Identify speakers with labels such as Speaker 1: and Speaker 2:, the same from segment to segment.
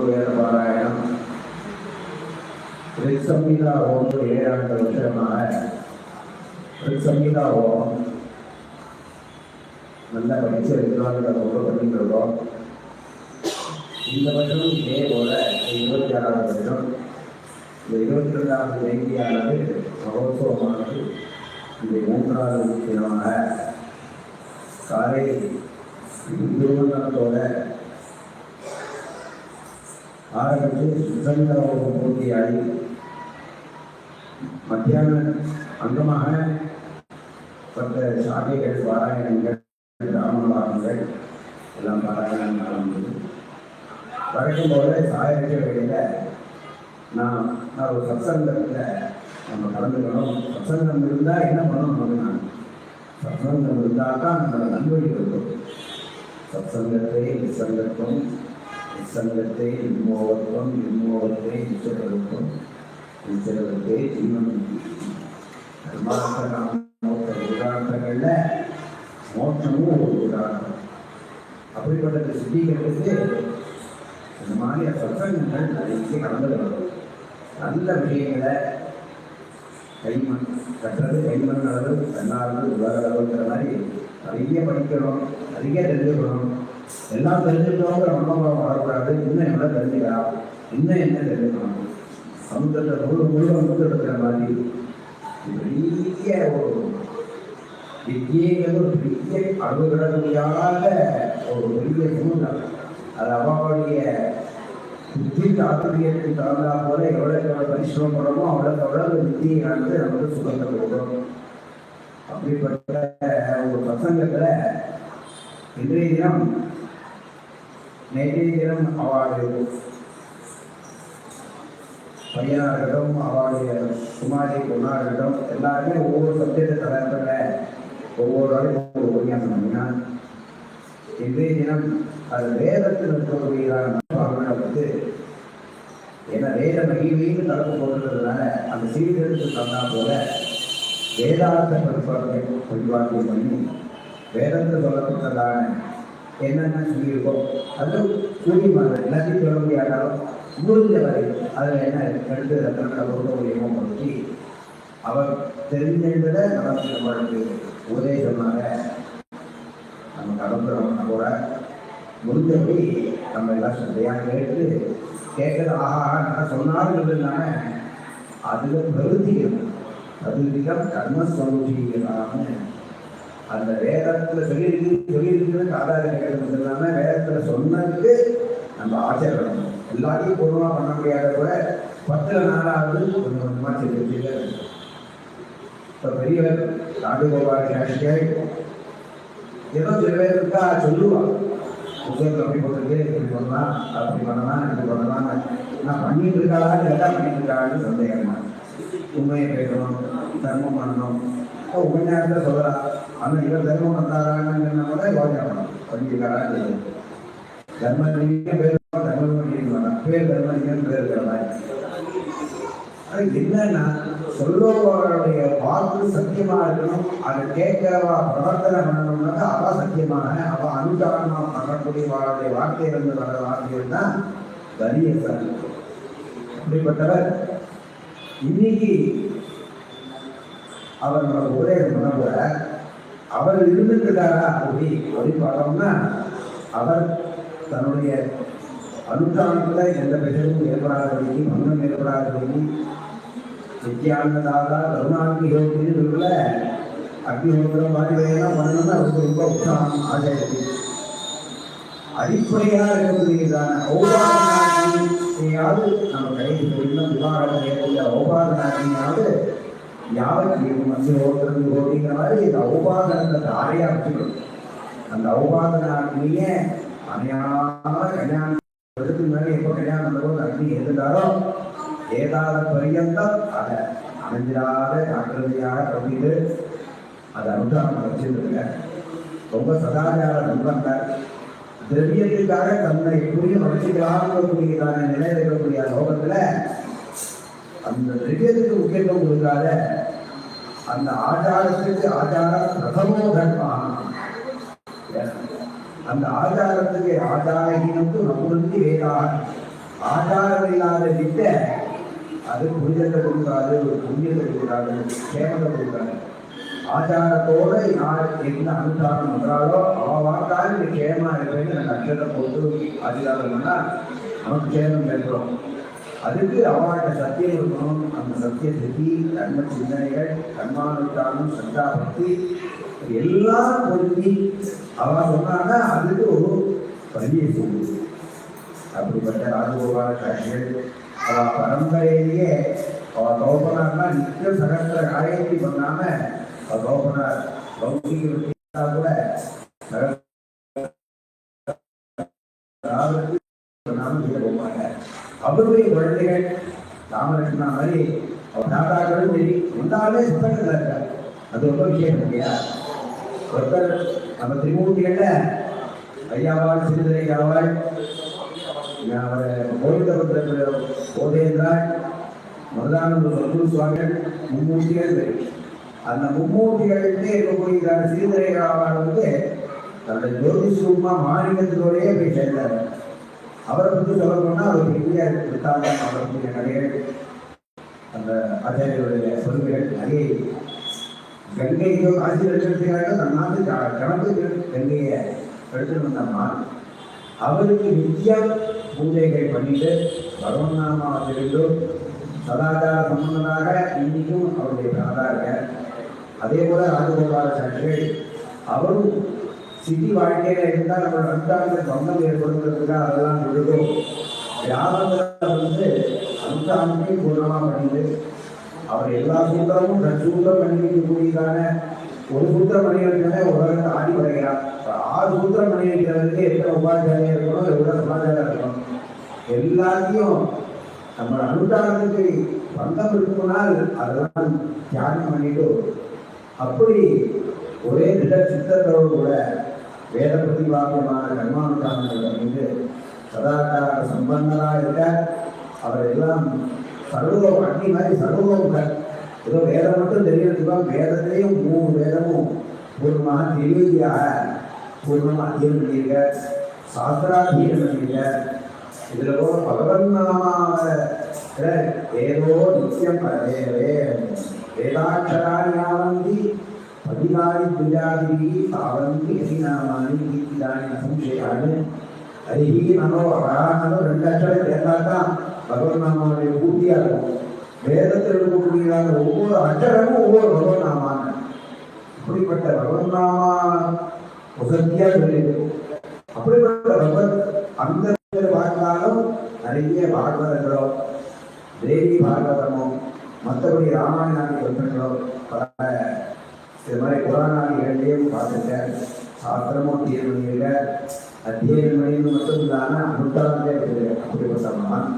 Speaker 1: வேதபாராயணம் ரிக்சம்ஹிதா ஹோமம் 7 வருஷமாக ரிக்சம்ஹிதா ஹோமம் நல்ல படிச்ச வித்வான்களை ஹோமம் பண்ணிட்டு இருக்கோம். இந்த வருஷம் இதே போல 26வது வருஷம் இந்த 22வது ஜெயந்தியானது மகோத்சவமானது இந்த 3வது தினமாக காலை திருவண்ணத்தோட ஆரம்பித்து சுசங்கரம் பூர்த்தியாகி மத்தியானம் அங்கமாக பட்ட சாகைகள் பாராயணங்கள் ராமபாகங்கள் எல்லாம் பாராயணம் நடந்தது. வழக்கம் போல சாயக்க வேளையில் நான் ஒரு சத்சங்கத்தில் நம்ம கலந்துக்கணும். சத்சங்கம் இருந்தால் என்ன பண்ணணும் அப்படின்னா சத்சங்கம் இருந்தால் தான் நம்மளோட நன்மைகள் இருக்கும். சத்சங்கத்தை நிசங்கத்துவம் நிசங்கத்தை நிம்மோகத்துவம் நிம்மோகத்தை நிச்சயத்துவம் நிச்சயத்தை ஜீவன் உதாரணங்கள்ல மோட்சமும் ஒரு உதாரணம். அப்படிப்பட்ட சித்திகளுக்கு இந்த மாதிரி சத்சங்கங்கள் நிறைய கலந்துக்கணும். நல்ல விஷயங்களை கைமண் கட்டுறது கைமண் அளவு கண்ணாளது உலக அளவுங்கிற மாதிரி நிறைய படிக்கணும், நிறைய தெரிஞ்சுக்கணும். எல்லாம் தெரிஞ்சுக்கணுங்கிற மனோபாவம் வரக்கூடாது. இன்னும் எவ்வளோ தெரிஞ்சுக்கலாம், இன்னும் என்ன தெரிஞ்சுக்கணும். சமுத்திரத்தை முழு எடுக்கிற மாதிரி பெரிய ஒரு வித்தியைகள் ஒரு பெரிய அளவுகிட முடியாத ஒரு பெரிய சூழ்நிலை. அது அவளுடைய புத்தி தாத்பரியத்துக்கு தகுந்தா போல எவ்வளோ பரிசிரமப்படமோ அவ்வளோக்கு வித்தியானது நமக்கு சுகத்தை கொடுக்கும். அப்படிப்பட்ட ஒரு பிரசங்கத்தில் இன்றைய தினம் நேற்றைய தினம் அவளுடைய பையனாகட்டும் அவளுடைய குமாரி பொண்ணாகட்டும் எல்லாருமே ஒவ்வொரு சப்ஜெக்டை தலைப்பில் ஒவ்வொரு ஆளும் ஒவ்வொரு உபன்யாசம் பண்ணினா இன்றைய தினம் அது வேதத்தில் இருக்கக்கூடியதான வந்து ஏன்னா வேத மகிமைன்னு தலைப்பு போட்டுறதுனால அந்த சீர்திருத்து தந்தா போல வேதாந்த பரிபாலனை பரிபாலனை பண்ணி வேதத்தில் சொல்லப்பட்டதான என்னென்ன சொல்லியிருக்கோம் அது கூடியமான எல்லாத்தையும் சொல்ல முடியாதாலும் முடிஞ்ச வரை அதில் என்ன எடுத்து ரத்தனத்தை கொடுக்க முடியுமோ பற்றி அவர் தெரிஞ்சதை நமக்கு நம்மளுக்கு உபதேசமாக நம்ம கடந்துறோம்னா கூட முடிஞ்சபடி நம்ம எல்லாம் சந்தையாக கேட்டு கேட்கறது ஆஹா நான் சொன்னாலும் இருந்தாங்க அதில் பிரவருத்திகள் பிரதிதிகம் கர்மஸ்வரூபிகளான அந்த வேதத்தில் சொல்லியிருக்கிறது ஆதாரம் கேட்கறது இல்லாமல் வேதத்தில் சொன்னதுக்கு நம்ம ஆச்சரியம் எல்லாத்தையும் பொதுவாக பண்ண முடியாத கூட 10 நாளாவது கொஞ்சம் கொஞ்சமாக செஞ்சுட்டே இருக்கும். இப்போ பெரியவர் ராஜகோபால சாஸ்திரிகள் ஏதோ சில பேர் இருக்கா சொல்லுவான் புத்தகத்தில் அப்படி போட்டுருக்கு இப்படி பண்ணலாம் அப்படி பண்ணலாம் இப்படி பண்ணலாம். நான் பண்ணிட்டு இருக்காளா எல்லாம் பண்ணிட்டு இருக்காளான்னு சந்தேகமா. உண்மையை பேசணும், தர்மம் பண்ணணும். இப்போ உண்மையாக சொல்லலாம். ஆனால் இவர் தர்மம் பண்ணாரான்னு கூட யோசனை பண்ணணும். பண்ணியிருக்காளான்னு தெரியும். தர்மம் பேர் தர்மம் பண்ணியிருக்காங்க பேர் தர்மம் பேர் இருக்கிற மாதிரி. அது என்னன்னா சொல்லுவவருடைய வாக்கு சத்தியமா இருக்கணும். அதை கேட்கிறவா பிரவர்த்தனை பண்ணணும்னாக்கா அவ சத்தியமான அவ அனுதாரணமா பண்ணக்கூடியவருடைய வார்த்தையிலிருந்து வர வார்த்தைகள் தான் வலிய சார். அப்படிப்பட்டவர் இன்னைக்கு அவர் நம்ம உபதேசம் பண்ண கூட அவர் இருந்துட்டாரா அப்படி பார்த்தோம்னா அவர் தன்னுடைய அனுஷ்டானத்தில் எந்த பிரச்சனையும் ஏற்படாதபடிக்கு மன்னம் ஏற்படாதபடிக்கு நித்தியானதாக கருணாகியோகின்னு சொல்ல அக்னிஹோத்திரம் வாரிவையெல்லாம் பண்ணணும்னு அவருக்கு ரொம்ப உற்சாகம் ஆசை இருக்கு. அடிப்படையாக இருக்கக்கூடியதான ஔபாதனாகியாவது நம்ம கைது சொல்லணும். விவாகம் செய்யக்கூடிய ஔபாதனாகியாவது யாருக்கு மத்தியோத்திரம் ஓட்டிங்கிற மாதிரி இந்த ஔபாதனத்தை தாரையா வச்சுக்கணும். அந்த ஔபாதனாகிய அணையான கல்யாணம் மேலே எப்போ கல்யாணம் பண்ணும்போது அக்னி இருந்தாரோ ஏதாத பரியந்தம் அதை அணைஞ்சிடாத ஆக்கிரதியாக கட்டிட்டு அதை அனுதானம் வச்சிருந்துருங்க. ரொம்ப சதாச்சார நண்பர்கள் திரவியத்துக்காக தன்னை எப்படியும் வளர்ச்சிக்கலாம்ங்கக்கூடியதான நிலையில் இருக்கக்கூடிய லோகத்துல அந்த திரவியத்துக்கு முக்கியத்துவம் கொடுக்காத அந்த ஆச்சாரத்துக்கு ஆச்சாரம் பிரதமோ தர்மம். அந்த ஆச்சாரத்துக்கு ஆச்சாரஹீனம் நம்மளுக்கு வேதாக ஆச்சாரம் இல்லாத வித்தை அது புனிதத்தை கொடுக்காது, ஒரு புண்ணியத்தை கொடுக்காது, கேமத்தை கொடுக்காது. ஆச்சாரத்தோடு யார் எந்த அனுஷ்டானம் பண்றாலோ அவ வாக்கால் இந்த கேமா இருப்பேன்னு எனக்கு அச்சத்தை போட்டு ஆசீர்வாதம் பண்ணா நமக்கு கேமம் ஏற்படும். அதுக்கு அவள்கிட்ட சத்தியம் இருக்கணும். அந்த சத்திய சித்தி, கர்ம சிந்தனைகள், கர்மானுஷ்டானம், சந்தா பக்தி எல்லாம் பொருத்தி அவ சொன்னாங்க. அதுக்கு ஒரு வழியை சொல்லுது. அப்படிப்பட்ட ராஜகோபால சாட்சிகள் அவ பரம்பரையிலேயே அவ கௌபனார்னா நித்தியம் சகஸ்திர காயத்ரி பண்ணாம அவ கௌபனார் லௌகிக கூட போவாங்க. அவருடைய குழந்தைகள் ராமகிருஷ்ணா மாதிரி அவர் தாத்தாக்களும் சரி எல்லாருமே புத்தகத்தில் இருக்கார். அது ரொம்ப விஷயம் இல்லையா? ஒருத்தர் நம்ம திரிமூர்த்திகள்ல ஐயாவாள், சிறுதரையாவாள், கோவிந்தபுரத்தில் போதேந்திராள், முதலானந்த சத்குரு சுவாமிகள், மும்மூர்த்திகள். அந்த மும்மூர்த்திகளிலே இருக்கக்கூடிய சிறுதரையாவாள் தன்னுடைய ஜோதிஷூமா மாநிலத்திலோடையே போய் சேர்ந்தார். அவரை பற்றி சொல்ல போனா அவர் பெரிய வித்தாந்தம், அவருடைய கதைகள், அந்த ஆச்சாரியருடைய சொல்லுகள் நிறைய. கங்கையோ காசி லட்சத்துக்காக தன்னாந்து கணக்கு கங்கையை எடுத்துட்டு வந்தோம்னா அவருக்கு நித்தியம் பூஜைகள் பண்ணிட்டு பகவன்னாமாவிலிருந்து சதாச்சார சம்பந்தமாக இன்னைக்கும் அவருடைய பிராதா இருக்க. அதே போல ராஜகோபால சாட்சிகள் அவரும் சிட்டி வாழ்க்கையில இருந்தால் நம்ம அனுஷ்டானத்தை சொந்தம் ஏற்படுத்துறதுக்காக அதெல்லாம் விழுதும் வியாபாரத்தில் அனுஷ்டானத்தையும் பூர்ணமாக பண்ணிட்டு அவர் எல்லா சூத்திரமும் சூத்திரம் பண்ணிக்கக்கூடியதான ஒரு சூத்திரம் பண்ணி வைக்கிறதே உலகத்தை ஆடி வருகிறார். 6 சூத்திரம் பண்ணி வைக்கிறதுக்கு எத்தனை உபாச்சாரியம் இருக்கணும், எவ்வளவு சமாச்சாரம் இருக்கணும், எல்லாத்தையும் நம்ம அனுஷ்டானத்துக்கு பந்தம் இருக்குனால் அதெல்லாம் தியானம் பண்ணிட்டு அப்படி ஒரே திட சித்தத்தோடு கூட வேத பிரதிபாத்தியமான கர்மானுஷ்டானங்கள் வந்து சதாச்சார சம்பந்தராக இருக்க. அவர் எல்லாம் சர்வம் அக்னி மாதிரி சர்வம் ஏதோ வேதம் மட்டும் தெரியறதுக்கா வேதத்திலையும் 3 வேதமும் பூர்ணமாக தெளிவாக பூர்ணமாக அத்தியம் பண்ணியிருக்க, சாஸ்திராத்தியம் பண்ணியிருக்க. இதுல கூட பகவன் நாமாவை ஏதோ நித்தியம் வேதாட்சராணி பதினாலி துஜாதி தாவந்தி ஹரிநாமானி கீர்த்திதானி அசம்சயானு ஹரிஹி நமோ அகானோ 2 அக்ஷரம் சேர்ந்தாதான் பகவன் நாமாவுடைய பூர்த்தியா இருக்கும். வேதத்தில் இருக்கக்கூடிய ஒவ்வொரு அக்ஷரமும் ஒவ்வொரு பகவன் நாமான. அப்படிப்பட்ட பகவன் நாமா உசத்தியா சொல்லிடு. அப்படிப்பட்ட பகவத் அந்த பார்த்தாலும் நிறைய பாகவதங்களோ தேவி பாகவதமோ மற்றபடி ராமாயணாதி கிரந்தங்களோ பல இது மாதிரி புராணாதிகளையும் பார்த்துருக்க. சாஸ்திரமும் தீர்மணியில அத்தியனம் மணின்னு மட்டும் இல்லாமல் அனுஷ்டானத்தே இருக்குது. அப்படிப்பட்டவன்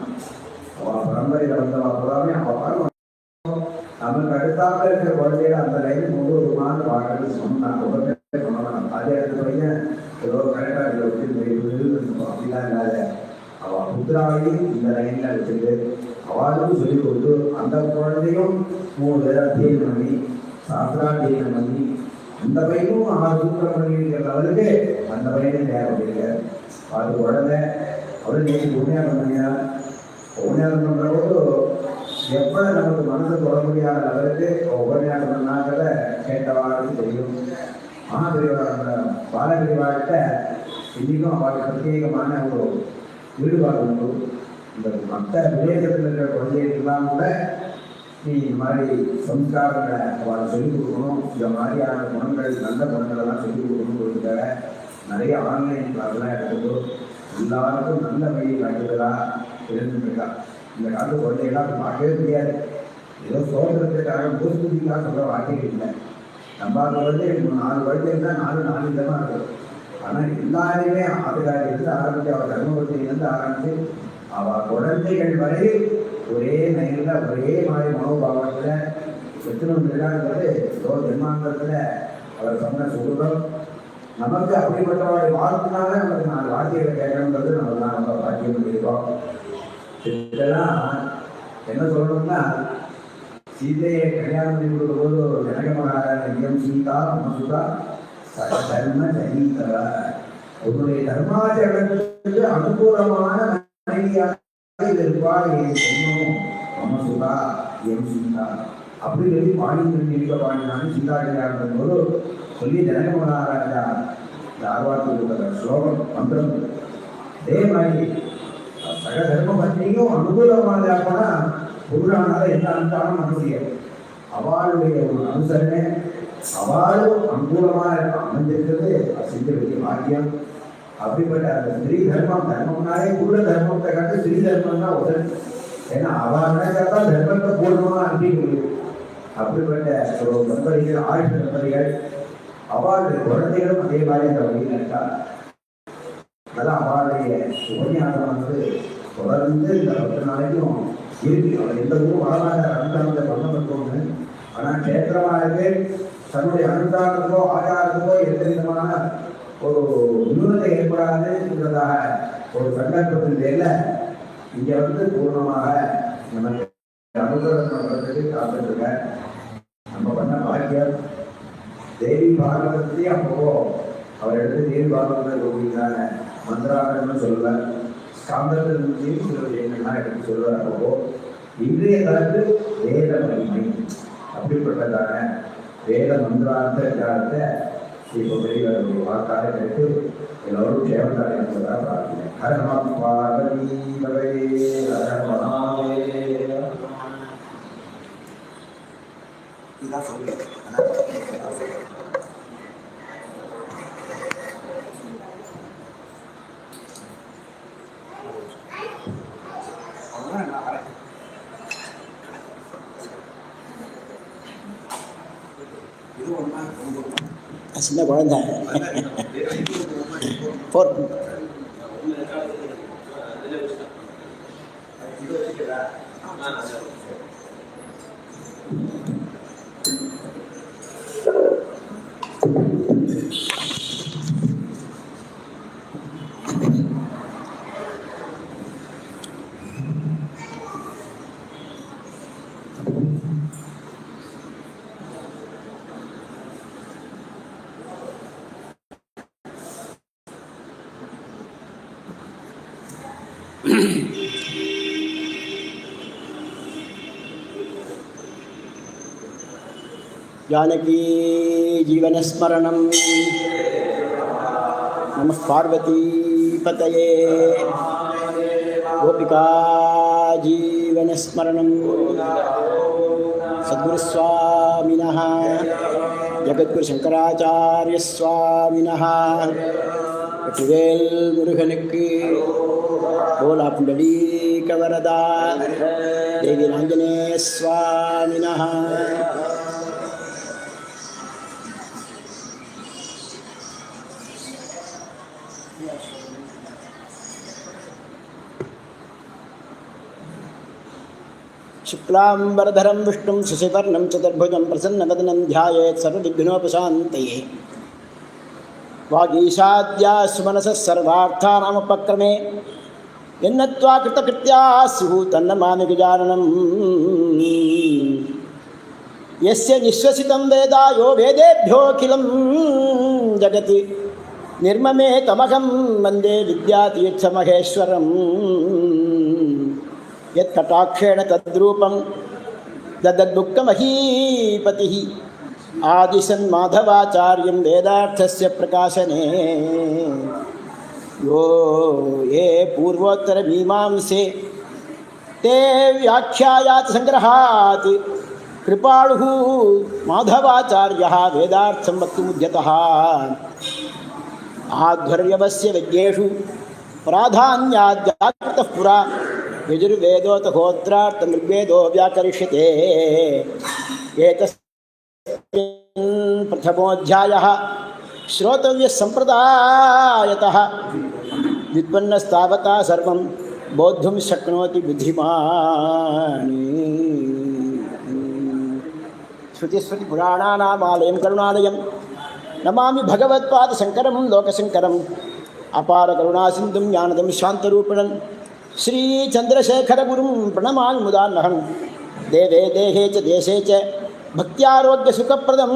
Speaker 1: அவள் பரம்பரையில் வந்தவா பூராமே அவள் நமக்கு அடுத்தாமல் இருக்கிற குழந்தைகளை அந்த லைன் முழுவதுமான வாழ்க்கை சொன்னான். உடனே சொன்னான். அதே இடத்துல பையன் ஏதோ கரெக்டாக இதை வச்சு அப்படிலாம் இல்லாத அவள் புத்திராவையும் இந்த லைனில் வச்சுட்டு அவளும் சொல்லிக் கொடுத்து அந்த குழந்தையும் 3 பேரை அத்தியனம் பண்ணி சாஸ்திராத்தியனம் பண்ணி அந்த பையனும் 6 சூத்திரம் பண்ணிருக்கிறவருக்கு அந்த பையனும் தேவைப்படுங்க. அது குழந்தை அவரு நேற்று உண்மையாக பண்ணியா உபன்யாசம் பண்ற போது எப்ப நமக்கு மனசு தொட முடியாத அளவுக்கு உபன்யாசம் பண்ணாங்கிறத கேட்டவாளுக்கு தெரியும். மகாபிரிவா பாலபிரிவாட்ட இன்னைக்கும் அவளுக்கு பிரத்யேகமான ஒரு ஈடுபாடு உண்டு. இந்த மற்ற விதேசத்தில் இருக்கிற குழந்தைகளுக்கெல்லாம் கூட நீ இந்த மாதிரி சம்ஸ்காரங்களை அவளை சொல்லிக் கொடுக்கணும், இந்த மாதிரியான குணங்கள் நல்ல குணங்களெல்லாம் சொல்லிக் கொடுக்கணுங்கிறதுக்காக நிறைய ஆன்லைன் கிளாஸ்லாம் எடுத்துட்டு எல்லாருக்கும் நல்ல வழியை காட்டுதலா இருந்துருக்கா. இந்த காலத்து குழந்தைகளாம் பார்க்கவே முடியாது. ஏதோ சோதனத்துக்காக பூஸ்துதிக்காக சொல்ல வாக்கியம் இல்லை. நம்ம குழந்தை 4 குழந்தைகள் தான் 4 விதமாக இருக்கும். ஆனால் எல்லாருமே ஆதிகாரியத்தில் ஆரம்பித்து அவள் தர்மபுரத்திலிருந்து ஆரம்பித்து அவள் குழந்தைகள் வரை ஒரே நயனில் ஒரே மாதிரி மனோபாவத்தில் எத்தனை வந்துருக்காங்கிறது ஏதோ ஜென்மாந்தத்தில் அவர் சொன்ன சொல்கிறோம். நமக்கு அப்படிப்பட்டவருடைய வாழ்க்கைனால நமக்கு 4 வார்த்தைகளை கேட்கணுங்கிறது நம்ம ரொம்ப பாக்கியம் பண்ணியிருக்கோம். இதெல்லாம் என்ன சொல்லணும்னா, சீதையை கல்யாணம் பண்ணி கொடுக்கும் போது ஜனகமகாராஜன் சீதா மசுதா தர்ம சரீதரா உன்னுடைய தர்மாச்சரணத்துக்கு அனுகூலமான மனைவியாக இருப்பாள் என் சொன்னோம் மமசுதா என் சீதா அப்படின்னு சொல்லி பாடிந்து இருக்க பாடினாலும் சீதாடியார் போது சொல்லி ஜனக மகாராஜா இந்த ஆர்வார்த்த ஸ்லோகம் மந்திரம் அதே மாதிரி சக தர்ம பற்றியும் அனுகூலமானா பொருளானால என்ன அனுஷ்டானம் பண்ண முடியாது. அவளுடைய ஒரு அனுசரணை அவளும் அனுகூலமாக அமைஞ்சிருக்கிறது செஞ்ச வேண்டிய பாக்கியம். அப்படிப்பட்ட அந்த ஸ்ரீ தர்மம் தர்மம்னாலே உள்ள தர்மத்தை கண்டு ஸ்ரீ தர்மம் தான் உதவி. ஏன்னா அவள் நினைச்சாதான் தர்மத்தை பூர்ணமாக அனுப்பி முடியும். அப்படிப்பட்ட ஒரு தம்பதிகள் ஆயுஷ தம்பதிகள் அவளுடைய குழந்தைகளும் அதே மாதிரி அந்த வழியில் இருக்கார். அதான் அவளுடைய உபன்யாசம் தொடர்ந்து இந்த 10 நாளைக்கும் இருக்கு. அவர் எந்த ஊரும் வரலாறு அனுஷ்டானத்தை பண்ணப்பட்டோம்னு. ஆனால் கேத்திரமாக தன்னுடைய அனுஷ்டானத்துக்கோ ஆச்சாரத்துக்கோ எந்த விதமான ஒரு நியூனத்தை ஏற்படாதுன்றதாக ஒரு சங்கல்பத்தின் பேர்ல இங்க பூர்ணமாக நமக்கு அனுகிரகம் பண்றதுக்கு காத்துருக்க. நம்ம பண்ண பாக்கியம். தேவி பாகவதத்தையே அப்போ அவர் எடுத்து தேவி பாகவதத்தை அப்படிங்கிறாங்க. மந்திராகன்னு சொல்லுவார், சாந்தத்தின் சில விஷயங்கள்லாம் எடுத்து சொல்லுவார். அப்போ இன்றைய காலத்து வேத மகிமை அப்படிப்பட்டதான வேத மந்திரார்த்த காலத்தை இப்போ பெரியவருடைய வாக்காக கேட்டு எல்லோரும் சேவந்தாரி என்பதாக பிரார்த்தனை. ஹர பார்வதி இதான் சொல்லு.
Speaker 2: சின்ன குழந்தை जानकी जीवन स्मरणं नमः पार्वती पतये गोपिका जीवन स्मरणं सद्गुरुस्वामिनः जगद्गुरु शंकराचार्य स्वामिनः वेल मुरुगनुक्कु बोला पुंडलीक वरदा देवी आंजनेय स्वामिनः शुक्लांबरधरं विष्णुं शशिवर्णं चतुर्भुजं प्रसन्नवदनं ध्यायेत् सर्वविघ्नोपशान्तये वागीशाद्या सुमनसः सर्वार्थानामुपक्रमे यन्नत्वा कृतकृत्याः स्युः तन्नमामि गजाननम् यस्य निःश्वसितं वेद यो वेदेभ्योऽखिलं जगति निर्ममे तमहं वन्दे विद्यातीर्थमहेश्वरम् यत्कटाक्षेण तद्रूपं ददद्दुःखमहीपतिः आदिशन्माधवाचार्यं वेदार्थस्य प्रकाशने यो ये पूर्वोत्तरमीमांसे ते व्याख्यायात् संग्रहात् कृपाळुः माधवाचार्यः वेदार्थं वक्तुमुद्यतः आध्वर्यवस्य विज्ञेषु प्राधान्याद्याकृतः पुरा यजुर्वेदोऽथ होत्रार्थ ऋग्वेदो व्याकरिष्यते एतस्मिन् प्रथमोऽध्यायः श्रोतव्यः सम्प्रदायतः व्युत्पन्नस्तावता सर्वं बोद्धुं शक्नोति बुद्धिमान् श्रुतिस्मृतिपुराणानामालयं करुणालयं नमामि भगवत्पादशङ्करं लोकशङ्करम् अपारकरुणासिन्धुं ज्ञानदं शान्तरूपिणं श्रीचन्द्रशेखरगुरुं प्रणमामि मुदान्नहं देवे देहे च देशे च भक्त्यारोग्यसुखप्रदं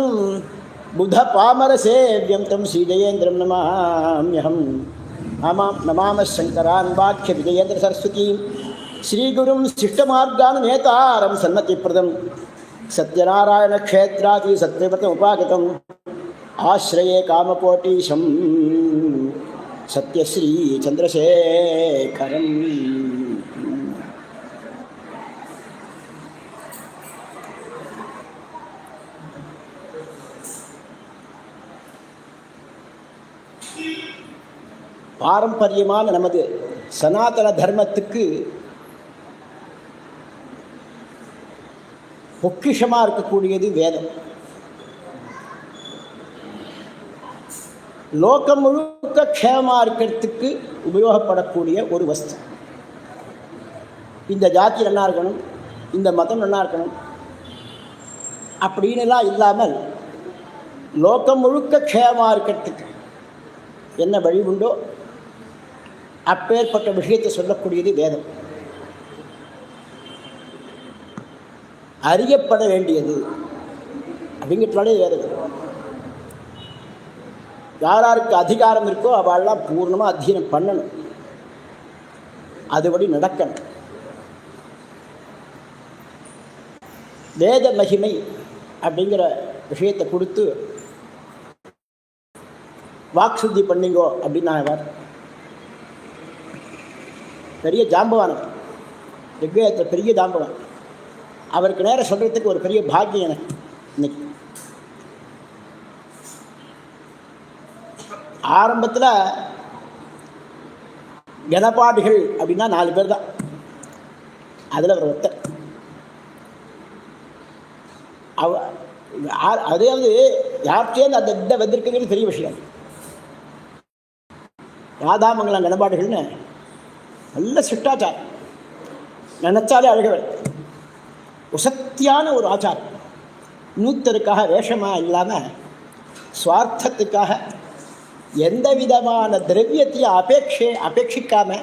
Speaker 2: बुधपामरसेव्यं तं श्रीजयेन्द्रं नमाम्यहं नमामः शङ्करान् वाक्यविजयेन्द्रसरस्वतीं ஸ்ரீகுரும் சிஷ்டமார்கான் நேதாரம் சன்னதிப்பிரதம் சத்யநாராயண க்ஷேத்ராதி சத்யவிரதம் உபாகதம் ஆஸ்ரயே காமகோட்டீஷம் சத்யஸ்ரீ சந்திரசேகரம். பாரம்பரியமான நமது சனாதன தர்மத்துக்கு பொக்கிஷமாக இருக்கக்கூடியது வேதம். லோகம் முழுக்க க்ஷேமமாக இருக்கிறதுக்கு உபயோகப்படக்கூடிய ஒரு வஸ்து. இந்த ஜாதி நல்லா இருக்கணும், இந்த மதம் நல்லா இருக்கணும் அப்படின்னுலாம் இல்லாமல் லோகம் முழுக்க க்ஷேமமாக இருக்கிறதுக்கு என்ன வழி உண்டோ அப்பேற்பட்ட விஷயத்தை சொல்லக்கூடியது வேதம். அறியப்பட வேண்டியது அப்படிங்கிறதுனாலே வேதம். யாராருக்கு அதிகாரம் இருக்கோ அவள்லாம் பூர்ணமாக அத்தியனம் பண்ணணும், அதுபடி நடக்கணும். வேத மகிமை அப்படிங்கிற விஷயத்தை கொடுத்து வாக்சுத்தி பண்ணிங்கோ அப்படின்னு நான் பெரிய ஜாம்பவானவர், ரிக்வேதத்தில் பெரிய ஜாம்பவான். அவருக்கு நேரம் சொல்கிறதுக்கு ஒரு பெரிய பாக்கியம் எனக்கு இன்னைக்கு. ஆரம்பத்தில் கணபாடிகள் அப்படின்னா 4 பேர் தான், அதில் அவர் ஒருத்தர். அதாவது யார்கிட்டேருந்து அந்த இதை வந்திருக்குங்கிறது பெரிய விஷயம். ராதாமங்கலம் கணபாடிகள்னு நல்ல சிஷ்டாச்சாரம், நினைச்சாலே அழகவர், உசத்தியான ஒரு ஆச்சாரம். நூத்தருக்காக வேஷமாக இல்லாமல் சுவார்த்தத்துக்காக எந்த விதமான திரவியத்தையும் அபேட்சிக்காம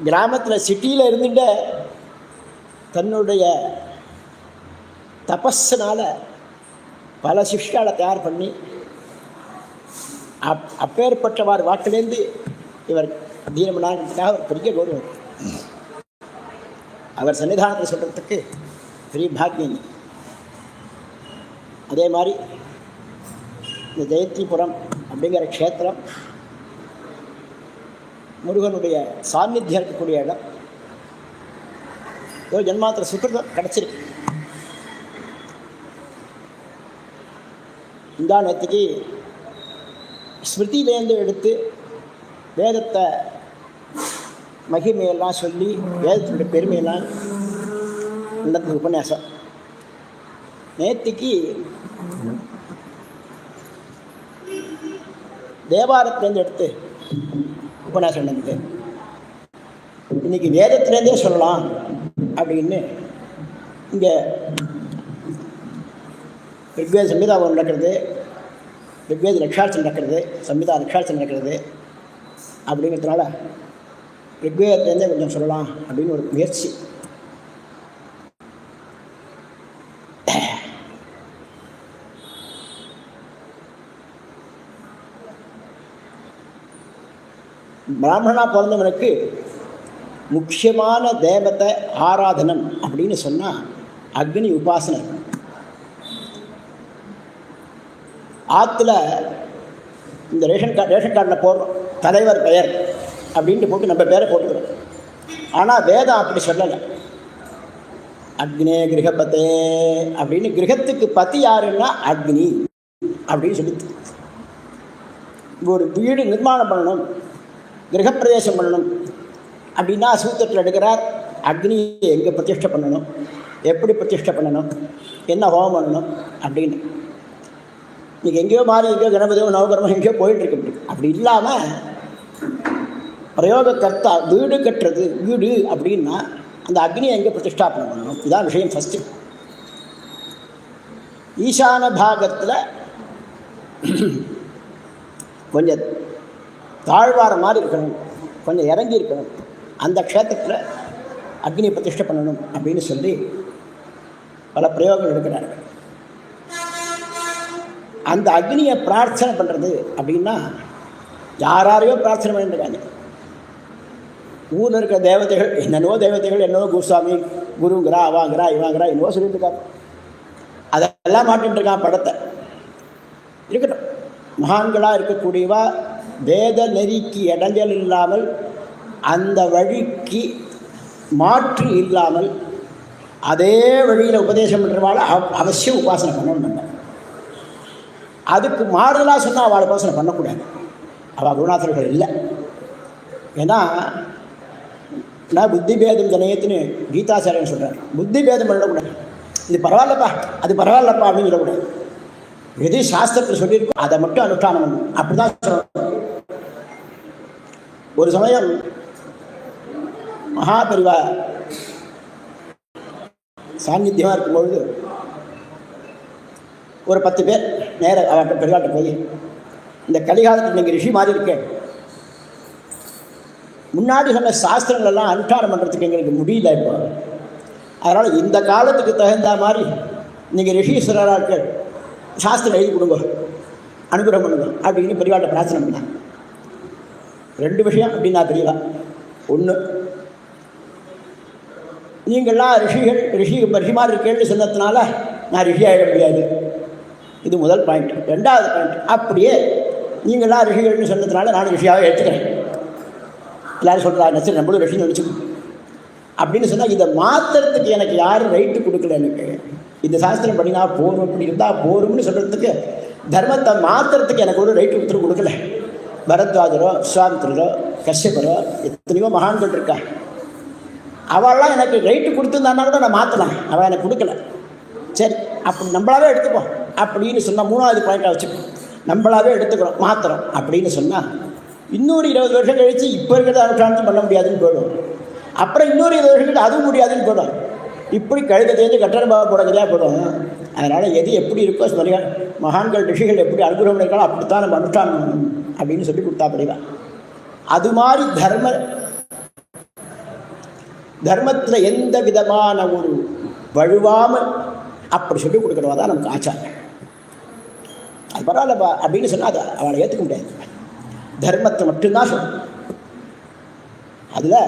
Speaker 2: கிராமத்தில் சிட்டியில் இருந்துட்ட தன்னுடைய தபஸ்ஸினால் பல சிஷ்யாவை தயார் பண்ணி அப்பேற்பட்டவார் வாக்கிலேருந்து இவர் அத்தியனம் பண்ணாங்கிறதுக்காக ஒரு பெரிய கௌரவம். அவர் சன்னிதானத்தை சொல்கிறதுக்கு பெரிய பாக்கியம். அதே மாதிரி இந்த ஜெயந்திபுரம் அப்படிங்கிற க்ஷேத்திரம் முருகனுடைய சாநித்தியம் இருக்கக்கூடிய இடம். ஏதோ ஜன்மாத்திர சுக்கிரதம் கிடச்சிருக்கு. இந்த நேற்றுக்கு ஸ்மிருதியிலேருந்து எடுத்து வேதத்தை மகிமையெல்லாம் சொல்லி வேதத்தினுடைய பெருமையெல்லாம் நடந்தது உபன்யாசம். நேற்றுக்கு தேவாரத்திலேருந்து எடுத்து உபன்யாசம் நடந்தது. இன்னைக்கு வேதத்திலேருந்தே சொல்லலாம் அப்படின்னு இங்கே ரிக்வேத சம்ஹிதாவும் நடக்கிறது, ரிக்வேத ரக்ஷாட்சம் நடக்கிறது, சம்ஹிதா ரக்ஷாட்சம் நடக்கிறது. அப்படிங்கிறதுனால ரிக்வேதத்திலேருந்தே கொஞ்சம் சொல்லலாம் அப்படின்னு ஒரு முயற்சி. பிராமணனாக பிறந்தவனுக்கு முக்கியமான தேவத்தை ஆராதனம் அப்படின்னு சொன்னால் அக்னி உபாசனை. ஆற்றுல இந்த ரேஷன் கார்டில் போடுறோம் தலைவர் பெயர் அப்படின்ட்டு போட்டு நம்ம பேரை போட்டுக்கிறோம். ஆனால் வேதம் அப்படி சொல்லலை. அக்னே கிரகபத்தே அப்படின்னு, கிரகத்துக்கு பத்தி யாருன்னா அக்னி அப்படின்னு சொல்லி. ஒரு வீடு நிர்மாணம் பண்ணணும், கிரகப்பிரவேசம் பண்ணணும் அப்படின்னா சூத்திரத்தில் எடுக்கிறார். அக்னியை எங்கே பிரதிஷ்டை பண்ணணும், எப்படி பிரதிஷ்டை பண்ணணும், என்ன ஹோமம் பண்ணணும் அப்படின்னு. இன்றைக்கி எங்கேயோ மாறி எங்கேயோ கணபதியோ நவகிரமம் எங்கேயோ போயிட்டுருக்கு. அப்படி இல்லாமல் பிரயோக கர்த்தா வீடு கட்டுறது, வீடு அப்படின்னா அந்த அக்னியை எங்கே பிரதிஷ்டாபனம் பண்ணணும், இதுதான் விஷயம். ஃபஸ்ட்டு ஈசான பாகத்தில் கொஞ்சம் தாழ்வார மாதிரி இருக்கணும், கொஞ்சம் இறங்கி இருக்கணும். அந்த க்ஷேத்திரத்தில் அக்னியை பிரதிஷ்டை பண்ணணும் அப்படின்னு சொல்லி பல பிரயோகங்கள் எடுக்கிறார்கள். அந்த அக்னியை பிரார்த்தனை பண்ணுறது அப்படின்னா யாரையோ பிரார்த்தனை பண்ணிருக்காங்க. ஊரில் இருக்கிற தேவதைகள் என்னென்னவோ தேவதைகள் என்னவோ குருசாமி குருங்கிறா அவாங்கிறா இவாங்கிறா என்னவோ சொல்லிட்டு இருக்காங்க. அதெல்லாம் மாட்டின்னு இருக்கான் படத்தை. இருக்கட்டும், மகான்களாக இருக்கக்கூடியவா வேத நெறிக்கு இடைஞ்சல் இல்லாமல், அந்த வழிக்கு மாற்று இல்லாமல் அதே வழியில் உபதேசம் பண்ணுறவாள் அவசியம் உபாசனை பண்ணணும். நம்ம அதுக்கு மாறுதலாக சொன்னால் அவளை உபாசனை பண்ணக்கூடாது. அவள் குருநாதர்கள் இல்லை. ஏன்னா நான் புத்தி பேதம் ஜனயத்துன்னு கீதாச்சாரியன் சொல்கிறார். புத்தி பேதம் பண்ணக்கூடாது. இது பரவாயில்லப்பா அது பரவாயில்லப்பா அப்படின்னு சொல்லக்கூடாது. எது சாஸ்திரத்தில் சொல்லியிருக்கோம் அதை மட்டும் அனுஷ்டானம் பண்ணணும். அப்படி தான் சொல்லணும். ஒரு சமயம் மகாபரிவா சாநித்தியமாக இருக்கும்பொழுது ஒரு 10 பேர் நேர அவர்கிட்ட பெருகாட்ட போய், இந்த கலிகாலத்துக்கு நீங்கள் ரிஷி மாதிரி இருக்கேன், முன்னாடி சொன்ன சாஸ்திரங்களெல்லாம் அனுஷ்டானம் பண்ணுறதுக்கு எங்களுக்கு முடியல இப்போ, அதனால் இந்த காலத்துக்கு தகுந்த மாதிரி நீங்கள் ரிஷீஸ்வரராக இருக்க சாஸ்திரம் எழுதி கொடுங்க, அனுகிரகம் பண்ணுங்க அப்படின்னு பெருகாட்ட பிரார்த்தனை பண்ணேன். 2 விஷயம் அப்படின்னா தெரியல. ஒன்று, நீங்கள்லாம் ரிஷிமார் இருக்கேன்னு சொன்னதுனால நான் ரிஷி ஆகிட முடியாது. இது முதல் பாயிண்ட். 2வது பாயிண்ட், அப்படியே நீங்கள்லாம் ரிஷிகள்னு சொன்னதுனால நான் ரிஷியாக எடுத்துக்கிறேன். எல்லோரும் சொல்கிறா நச்சு நம்மளும் ரிஷின்னு நினச்சிக்கணும் அப்படின்னு சொன்னால் இதை மாற்றுறதுக்கு எனக்கு யாரும் ரைட்டு கொடுக்கல. எனக்கு இந்த சாஸ்திரம் பண்ணினா போரும், இப்படி இருந்தால் போரும்னு சொல்கிறதுக்கு, தர்மத்தை மாற்றுறதுக்கு எனக்கு ஒரு ரைட்டு ஒருத்தர் கொடுக்கல. பரத்வாஜரோ விஸ்வாமித்திரரோ கஷ்யபரோ எத்தனையோ மகான்கள் இருக்கா. அவள்லாம் எனக்கு ரைட்டு கொடுத்துருந்தான்னா கூட நான் மாற்றலாம். அவள் எனக்கு கொடுக்கல. சரி, அப்படி நம்மளாவே எடுத்துப்போம் அப்படின்னு சொன்னால் 3வது பாயிண்டாக வச்சுப்போம். நம்மளாவே எடுத்துக்கிறோம், மாத்திரம் அப்படின்னு சொன்னால் இன்னொரு 20 வருஷம் கழித்து இப்போ இருக்கிறத அனுஷ்டானத்தை பண்ண முடியாதுன்னு போயிடும். அப்புறம் இன்னொரு 20 வருஷம் கழித்து அதுவும் முடியாதுன்னு போயிடும். இப்படி கழுத தேர்ந்து கட்டணமாக போடக்கூடியாக போயிடும். அதனால் எது எப்படி இருக்கோ சொல்லியா, மகான்கள் ரிஷிகள் எப்படி அனுகிரகம் இருக்காலும் அப்படித்தான் நம்ம அனுஷ்டானம் பண்ணணும் அப்படின்னு சொல்லி கொடுத்தா படிவா. அது மாதிரி தர்மத்தில் எந்த விதமான ஒரு வழுவாமல் அப்படி சொல்லி கொடுக்குறவா தான் நமக்கு ஆச்சாரம். அது பரவாயில்லப்பா அப்படின்னு சொன்னால் அதை அவளை ஏற்றுக்க முடியாது. தர்மத்தை மட்டும்தான் சொல்லணும். அதில்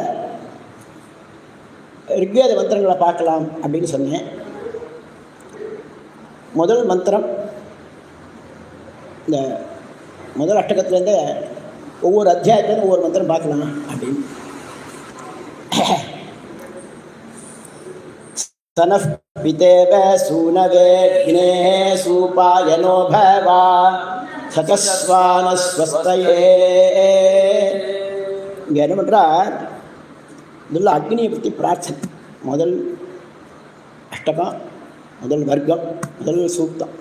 Speaker 2: ரிக்வேத மந்திரங்களை பார்க்கலாம் அப்படின்னு சொன்னேன். முதல் மந்திரம், இந்த முதல் அஷ்டகத்துலேருந்து ஒவ்வொரு அத்தியாயத்துலேருந்து ஒவ்வொரு மந்திரம் பார்க்கலாம் அப்படின்னு. சனஃப் பிதேவ சூனவேக்னே சூபாயனோ பவா சகஸ்வானஸ்வஸ்தயே. இங்கே என்ன பண்ணுறார், முதல்ல அக்னியை பற்றி பிரார்த்தனை. முதல் அஷ்டகம், முதல் வர்க்கம், முதல் சூக்தம்,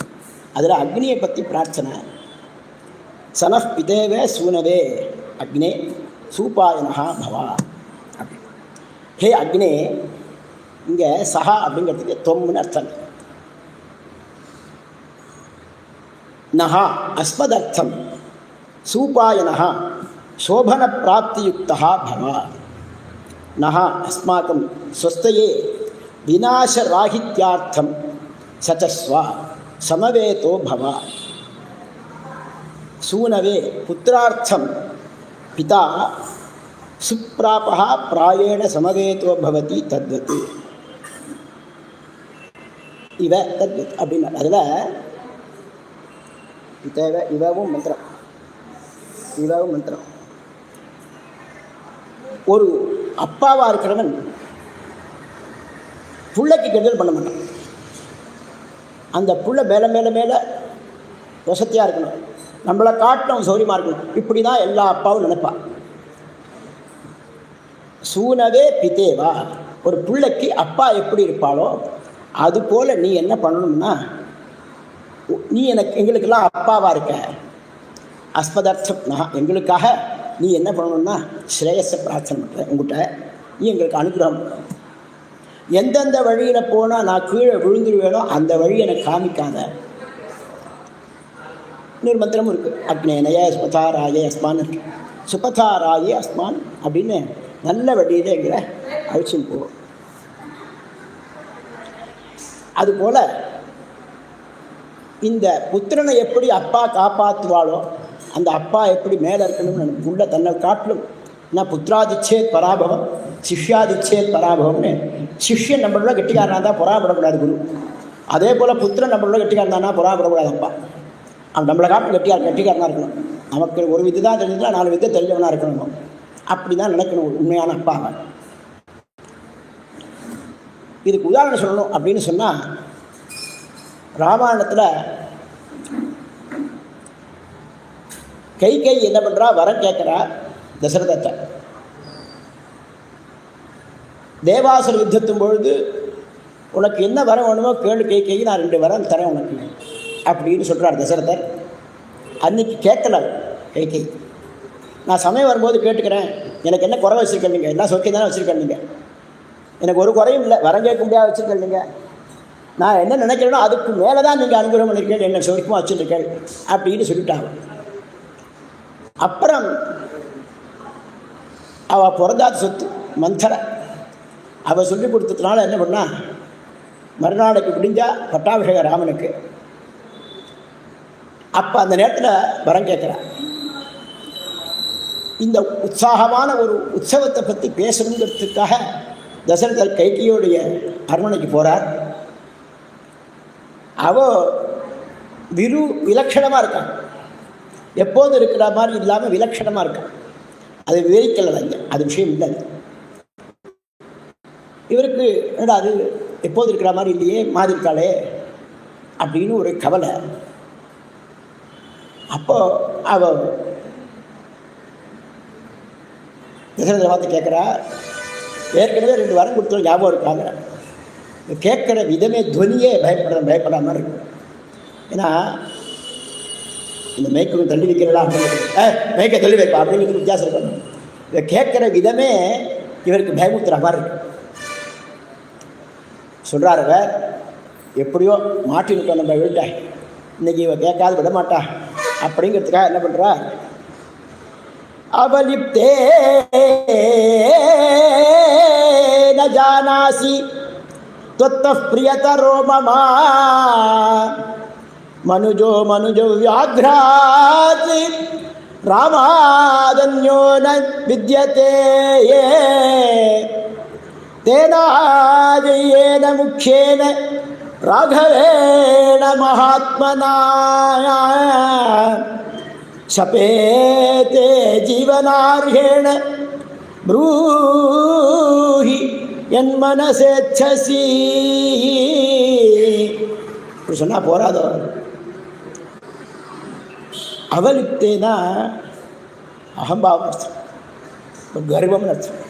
Speaker 2: அதில் அக்னியை பற்றி பிரார்த்தனை. சனஃப் பிதேவே சூனவே அக்னே சூபாயனஹா பவா அப்படி. ஹே அக்னே, இங்கே சஹா அப்படிங்கிறதுக்கு தொம்னு அர்த்தம். நஹா அஸ்மதர்த்தம், சூபாயனஹா சோபன பிராப்தியுக்தா பவா. நஹா அஸ்மாக்கம் ஸ்வஸ்தயே விநாசராகித்யார்த்தம் சச்சஸ்வா சமவேதோ பவா. சூனவே புத்திரார்த்தம் பிதா சுப்ராபஹ பிராயேண சமவேதோ பவதி தத்வத். இவ தத்வத் அப்படின்னா அதில் தேவை. இவவும் மந்திரம், இவவும் மந்திரம். ஒரு அப்பாவாக இருக்கிறவன் புள்ளைக்கு கெடுதல் பண்ண மாட்டான். அந்த புள்ள மேலே மேலே மேலே வசதியாக இருக்கணும், நம்மளை காட்டணும், சௌரியமாக இருக்கணும். இப்படி தான் எல்லா அப்பாவும் நினைப்பான். சூனவே பிதேவா, ஒரு பிள்ளைக்கு அப்பா எப்படி இருப்பாளோ அதுபோல் நீ என்ன பண்ணணும்னா, நீ எங்களுக்கெல்லாம் அப்பாவாக இருக்க. அஸ்மதர்த்தம் எங்களுக்காக நீ என்ன பண்ணணும்னா ஸ்ரேயஸை பிரார்த்தனை பண்ணுற. உங்கள்கிட்ட நீ எங்களுக்கு அனுகிரகம். எந்தெந்த வழியில் போனால் நான் கீழே விழுந்துருவேனோ அந்த வழி எனக்கு காமிக்காத. இன்னொரு மந்திரமும் இருக்குது, அக்னேனய சுபதாராயே அஸ்மான் இருக்கு. சுபதாராயே அஸ்மான் அப்படின்னு நல்ல வழியில் எங்களை அழிச்சுன்னு போ. அதுபோல் இந்த புத்திரனை எப்படி அப்பா காப்பாற்றுவாளோ, அந்த அப்பா எப்படி மேலே இருக்கணும்னு புள்ள தன்னை காட்டிலும் நான் புத்திராதிச்சேத் பராபவம் சிஷ்யாதிச்சேத் பராபவம்னு சிஷ்யன் நம்மளோட கெட்டிக்காரனா தான் பொறாப்படக்கூடாது குரு. அதே போல் புத்திரன் நம்மளோட கெட்டிக்காரனா பொறாப்படக்கூடாது அப்பா. அவன் நம்மளை காட்டு கெட்டிக்காரனாக இருக்கணும். நமக்கு ஒரு வித்து தான் தெரிஞ்சதுனா 4 வித்தை தெரிஞ்சவனாக இருக்கணும். அப்படி தான் நினைக்கணும் உண்மையான அப்பா. இதுக்கு உதாரணம் சொல்லணும் அப்படின்னு சொன்னால், ராமாயணத்தில் கை என்ன பண்ணுறா, வரம் கேட்குறா தசரதத்தை. தேவாசுர யுத்தத்தும் பொழுது உனக்கு என்ன வரம் வேணுமோ கேளு கை நான் 2 வரம் தரேன் உனக்கு அப்படின்னு சொல்கிறார் தசரதர். அன்னைக்கு கேட்கல கை, நான் சமயம் வரும்போது கேட்டுக்கிறேன், எனக்கு என்ன குறை வச்சுருக்கேன் நீங்கள், எல்லாம் சொக்கி தானே வச்சுருக்கேன் நீங்கள், எனக்கு ஒரு குறையும் இல்லை, வரம் கேட்க முடியாது வச்சுருக்கேன் நீங்கள், நான் என்ன நினைக்கிறேனோ அதுக்கு மேலே தான் நீங்கள் அனுகிரகம் பண்ணியிருக்கேன், என்ன சொருக்கமாக வச்சுருக்கேன் அப்படின்னு சொல்லிட்டாங்க. அப்புறம் அவள் பிறந்தாத சொத்து மந்தரை அவள் சொல்லி கொடுத்ததுனால என்ன பண்ணா, மறுநாளைக்கு முடிஞ்சா பட்டாபிஷேக ராமனுக்கு. அப்போ அந்த நேரத்தில் வரம் கேட்குறான். இந்த உற்சாகமான ஒரு உற்சவத்தை பற்றி பேசணுங்கிறதுக்காக தசரதர் கைகையோடைய அரண்மனைக்கு போகிறார். அவள் விலட்சணமாக இருக்கான், எப்போதும் இருக்கிற மாதிரி இல்லாமல் விலட்சணமாக இருக்கான். அது விவரிக்கலை, அது விஷயம் இல்லை. இவருக்கு என்னடா அது எப்போது இருக்கிற மாதிரி இல்லையே, மாறி இருக்காளே அப்படின்னு ஒரு கவலை. அப்போ அவ தசரதரை பார்த்து கேட்குறா, ஏற்கனவே 2 வரம் கொடுத்தோம் ஞாபகம் இருக்காங்க, கேட்குற விதமே துவனியே பயப்படாமல் இருக்கும். ஏன்னா இந்த மேய்க்கு தள்ளி வைக்கிறலாம், மேய்க்க தள்ளி வைப்பா அப்படிங்கிறது வித்தியாசம் இருக்கணும். இதை கேட்குற விதமே இவருக்கு பயமுத்துற மாதிரி இருக்கு. சொல்கிறார் அவர், எப்படியோ மாட்டி விட்டோம் நம்ம வீட்டை, இன்னைக்கு இவ கேட்காது விட மாட்டா அப்படிங்கிறதுக்காக என்ன பண்ணுறா, அவலிப்தே ந ஜானாசி त्वत्तः प्रियतरो मम मनुजो व्याघ्रात् रामादन्यो न विद्यते ये तेनाजयेन मुख्येन राघवेण महात्मना शपेते जीवनार्हेण ब्रूहि என் மனசேச்சசி சொன்னா போராதோ. அவலிப்தேனா அகம்பாவம் அர்த்தம், கர்வம் அர்த்தம்.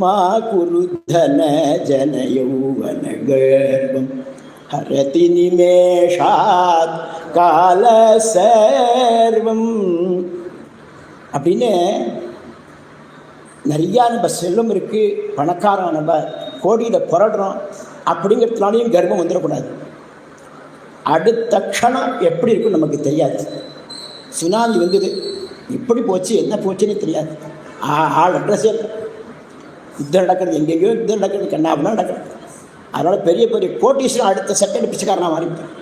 Speaker 2: மா குரு தன ஜன யௌவன கர்வம் ஹரதி நிமேஷாத் கால சர்வம் அப்படின்னு நிறையா நம்ம செல்வம் இருக்குது, பணக்காரன் நம்ம கோடியில் புரடுறோம் அப்படிங்கிறதுனாலையும் கர்வம் வந்துடக்கூடாது. அடுத்த க்ஷணம் எப்படி இருக்குன்னு நமக்கு தெரியாது. சுனாமி வந்தது, எப்படி போச்சு என்ன போச்சுன்னு தெரியாது. ஆள் அட்ரஸே இல்லை, யுத்தம் நடக்கிறது எங்கெங்கேயோ யுத்தம் நடக்கிறது, கண்ணாபுனா நடக்கிறது. அதனால் பெரிய பெரிய கோட்டீஸ்வரன் அடுத்த செகண்ட் பிச்சைக்காரனாக மாறிவிட்டேன்.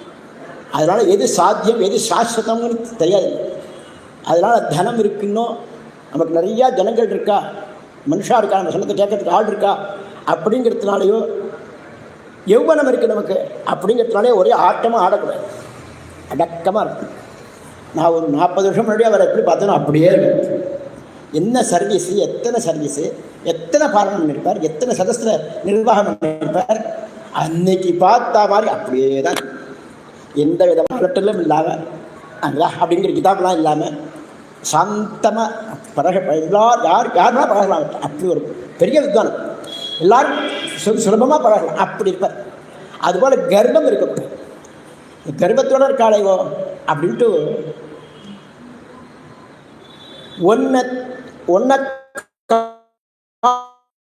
Speaker 2: அதனால் எது சாத்தியம் எது சாஸ்வதம்னு தெரியாது. அதனால் தனம் இருக்குன்னோ, நமக்கு நிறையா ஜனங்கள் இருக்கா, மனுஷா இருக்கா, நம்ம சொன்னதை கேட்கறதுக்கு ஆள் இருக்கா அப்படிங்கிறதுனாலையோ, யௌவனம் இருக்குது நமக்கு அப்படிங்கிறதுனாலே ஒரே ஆட்டமாக ஆடக்கூடாது, அடக்கமாக இருக்கும். நான் ஒரு 40 வருஷம் முன்னாடி அவரை எப்படி பார்த்தோன்னா அப்படியே இருக்கு. என்ன சர்வீஸு, எத்தனை சர்வீஸு, எத்தனை பாரணம் பண்ணியிருப்பார், எத்தனை சதஸ்திர நிர்வாகம் பண்ணியிருப்பார், அன்னைக்கு பார்த்தா மாதிரி அப்படியே தான், எந்த விதமான கட்டலும் இல்லாமல் அங்கே அப்படிங்கிற கிதாப்லாம் இல்லாமல் சாந்தமாக எல்லாரும் யாருன்னா பழகலாம். அப்படி ஒரு பெரிய வித்வானம், எல்லாரும் சுலபமாக பழகலாம், அப்படி இருப்பார். அதுபோல் கர்ப்பம் இருக்கக்கூடாது. கர்ப்பத்தோட இருக்காளைவோ அப்படின்ட்டு ஒன்றை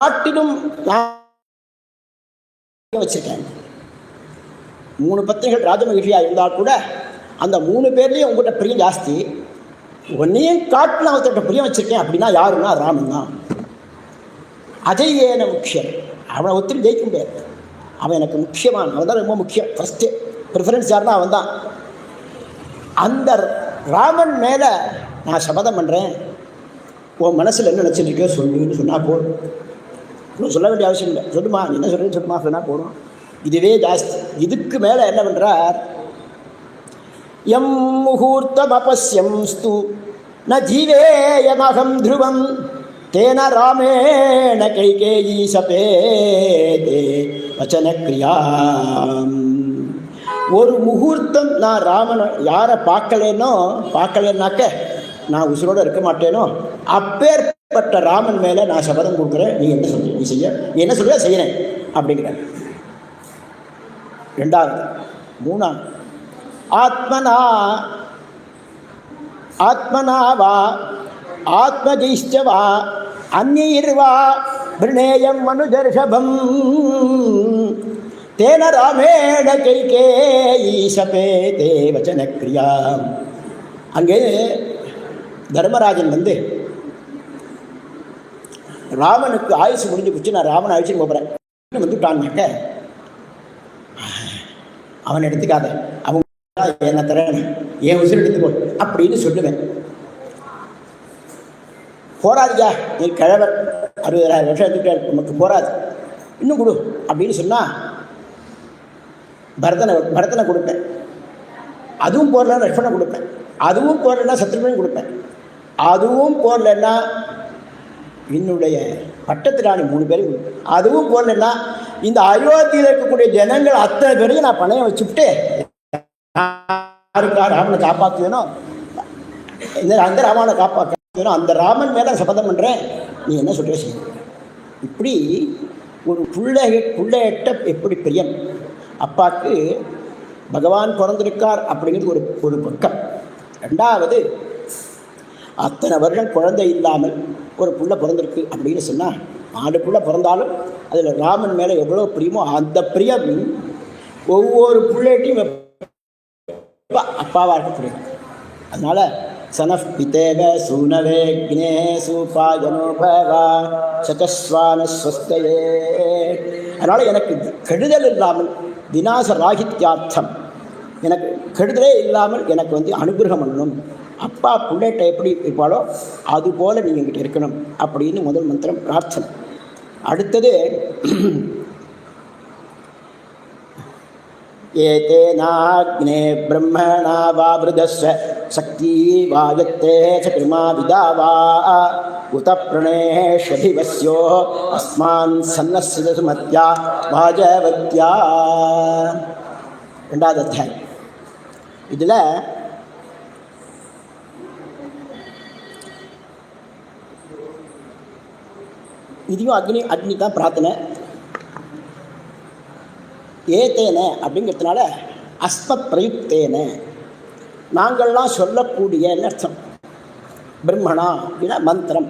Speaker 2: காட்டிலும் வச்சிருக்கேன். 3 பத்திரிகள் ராஜமகிழ்ச்சியாக இருந்தால் கூட அந்த 3 பேர்லேயும் உங்கள்கிட்ட பிரியம் ஜாஸ்தி. ஒன்னையும் காட்டில் அவர்கிட்ட பிரியம் வச்சிருக்கேன் அப்படின்னா யாருன்னா ராமன் தான். அஜயேன முக்கியம், அவனை ஒருத்தர் ஜெயிக்க முடியாது. அவன் எனக்கு முக்கியமான, அவன் தான் ரொம்ப முக்கியம். ஃபஸ்ட்டு ப்ரிஃபரன்ஸ் யாருன்னா அவன் தான். அந்த ராமன் மேலே நான் சபதம் பண்ணுறேன், உன் மனசில் என்ன நினச்சிருக்கோ சொல்லுன்னு சொன்னால் போதும். இன்னும் சொல்ல வேண்டிய அவசியம் இல்லை. சொல்லுமா, என்ன சொல்கிறேன்னு சொல்லுமா சொன்னால் போதும். இதுவே ஜாஸ்தி. இதுக்கு மேலே என்ன பண்ணுறார், எம் முகூர்த்தம் அபஸ்யம்ஸ்து ந ஜீவேயமகம் த்ருவம் தேன ராமேண கைகேயி சபேதே வச்சன கிரியாம். ஒரு முகூர்த்தம் நான் ராமனை யாரை பார்க்கலன்னாக்க நான் உசுரோடு இருக்க மாட்டேனோ, அப்பேற்பட்ட ராமன் மேலே நான் சபதம் கொடுக்குறேன். நீ என்ன சொல்ற, நீ செய்ய, நீ என்ன சொல்ற செய்யறேன் அப்படிங்கிற. ரெண்டாவது. மூணாவது, ஆத்மனாவா ஆத்மஜைஷ்டவா அந்நீர்வா பிரணேயம் மனுஜர்ஷபம் தேன ராமேண கைகேயி சபேதே வச்சன கிரியாம். அங்கே தர்மராஜன் வந்து ராமனுக்கு ஆயுசு முடிஞ்சு போச்சு, நான் ராமன் ஆயுசுன்னு போகிறேன் வந்துட்டான்னாக்க அவன் எடுத்துக்காத, அவங்க என்ன தரேன், என் உசுறு எடுத்துக்கோ அப்படின்னு சொல்லுவேன். போராதுயா, நீ கிழவர் 60,000 வருஷம் எடுத்துக்கிட்டார், நமக்கு போராது, இன்னும் கொடு அப்படின்னு சொன்னால் பரதனை கொடுப்பேன். அதுவும் போடலன்னா லக்ஷ்மணனை கொடுப்பேன். அதுவும் போடலன்னா சத்ருகனை கொடுப்பேன். அதுவும் போடலன்னா என்னுடைய பட்டத்திராணி 3 பேரும். அதுவும் போடலன்னா இந்த அயோத்தியில் இருக்கக்கூடிய ஜனங்கள் அத்தனை பேரையும் நான் பணையம் வச்சுவிட்டு யாருக்கா ராமனை காப்பாற்றுவேனோ, அந்த ராமனை காப்பாற்றுவேனோ அந்த ராமன் மேலே சபதம் பண்ணுறேன், நீ என்ன சொல்கிற செய்ய. இப்படி ஒரு பிள்ளைகிட்ட எப்படி பிரியம். அப்பாவுக்கு பகவான் பிறந்திருக்கார் அப்படிங்கிறது ஒரு பக்கம். ரெண்டாவது, அத்தனை வருடம் குழந்தை இல்லாமல் ஒரு புள்ள பிறந்திருக்கு அப்படின்னு சொன்னால் 4 புள்ள பிறந்தாலும் அதில் ராமன் மேலே எவ்வளோ பிரியமோ அந்த பிரியம் ஒவ்வொரு பிள்ளைகிட்டையும் அப்பாவாக இருக்க புரியும். அதனால் சனஃப் பிதேவ சூனவே கினே சூபாயனோபவா சகஸ்வான ஸ்வஸ்தையே. அதனால் எனக்கு கெடுதல் இல்லாமல் விநாச ராகித்யார்த்தம், எனக்கு கெடுதலே இல்லாமல் எனக்கு வந்து அனுகிரகம் பண்ணணும். அப்பா பிள்ளைகிட்ட எப்படி இருப்பாளோ அதுபோல் நீங்கள் எங்கிட்ட இருக்கணும் அப்படின்னு முதல் மந்திரம் பிரார்த்தனை. அடுத்தது, ஏதேனாக்னே பிரம்மணா வாவ்ருதஸ்ய சக்தி வாயத்தே சக்ரிமா விதாவா உத பிரணேஷதிவஸ்யோ அஸ்மான் சன்னஸ்ய சுமத்யா வாஜவத்யா. 2வது அத்தியாயம். இதில் இதையும் அக்னி தான் பிரார்த்தனை. ஏதேன அப்படிங்கிறதுனால அஸ்ம பிரயுக்தேன, நாங்கள்லாம் சொல்லக்கூடிய அர்த்தம். பிரம்மணா அப்படின்னா மந்திரம்,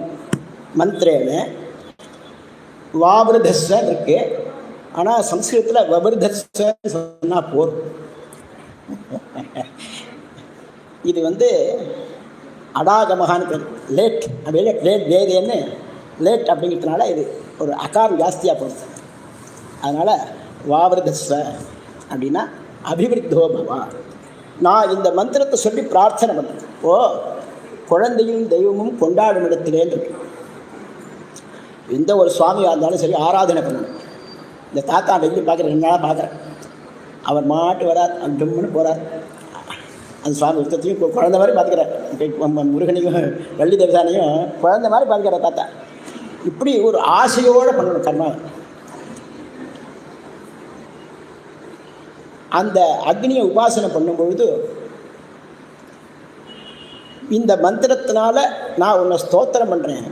Speaker 2: மந்திரேன வாவிருதஸ்ஸ இருக்கு. ஆனால் சம்ஸ்கிருதத்தில் வவிருதஸ்ஸ சொன்னால் போர். இது வந்து அடாகமகான்னு லேட் அப்படியே லேட் வேதேன்னு லேட் அப்படிங்கிறதுனால இது ஒரு அகாரம் ஜாஸ்தியாக போகுது. அதனால் வாவிருதஸ்வ அப்படின்னா அபிவிருத்தோ பவா. நான் இந்த மந்திரத்தை சொல்லி பிரார்த்தனை பண்ணேன். குழந்தையும் தெய்வமும் கொண்டாடும் இடத்திலேன்னு இருக்கு. எந்த ஒரு சுவாமியாக இருந்தாலும் சரி ஆராதனை பண்ணணும். இந்த தாத்தா டெய்லி பார்க்குறேன், 2 நாளாக பார்க்குறேன். அவர் மாட்டு வரார், அங்கம்னு போகிறார். அந்த சுவாமி உத்தத்தையும் குழந்தை மாதிரி பார்த்துக்கிறார். முருகனையும் வள்ளி தேவதானையும் குழந்தை மாதிரி பார்த்துக்கிறார் தாத்தா. இப்படி ஒரு ஆசையோடு பண்ணணும் கர்மாவை. அந்த அக்னியை உபாசனை பண்ணும்பொழுது இந்த மந்திரத்தினால நான் உன்னை ஸ்தோத்திரம் பண்ணுறேன்.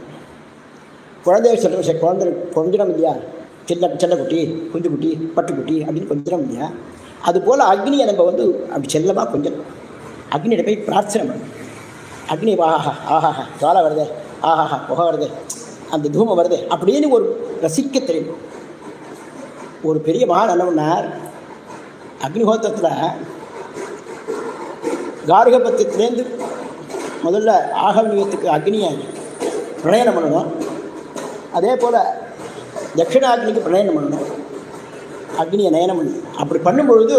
Speaker 2: குழந்தைய சொல்கிறேன், குழந்தை கொஞ்சம் இல்லையா, செல்லக்குட்டி, குஞ்சுக்குட்டி, பட்டுக்குட்டி அப்படின்னு கொஞ்சம் இல்லையா, அதுபோல் அக்னியை நம்ம வந்து அப்படி செல்லமாக கொஞ்சம் அக்னியிட போய் பிரார்த்தனை பண்ணணும். அக்னி ஆஹா ஆஹாஹா ஜாலை வருது, ஆஹாஹா புகை வருது, அந்த தூமம் வருது அப்படின்னு ஒரு ரசிக்க தெரியும். ஒரு பெரிய மகான் என்ன பண்ணார், அக்னிஹோத்திரத்தில் கார்கபத்தியத்துலேருந்து முதல்ல ஆகமியத்துக்கு அக்னியை பிரணயனம் பண்ணணும். அதே போல் தட்சிணாக்னிக்கு பிரணயனம் பண்ணணும், அக்னியை நயனம் பண்ணணும். அப்படி பண்ணும்பொழுது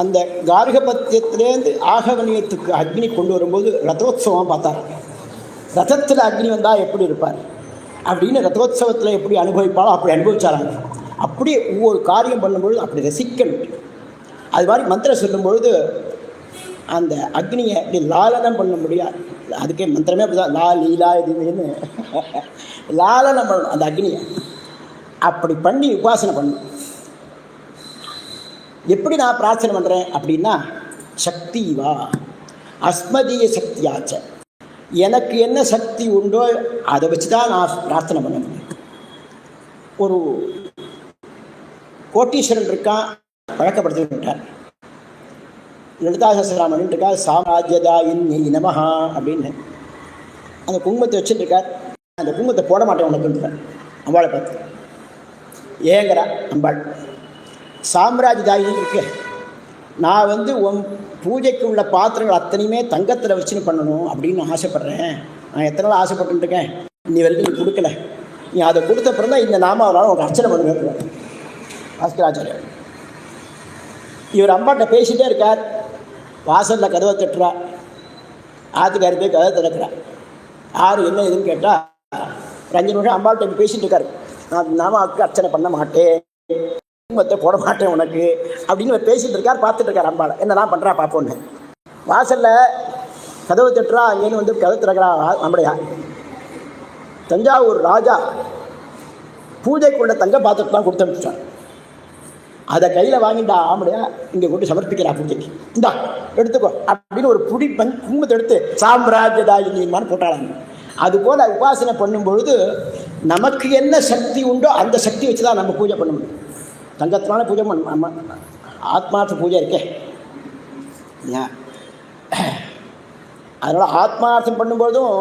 Speaker 2: அந்த கார்கபத்தியத்திலேருந்து ஆகவனியத்துக்கு அக்னி கொண்டு வரும்போது ரதோத்சவம் பார்த்தார். ரதத்தில் அக்னி வந்தால் எப்படி இருப்பார் அப்படின்னு ரதோத்சவத்தில் எப்படி அனுபவிப்பாலோ அப்படி அனுபவிச்சாராங்க. அப்படியே ஒவ்வொரு காரியம் பண்ணும்பொழுது அப்படி ரசிக்கணும். அது மாதிரி மந்திரம் சொல்லும்பொழுது அந்த அக்னியை அப்படி லாலனம் பண்ண முடியாது. அதுக்கே மந்திரமே அப்படிதான், லா லீலா இதுன்னு லாலனம் பண்ணணும் அந்த அக்னியை. அப்படி பண்ணி உபாசனை பண்ணணும். எப்படி நான் பிரார்த்தனை பண்ணுறேன் அப்படின்னா, சக்தி வா அஸ்மதிய சக்தியாச்ச, எனக்கு என்ன சக்தி உண்டோ அதை வச்சு தான் நான் பிரார்த்தனை பண்ண முடியும். ஒரு கோட்டீஸ்வரன் இருக்கான், பழக்கப்படுத்திட்டார். லலிதா சஹஸ்ரநாமம் இருக்கா, சாம்ராஜ்யதாயினி நமஹா அப்படின்னு அந்த குங்குமத்தை வச்சுருக்கார். அந்த குங்குமத்தை போட மாட்டேன் உனக்குன்றார். அம்பாளை பார்த்து ஏங்கிறா அம்பாள். சாம்ராஜ்யதாயினி இருக்கு, நான் உன் பூஜைக்கு உள்ள பாத்திரங்கள் அத்தனையுமே தங்கத்தில் வச்சுன்னு பண்ணணும் அப்படின்னு ஆசைப்பட்றேன். நான் எத்தனை நாள் ஆசைப்பட்டுருக்கேன், நீ வரைக்கும் நீ கொடுக்கல. நீ அதை கொடுத்த பிறகு தான் இந்த நாமாவனால உனக்கு அர்ச்சனை பண்ணுவேன் பாஸ்கராச்சாரியர். இவர் அம்பாட்ட பேசிகிட்டே இருக்கார். வாசலில் கதவை தட்டுறா. ஆத்துக்காரி போய் கதவை திறக்கிறார். யார் என்ன எதுன்னு கேட்டால், 5 நிமிஷம் அம்பாள்கிட்ட பேசிகிட்டு இருக்காரு. நான் நாமாவுக்கு அர்ச்சனை பண்ண மாட்டேன், குடும்பத்தை போட மாட்டேன் உனக்கு அப்படின்னு பேசிகிட்டு இருக்கார். பார்த்துட்டு இருக்கார் அம்பாளை, என்னதான் பண்ணுறா பார்ப்போன்னு. வாசலில் கதவை தட்டுறா. அங்கேன்னு கதவை திறக்கிறா நம்முடைய தஞ்சாவூர் ராஜா பூஜைக்குள்ள தங்க பாத்திரத்தை தான் கொடுத்து அனுப்பிச்சார். அதை கையில் வாங்கிட்டா ஆம்படியா இங்கே கொண்டு சமர்ப்பிக்கிறா பூஜைக்கு. இந்தா எடுத்துக்கோ அப்படின்னு ஒரு புடி குங்குமத்தை எடுத்து சாம்ராஜ்யதாயினிமான்னு போட்டாளாங்க. அதுபோல் உபாசனை பண்ணும்பொழுது நமக்கு என்ன சக்தி உண்டோ அந்த சக்தி வச்சு தான் நம்ம பூஜை பண்ண முடியும். தங்கத்தினால பூஜை பண்ண ஆத்மார்த்த பூஜை இருக்கே. அதனால் ஆத்மார்த்தம் பண்ணும்போதும்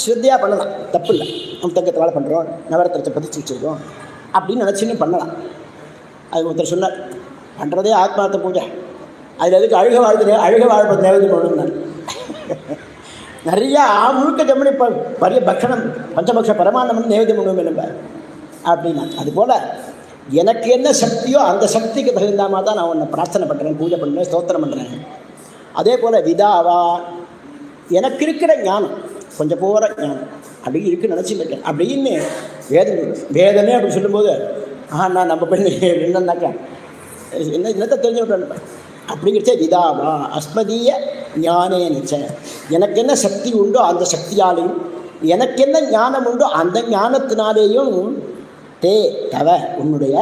Speaker 2: ஸ்ரத்தையாக பண்ணலாம், தப்பு இல்லை. நம்ம தங்கத்தினால பண்ணுறோம், நவரத்தினத்தை பதிச்சு வச்சுருக்கோம் அப்படின்னு நினச்சின்னு பண்ணலாம். அது ஒருத்தர் சொன்னார், பண்ணுறதே ஆத்மார்த்த பூஜை, அதில் எதுக்கு அழுக வாழ்வது நேவேதியம் பண்ணணும்னார். நிறையா முழுக்க ஜம்மனி பரிய பக்ஷணம் பஞ்சபக்ஷ பரமானம்னு நேவேதியம் பண்ணுவோம் நம்ம அப்படின்னா. அதுபோல் எனக்கு என்ன சக்தியோ அந்த சக்திக்கு தகுந்த மாதிரி தான் நான் உன்னை பிரார்த்தனை பண்ணுறேன், பூஜை பண்ணுறேன், ஸ்தோத்திரம் பண்ணுறேன். அதே போல் விதாவா எனக்கு இருக்கிற ஞானம் கொஞ்சம் போகிற ஞானம் அப்படி இருக்குன்னு நினச்சிருக்கேன் அப்படின்னு வேதமே அப்படி சொல்லும்போது நான் நம்ம பெண்ணு என்னன்னாக்கா என்னத்தை தெரிஞ்சு விட்டேன் அப்படிங்கிறச்சே விதாவா அஸ்மதிய ஞானே நிச்ச, எனக்கு என்ன சக்தி உண்டோ அந்த சக்தியாலேயும் எனக்கு என்ன ஞானம் உண்டோ அந்த ஞானத்தினாலேயும் தே தவ உன்னுடைய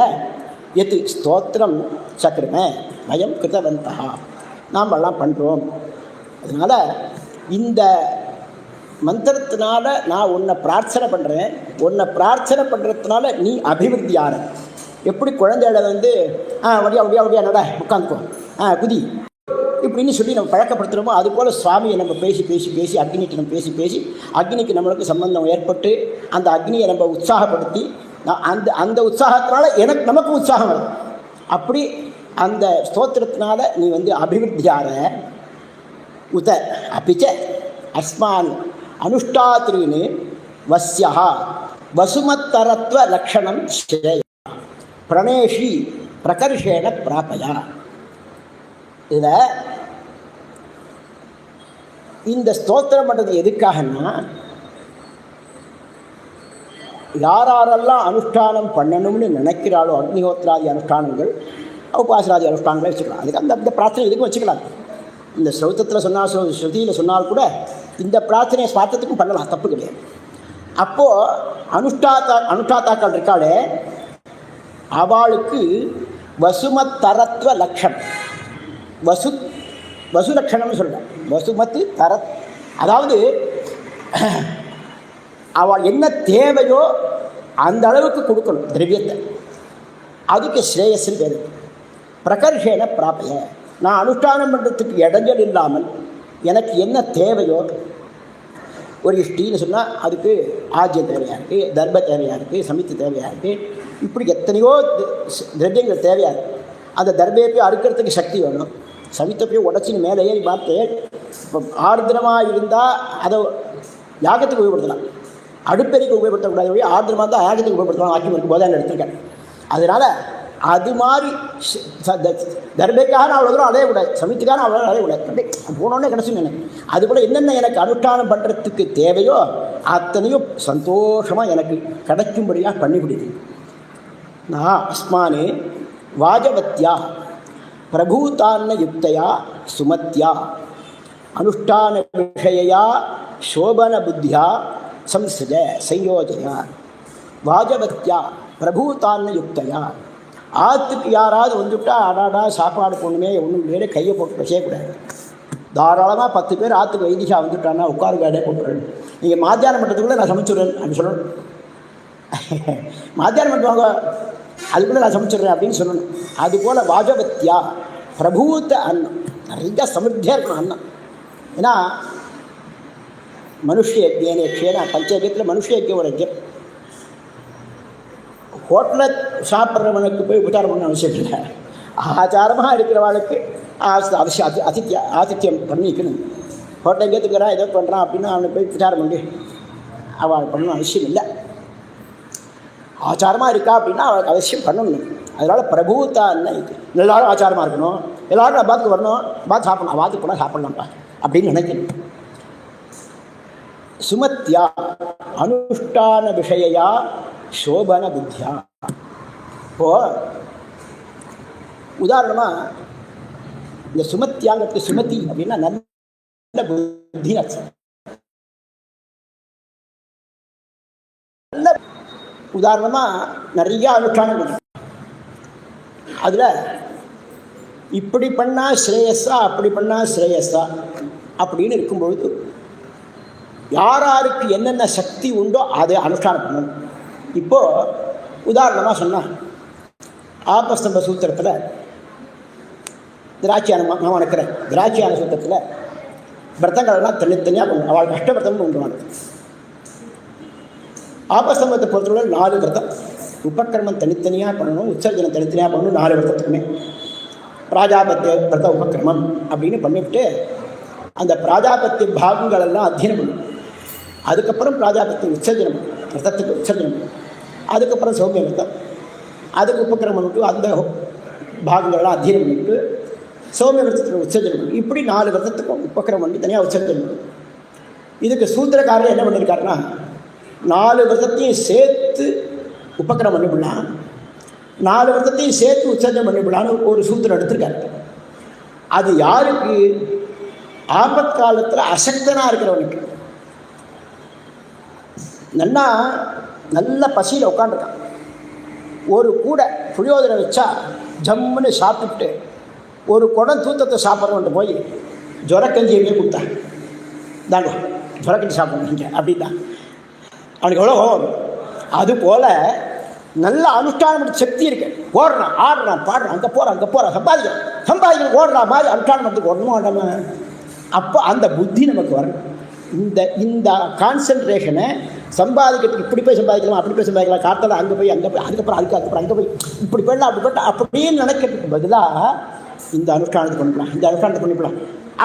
Speaker 2: எது ஸ்தோத்திரம் சக்கரம வயம் கிருதவந்தா நாமெல்லாம் பண்ணுறோம். அதனால் இந்த மந்திரத்தினால நான் உன்னை பிரார்த்தனை பண்ணுறேன். உன்னை பிரார்த்தனை பண்ணுறதுனால நீ அபிவிருத்தி ஆற. எப்படி குழந்தைகளை வடியா வடியா வடியா நட உட்காந்துக்கோ குதி இப்படின்னு சொல்லி நம்ம பழக்கப்படுத்துகிறோமோ அதுபோல் சுவாமியை நம்ம பேசி பேசி பேசி அக்னிக்கு நம்ம பேசி பேசி அக்னிக்கு நம்மளுக்கு சம்பந்தம் ஏற்பட்டு அந்த அக்னியை நம்ம உற்சாகப்படுத்தி அந்த அந்த உற்சாகத்தினால நமக்கு உற்சாகம் வரும். அப்படி அந்த ஸ்தோத்திரத்தினால நீ அபிவிருத்தியார உத அப்பிச்ச அஸ்மான் அனுஷ்டாத்ரீன் வஸ்யா வசுமத்தரத்வ லக்ஷணம் ஸ்ரேய பிரணேஷி பிரகர்ஷேன பிராபயா. இதில் இந்த ஸ்தோத்திரம் பண்ணுறது எதுக்காகன்னா, யாரெல்லாம் அனுஷ்டானம் பண்ணணும்னு நினைக்கிறாளோ அக்னிஹோத்ராதி அனுஷ்டானங்கள் உபாசராதி அனுஷ்டானங்களை வச்சுக்கலாம். அதுக்கு அந்த பிரார்த்தனை எதுக்கும் வச்சுக்கலாம். இந்த ஸ்ரௌத்தத்தில் சொன்னால் ஸ்ருதியில் சொன்னால் கூட இந்த பிரார்த்தனையை ஸ்வார்த்தத்துக்கும் பண்ணலாம், தப்பு கிடையாது. அப்போது அனுஷ்டாத்தாக்கள் இருக்காளே அவளுக்கு வசுமத்தரத்வ லக்ஷணம் வசு லட்சணம்னு சொல்கிறேன். வசுமத்து தரத், அதாவது அவள் என்ன தேவையோ அந்த அளவுக்கு கொடுக்கணும் திரவியத்தை. அதுக்கு ஸ்ரேயஸ்ன்னு பேர். பிரகர்ஷேன பிராபய, நான் அனுஷ்டானம் பண்ணுறதுக்கு இடைஞ்சல் இல்லாமல் எனக்கு என்ன தேவையோ, ஒரு இஷ்டின்னு சொன்னால் அதுக்கு ஆஜ்யம் தேவையாக இருக்குது, தர்ப தேவையாக இருக்குது, சமித்து தேவையாக இருக்குது, இப்படி எத்தனையோ திரவியங்கள் தேவையாக இருக்குது. அந்த தர்பையை போய் அறுக்கிறதுக்கு சக்தி வேணும். சமித்தை போய் உடச்சின்னு மேலே ஏறி பார்த்து இப்போ ஆர்திரமாக இருந்தால் அதை யாகத்துக்கு உபயோகப்படுத்தலாம், அடுப்பெரிக்கு உபயோகப்படுத்தக்கூடாது. ஆர்திரமாக தான் யாகத்துக்கு உபயோகப்படுத்தலாம். ஆக்கியம் இருக்கும் போது அதில் எடுத்துருக்கேன். அதனால் அது மாதிரி தர்பைக்காக நான் அவ்வளோ தூரம் அலையக்கூடாது, சமயத்துக்காக நான் அவ்வளோ அலையக்கூடாது. அப்படி போனோடனே கிடச்சுங்க எனக்கு. அதுபோல் என்னென்ன எனக்கு அனுஷ்டானம் பண்ணுறதுக்கு தேவையோ அத்தனையும் சந்தோஷமாக எனக்கு கிடைக்கும்படியாக பண்ணிவிடுது. நான் அஸ்மானே வாஜவத்யா பிரபூதான்ன யுக்தையா சுமத்யா அனுஷ்டான விஷயா சோபன புத்தியா சம்சஜ சயோஜயா. வாஜவத்யா பிரபூதான்ன யுக்தையா, ஆற்றுக்கு யாராவது வந்துவிட்டா அடாடா சாப்பாடு பொண்ணுமே ஒன்றும் இல்லையே கையை போட்டு செய்யக்கூடாது. தாராளமாக 10 பேர் ஆற்றுக்கு வைத்தியா வந்துட்டான்னா உட்காரு வேலையை போட்டுறேன். நீங்கள் மாத்தியானம் பண்ணுறதுக்குள்ளே நான் சமைச்சுடுறேன் அப்படி சொல்லணும். மாத்தியானம் பண்ணுவாங்க அதுக்குள்ளே நான் சமைச்சிடுறேன் அப்படின்னு சொல்லணும். அதுபோல் வாஜவத்யா பிரபூத்த அன்னம், நிறைய சமிருத்தியாக இருக்கணும் அன்னம். ஏன்னா மனுஷயஜ்யேன க்ஷேன பஞ்சயஜ்யத்தில் மனுஷயஜ்யம் ஒரு யஜ்யம். ஹோட்டலில் சாப்பிட்றவனுக்கு போய் உபச்சாரம் பண்ண அவசியம் இல்லை. ஆச்சாரமாக இருக்கிறவளுக்கு ஆதித்யம் பண்ணிக்கணும். ஹோட்டல் ஏற்றுக்கிறான் ஏதோ பண்ணுறான் அப்படின்னா அவனுக்கு போய் உபச்சாரம் பண்ணி அவள் பண்ணணும் அவசியம் இல்லை. ஆச்சாரமாக இருக்கா அப்படின்னா அவளுக்கு அவசியம் பண்ணணும். அதனால் பிரபூத்தான்னு இது எல்லோரும் ஆச்சாரமாக இருக்கணும், எல்லோரும் நான் பாத்துக்கு வரணும், பார்த்து சாப்பிடணும், வாத்துக்கு போனால் சாப்பிட்லாம்ப்பா அப்படின்னு நினைக்கணும். சுமத்யா அனுஷ்டான விஷயா சோபன புத்தியா. இப்போ உதாரணமாக இந்த சுமத்தியாங்கிறது சுமதி அப்படின்னா நல்ல புத்தி அர்த்தம். நல்ல உதாரணமாக நிறைய அனுஷ்டானம் அதில் இப்படி பண்ணால் ஸ்ரேயஸா அப்படி பண்ணால் ஸ்ரேயஸா அப்படின்னு இருக்கும்பொழுது யாராருக்கு என்னென்ன சக்தி உண்டோ அதை அனுஷ்டானம் பண்ணணும். இப்போது உதாரணமாக சொன்னால் ஆபஸ்தம்ப சூத்திரத்தில் திராட்சியான நான் நினைக்கிறேன், திராட்சியான சூத்திரத்தில் விரதங்கள்லாம் தனித்தனியாக பண்ணணும். அவள் கஷ்டவிரதம்னு உண்டுவாங்க. ஆபஸ்தம்பத்தை பொறுத்தவரை 4 விரதம். உபக்கிரமம் தனித்தனியாக பண்ணணும், உற்சர்ஜனம் தனித்தனியாக பண்ணணும். 4 விரதத்துக்குமே பிராஜாபத்திய விரத உபக்கிரமம் அப்படின்னு பண்ணிவிட்டு அந்த பிராஜாபத்திய பாகங்களெல்லாம் அத்தியனம் பண்ணணும். அதுக்கப்புறம் பிராஜாபத்திய உற்சர்ஜனம், விரதத்துக்கு உற்சர்ஜனம், அதுக்கப்புறம் சௌமிய விரதம், அதுக்கு உபக்கிரமம் விட்டு அந்த பாகங்கள்லாம் அத்தியனம் பண்ணிவிட்டு சௌமிய விரதத்துக்கு உற்சர்ஜனம் பண்ணணும். இப்படி 4 விரதத்துக்கும் உபக்கிரமம் பண்ணி தனியாக உற்சர்ஜனம் பண்ணணும். இதுக்கு சூத்திரக்காரர் என்ன பண்ணியிருக்காருன்னா 4 விரதத்தையும் சேர்த்து உபக்கிரமம் பண்ணிவிடலாம், 4 விரதத்தையும் சேர்த்து உற்சர்ஜனம் பண்ணிவிடலான்னு ஒரு சூத்திரம் எடுத்திருக்காரு. அது யாருக்கு? ஆபத் காலத்தில் அசக்தனாக இருக்கிறவனுக்கு. நல்ல பசியில் உட்காந்துருக்கான், ஒரு கூடை புளியோதரை வச்சா ஜம்முன்னு சாப்பிட்டு ஒரு குடம் தூத்தத்தை சாப்பிட்றவன்ட்டு போய் ஜுரக்கஞ்சி எங்கே கொடுத்தா தாங்க ஜுரக்கஞ்சி சாப்பிட்றீங்க அப்படின்னா அவனுக்கு எவ்வளோ கோவம். அதுபோல் நல்ல அனுஷ்டானம் சக்தி இருக்கு, ஓடுறான் ஆடுறான் பாடுறான், அங்கே போகிறான் சம்பாதிக்க ஓடுறா மாதிரி அனுஷ்டானத்துக்கு ஓடணும் வேண்டாம. அப்போ அந்த புத்தி நமக்கு வரணும். இந்த கான்சன்ட்ரேஷனை சம்பாதிக்கிறதுக்கு இப்படி போய் சம்பாதிக்கலாம் அப்படி போய் சம்பாதிக்கலாம், காத்தால் அங்கே போய் அதுக்கப்புறம் அங்கே போய் இப்படி போயிடலாம் அப்படி போயிட்டா அப்படின்னு நினைக்கிறதுக்கு பதிலாக இந்த அனுஷ்டானத்தை பண்ணிக்கலாம்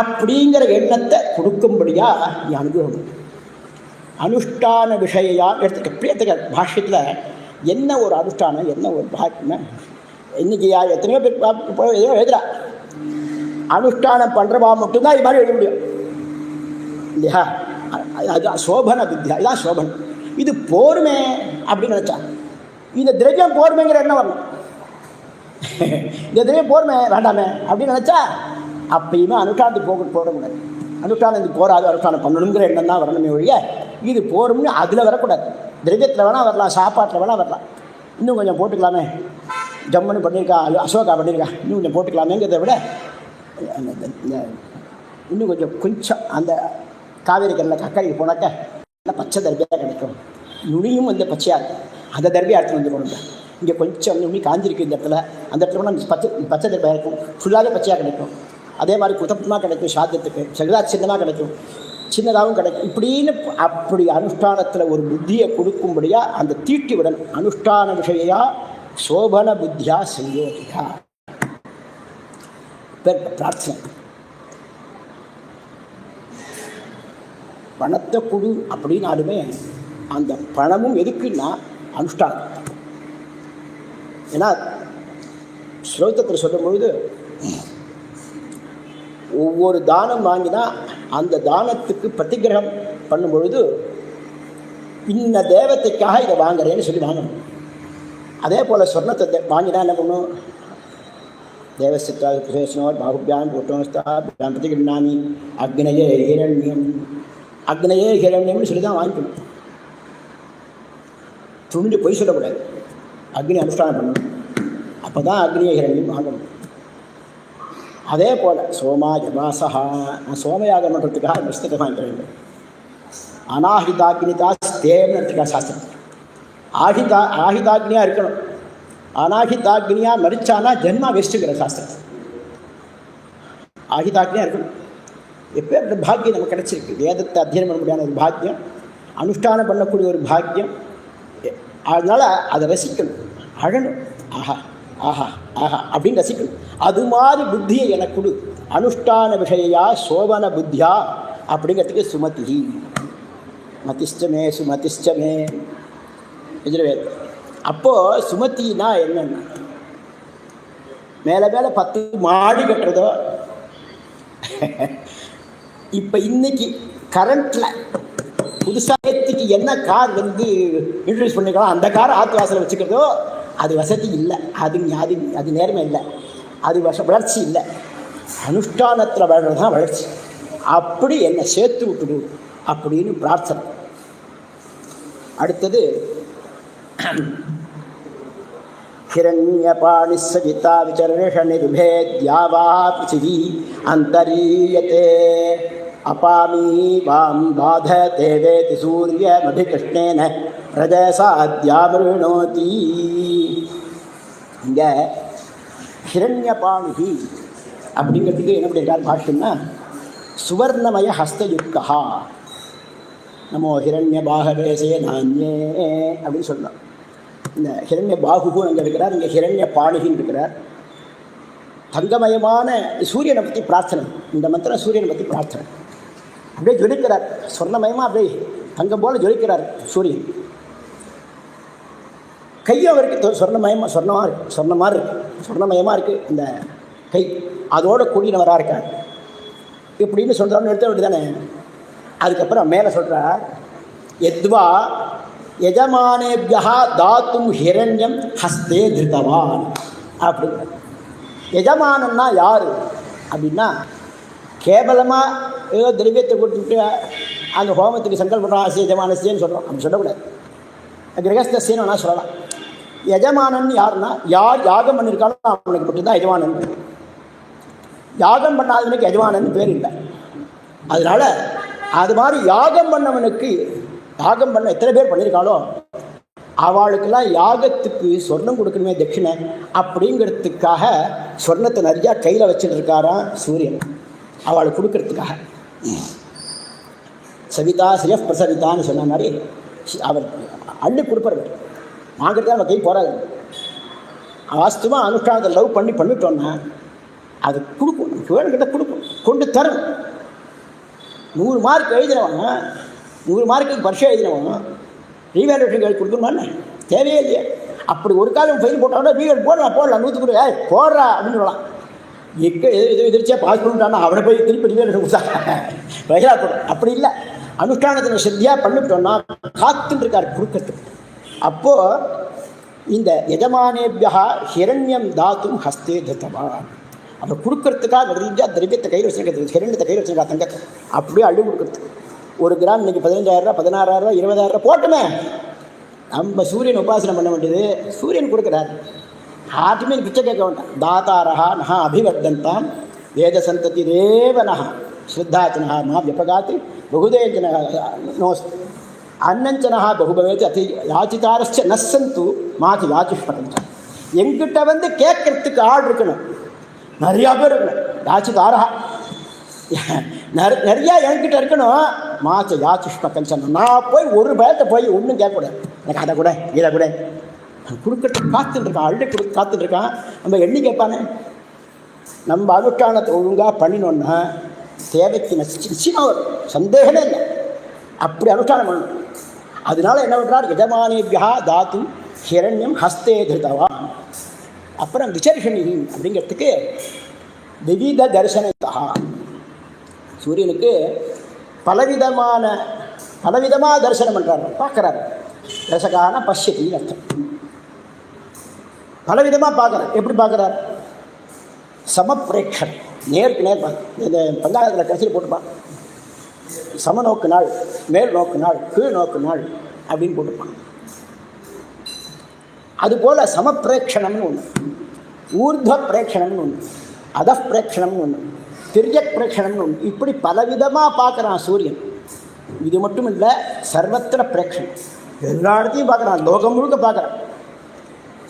Speaker 2: அப்படிங்கிற எண்ணத்தை கொடுக்கும்படியாக நீ அனுகிரகம். அனுஷ்டான விஷயா எடுத்துக்க பாஷ்யத்தில் என்ன ஒரு அனுஷ்டானம் என்ன ஒரு பாக்கியம். இன்றைக்கி எத்தனையோ பேர் ஏதோ எழுதுறா, அனுஷ்டானம் பண்ணுறவா மட்டும்தான் இது மாதிரி எழுத முடியும் இல்லையா? அது சோபன வித்யா, இதான் சோபனம். இது போருமே அப்படின்னு நினச்சா இந்த திரவியம் போருமேங்கிற எண்ணம் வரணும். இந்த திரவியம் போருமே வேண்டாமே அப்படின்னு நினச்சா அப்பயுமே அனுஷ்டானத்துக்கு போட முடியாது. அனுஷ்டானத்துக்கு போகாது, அனுஷ்டானம் பண்ணணுங்கிற எண்ணம் தான் வரணுமே ஒழிய இது போரும்னு அதில் வரக்கூடாது. திரவியத்தில் வேணால் வரலாம், சாப்பாட்டில் வேணால் வரலாம், இன்னும் கொஞ்சம் போட்டுக்கலாமே, ஜம்முன்னு பண்ணியிருக்கா அசோகா பண்ணியிருக்கா இன்னும் கொஞ்சம் போட்டுக்கலாமேங்கிறத விட இன்னும் கொஞ்சம் அந்த காவேரி கரையில் கக்கரைக்கு போனாக்க பச்சை தர்பியாக கிடைக்கும். நுனியும் வந்து பச்சையாக இருக்கும், அந்த தர்பியாக எடுத்து வந்து போடுங்க. இங்கே கொஞ்சம் நுனி காஞ்சிருக்கு இந்த இடத்துல, அந்த இடத்துல கூட பச்சை தர்பியாக இருக்கும், ஃபுல்லாகவே பச்சையாக கிடைக்கும். அதே மாதிரி குதப்பமாக கிடைக்கும், சாத்தியத்துக்கு சகிதா சின்னமாக கிடைக்கும், சின்னதாகவும் கிடைக்கும். இப்படின்னு அப்படி அனுஷ்டானத்தில் ஒரு புத்தியை கொடுக்கும்படியாக அந்த தீட்டி விடணும். அனுஷ்டான விஷயா சோபன புத்தியா சயோதியா பிரார்த்தனை. பணத்தை கொடு அப்படின்னாலுமே அந்த பணமும் எதுக்குன்னா அனுஷ்டானம். ஏன்னா ஸ்லோகத்தில் சொல்லும் பொழுது ஒவ்வொரு தானம் வாங்கினா அந்த தானத்துக்கு பிரதிகிரகம் பண்ணும் பொழுது இன்ன தேவத்தைக்காக இதை வாங்குறேன்னு சொல்லி வாங்கணும். அதே போல் சொர்ணத்தை வாங்கினா என்ன பண்ணும்? தேவசித்தால் புசேஷனோர் பாகுபியான் போட்டோஸ்தாபியான் பிரதிகிருண்ணாமி அக்னையே ஹிரண்யம்னு சொல்லி தான் வாங்கிக்கணும். துணிஞ்சு பொய் சொல்லக்கூடாது. அக்னி அனுஷ்டானம் பண்ணணும். அப்போ தான் அக்னியை ஹிரண்யம் வாங்கணும். அதே போல் சோமா ஜமாசா, நான் சோமயாகம் பண்ணுறதுக்காக புஸ்தகம் வாங்கிக்கிறேன். அனாஹிதாக்னிதா ஸ்தேம்னு எடுத்துக்கா சாஸ்திரம். ஆஹிதாக்னியாக இருக்கணும். அனாஹிதாக்னியாக மறிச்சானா ஜென்மா வேஸ்ட்டுங்கிற சாஸ்திரம். ஆஹிதாக்னியாக இருக்கணும். எப்போ பாக்கியம் நமக்கு கிடச்சிருக்கு. வேதத்தை அத்தியனம் பண்ண முடியாத ஒரு பாக்கியம், அனுஷ்டானம் பண்ணக்கூடிய ஒரு பாக்கியம். அதனால் அதை ரசிக்கணும், அழணும். ஆஹா ஆஹா ஆஹா அப்படின்னு ரசிக்கணும். அது மாதிரி புத்தியை எனக்கு கொடு. அனுஷ்டான விஷயா சோபன புத்தியா அப்படிங்கிறதுக்கு சுமதி மதிஷ்டமே சுமதிஷ்டமே எதிர்வேதம். அப்போது சுமத்தினா என்னென்ன? மேலே மேலே 10 மாடி கட்டுறதோ. இப்போ இன்னைக்கு கரண்ட்டில் புதுசாக என்ன கார் இன்ட்ரடியூஸ் பண்ணிக்கலாம், அந்த காரை ஆற்று வாசலை வச்சுக்கிறதோ அது வசதி இல்லை. அது நேர்மை இல்லை. அது வளர்ச்சி இல்லை. அனுஷ்டானத்தில் வளர்கிறது தான் வளர்ச்சி. அப்படி என்னை சேர்த்து விட்டுடு அப்படின்னு பிரார்த்தனை. அடுத்தது ஹிரண்யபாணிசகிதா விசர்ஷ நிருபேத்யாவா பிருத்திவி அந்தரீயதே அபாமி வாம் பாத தேவேதி சூரியமபிகிருஷ்ணேன ரஜசாத்யாமிருணோதி. இங்கே ஹிரண்யபாணிகி அப்படிங்கிறதுக்கு என்ன பண்ணியிருக்கார் பாஷ்யம்னா, சுவர்ணமய ஹஸ்தயுக்தா நமோ ஹிரண்ய பாகவேசே நான்யே அப்படின்னு சொல்லலாம். இந்த ஹிரண்ய பாகுகு அங்கே இருக்கிறார், இங்கே ஹிரண்ய பாணிகின்னு இருக்கிறார். தங்கமயமான சூரியனை பற்றி பிரார்த்தனை. இந்த மந்திரம் சூரியனை பற்றி பிரார்த்தனை. அப்படியே ஜொலிக்கிறார், சொர்ணமயமாக அப்படியே தங்கம் போல் ஜொலிக்கிறார் சூரியன். கையும் அவருக்கு சொர்ணமாக இருக்குது, சொர்ணமயமாக இருக்குது இந்த கை. அதோட கூடினவராக இருக்கார் இப்படின்னு சொல்கிறான்னு எடுத்த வேண்டிய தானே. அதுக்கப்புறம் மேலே சொல்கிறார், எத்வா எஜமானேபியா தாத்தும் ஹிரண்யம் ஹஸ்தே திருத்தவான் அப்படிங்கிற. எஜமானன்னா யார் அப்படின்னா, கேவலமாக ஏதோ திரவியத்தை கொடுத்துட்டு அந்த ஹோமத்துக்கு சங்கல்பம் ஆசை எஜமானசேன்னு சொல்கிறோம். அப்படி சொல்லக்கூடாது. கிரகஸ்தேன்னு வேணால் சொல்லலாம். எஜமானன் யாருன்னா, யார் யாகம் பண்ணியிருக்காலும் அவனுக்கு மட்டும்தான் எஜமானன். யாகம் பண்ணாதவனுக்கு எஜமானன் பேர் இல்லை. அதனால் அது மாதிரி யாகம் பண்ணவனுக்கு, யாகம் பண்ண எத்தனை பேர் பண்ணியிருக்காளோ அவளுக்கெல்லாம் யாகத்துக்கு சொர்ணம் கொடுக்கணுமே தட்சிணை அப்படிங்கிறதுக்காக சொர்ணத்தை நிறையா கையில் வச்சுட்டு இருக்காராம் சூரியன், அவளுக்கு கொடுக்கறதுக்காக. சவிதா சிரஃப் பிரசவிதான்னு சொன்ன மாதிரி அவர் அள்ளி கொடுப்பார். வாங்கிறது அவன் கை போராது. வாஸ்தவமாக அனுஷ்டானத்தை லவ் பண்ணிட்டோன்னா அது கொடுக்கும், வேணுங்கிட்ட கொடுக்கும், கொண்டு தரும். 100 மார்க் எழுதினவங்க, 100 மார்க்குக்கு வருஷம் எழுதினவங்க ரீவேல்யூஷன் எழுதி கொடுக்கணுமான்னு தேவையே இல்லையா. அப்படி ஒரு காலம் ஃபெயில் போட்டாங்கன்னா ரீவேல் போடலாம் 100 போடுறா அப்படின்னு சொல்லலாம். எதிர்ச்சியாக பாஸ் பண்ணிட்டான்னா அவனை போய் திருப்பி ரீவேல்யூஷன் கொடுத்தாங்க வயலா போடும். அப்படி இல்லை, அனுஷ்டானத்தில் ஸ்ரத்தியாக பண்ணிவிட்டோன்னா காத்துன்னு இருக்கார் கொடுக்கறதுக்கு. அப்போது இந்த எஜமானேபியா ஹிரண்யம் தாத்தும் ஹஸ்தே தத்தவா, அப்புறம் கொடுக்கறதுக்காக நிறையா திரவியத்தை கையில் வச்சுருக்கிறது, ஹிரண்யத்தை கையில் வச்சுருக்கா தங்கத்தை அப்படியே அள்ளி கொடுக்குறதுக்கு. 1 கிராம் இன்றைக்கி 15,000 16,000 20,000 போட்டுமே. நம்ம சூரியன் உபாசனை பண்ண வேண்டியது, சூரியன் கொடுக்குறாரு. யாருமே பிச்சை கேட்க வேண்டாம். தாத்தாரஹா நஹா அபிவர்தந்தாம் வேத சந்ததி தேவனஹா ஸ்ரத்தாச்சனா மா வியபகாத்து பகுதேஜன நோஸ் அன்னஞ்சனஹா பகுபவேத்து அதி யாச்சிதாரஸ்ச நசந்து மாதி யாச்சிஷ்பகஞ்சா. எங்கிட்ட வந்து கேட்கறதுக்கு ஆள் இருக்கணும், நிறையா பேர் இருக்கணும். யாச்சிதாரஹா நிறையா என்கிட்ட இருக்கணும். மாச்ச யாச்சிஷ்பகஞ்சன், நான் போய் ஒரு பயத்தை போய் ஒன்றும் கேட்கக்கூடாது. எனக்கு அதை கூட இதை கூட கொடுக்கறதுக்கு காத்துட்டுருக்கான், அள்ளி காத்துட்ருக்கான். நம்ம எண்ணி கேட்பானே. நம்ம அனுஷ்டானத்தை ஒழுங்காக பண்ணினோன்னா தேவைக்கு நிச்சயமாக வரும், சந்தேகமே இல்லை. அப்படி அனுஷ்டானம் பண்ணணும். அதனால என்ன பண்ணுறார், எஜமானேபியா தாத்து ஹிரண்யம் ஹஸ்தே திருத்தவான். அப்புறம் விசர்ஷணி அப்படிங்கிறதுக்கு விவித தரிசனத்தா, சூரியனுக்கு பலவிதமாக தரிசனம் பண்ணுறாரு, பார்க்குறாரு. தரிசகான பஷ்யத்தின்னு அர்த்தம். பலவிதமாக பார்க்குறார். எப்படி பார்க்குறார்? சமப்பிரேட்சன், நேருக்கு நேர் பார்க்க. இந்த பஞ்சாயத்தில் கடைசியில் போட்டுப்பான், சமநோக்கு நாள், மேல் நோக்கு நாள், கீழ் நோக்கு நாள் அப்படின்னு போட்டுப்பான். அதுபோல் சமப்பிரேட்சணம்னு ஒன்று, ஊர்த்வ பிரேட்சணம்னு ஒன்று, அதப்பிரேட்சணம்னு ஒன்று, திரியக் பிரேட்சணம்னு ஒன்று. இப்படி பலவிதமாக பார்க்குறான் சூரியன். இது மட்டும் இல்லை, சர்வத்திர பிரேட்சணம், எல்லா இடத்தையும் பார்க்குறான், லோகம் முழுக்க பார்க்குறான்.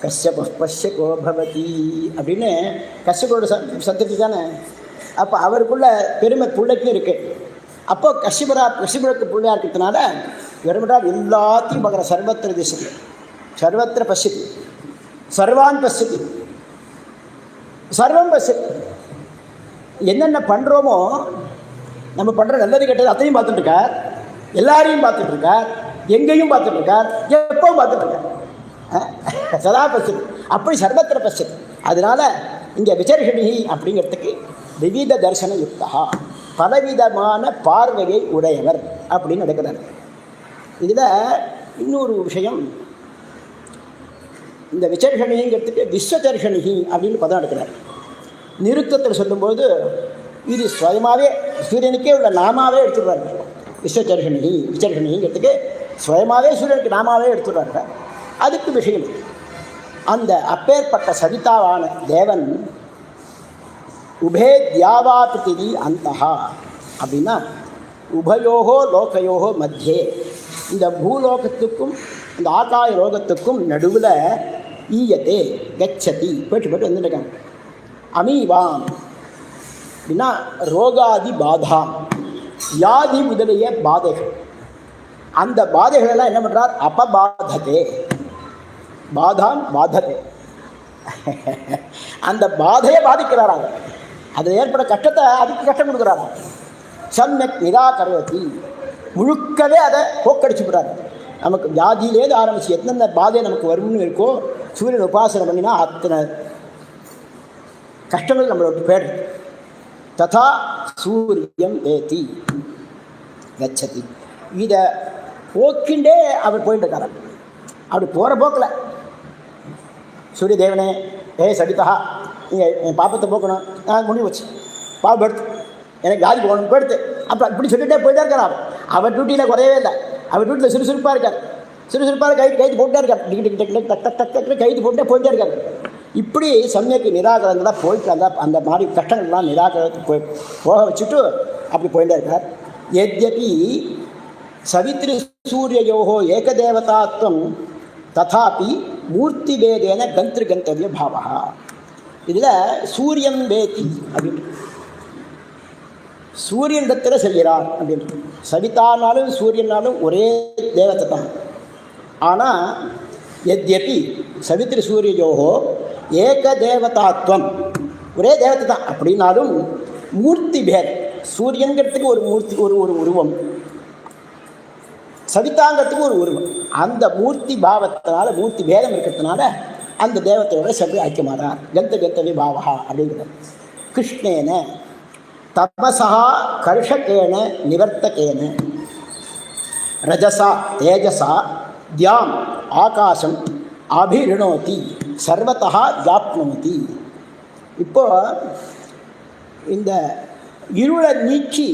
Speaker 2: கஷ்யப பஷ்யகோ பவதி அப்படின்னு கஷ்யபோட சத்தியத்து தானே. அப்போ அவருக்குள்ள பெருமை பிள்ளைக்கும் இருக்குது. அப்போ கஷ்யபுரக்கு பிள்ளையாக இருக்கிறதுனால வெறுமட்டால் எல்லாத்தையும் பார்க்குற. சர்வத்திர திசை, சர்வத்திர பஷ்யதி, சர்வான் பஷ்யதி, சர்வம் பஷ்யதி. என்னென்ன பண்ணுறோமோ, நம்ம பண்ணுற நல்லது கெட்டது அத்தையும் பார்த்துட்ருக்கார், எல்லாரையும் பார்த்துட்ருக்கார், எங்கேயும் பார்த்துட்ருக்கார், எப்பவும் பார்த்துட்ருக்கார். சதா பஷ்யதி. அப்படி சர்வத்திர பஷ்யதி. அதனால் இங்கே விசர்ஷணி அப்படிங்கிறதுக்கு விவித தரிசன யுக்தா, பலவிதமான பார்வையை உடையவர் அப்படின்னு நடக்கிறார். இதில் இன்னொரு விஷயம், இந்த விசர்ஷணிங்கிறதுக்கு விஸ்வதர்ஷணி அப்படின்னு பதம் எடுக்கிறார். நிருத்தத்தில் சொல்லும்போது இது சுயமாகவே சூரியனுக்கே உள்ள நாமாவே எடுத்துடுறாரு. விசர்ஷணிங்கிறதுக்கு சுயமாகவே சூரியனுக்கு நாமாவே எடுத்துடுறாரு. அதுக்கு விஷயம், அந்த அப்பேற்பட்ட சவிதாவான தேவன் உபே தியாவா பிருத்திவி அந்தஹா அப்படின்னா உபயோகோ லோகையோகோ மத்தியே, இந்த பூலோகத்துக்கும் இந்த ஆகாய லோகத்துக்கும் நடுவில் ஈயத்தே கச்சதி போட்டு வந்துருக்காங்க. அமீவாம் அப்படின்னா ரோகாதி பாதாம், வியாதி முதலிய பாதைகள். அந்த பாதைகளெல்லாம் என்ன பண்ணுறார்? அபபாததே, பாதாம் பாததே, அந்த பாதையை பாதிக்கிறாராங்க. அதில் ஏற்பட கஷ்டத்தை அதுக்கு கஷ்டம் கொடுக்குறாங்க. சம்யக் நிராகரவதி, முழுக்கவே அதை போக்கடிச்சு விடுறாரு. நமக்கு வியாதியிலேருந்து ஆரம்பித்து எந்தெந்த பாதை நமக்கு வரும்னு இருக்கோ, சூரியன் உபாசனை பண்ணினா அத்தனை கஷ்டங்கள் நம்மளோட பேர். ததா சூரியம் ஏதி கச்சதி, இதை போக்கிண்டே அவர் போயிட்டு இருக்கார். அப்படி போகிற போக்கில் சூரிய தேவனே, சவிதா, நீங்கள் என் பாப்பத்தை போக்கணும், நான் முடிவு வச்சு பாப்பம் எடுத்து எனக்கு ஜாதி போகணும் போயிடுத்து. அப்புறம் இப்படி சொல்லிகிட்டே போயிட்டே இருக்கார். அவர் டியூட்டியில் குறையவே இல்லை. அவர் டியூட்டியில் சுறுசுறுப்பாக இருக்கார். கைது போட்டே இருக்கார். டக்கு கைது போட்டே போயிட்டே இருக்கார். இப்படி சமயக்கு நிராகரங்களாக போயிட்டு அந்த மாதிரி கஷ்டங்கள்லாம் நிராகரத்துக்கு போக வச்சுட்டு அப்படி போயிட்டே இருக்கார். எத்யபி சவித்ரு சூரியோகோ ஏகதேவதாத்வம் ததாபி மூர்த்தி வேதேன கந்திரு கந்தவிய பாவா. இதில் சூரியன் வேதி அப்படின்னு சூரியனிடத்தில் செல்கிறார் அப்படின்றது. சவிதானாலும் சூரியனாலும் ஒரே தேவத்தை தான். ஆனால் எத்யபி சவித்ரு சூரியோகோ ஏக தேவதாத்வம், ஒரே தேவத்தை தான் அப்படின்னாலும் மூர்த்தி பேதம், சூரியன்கிறதுக்கு ஒரு மூர்த்தி, ஒரு உருவம், சவிதாங்கிறதுக்கு ஒரு உருவம். அந்த மூர்த்தி பாவத்தினால, மூர்த்தி பேதம் இருக்கிறதுனால அந்த தேவத்தையோட சென்று ஐக்கியமாறார். கந்தவி பாவா அப்படிங்கிறார். கிருஷ்ணேன தபசா கர்ஷகேன நிவர்த்தகேன ரஜசா தேஜசா தியாம் ஆகாசம் அபிருணோதி சர்வத்தா ஜாப்னோதி. இப்போ இந்த இருளை நீக்கி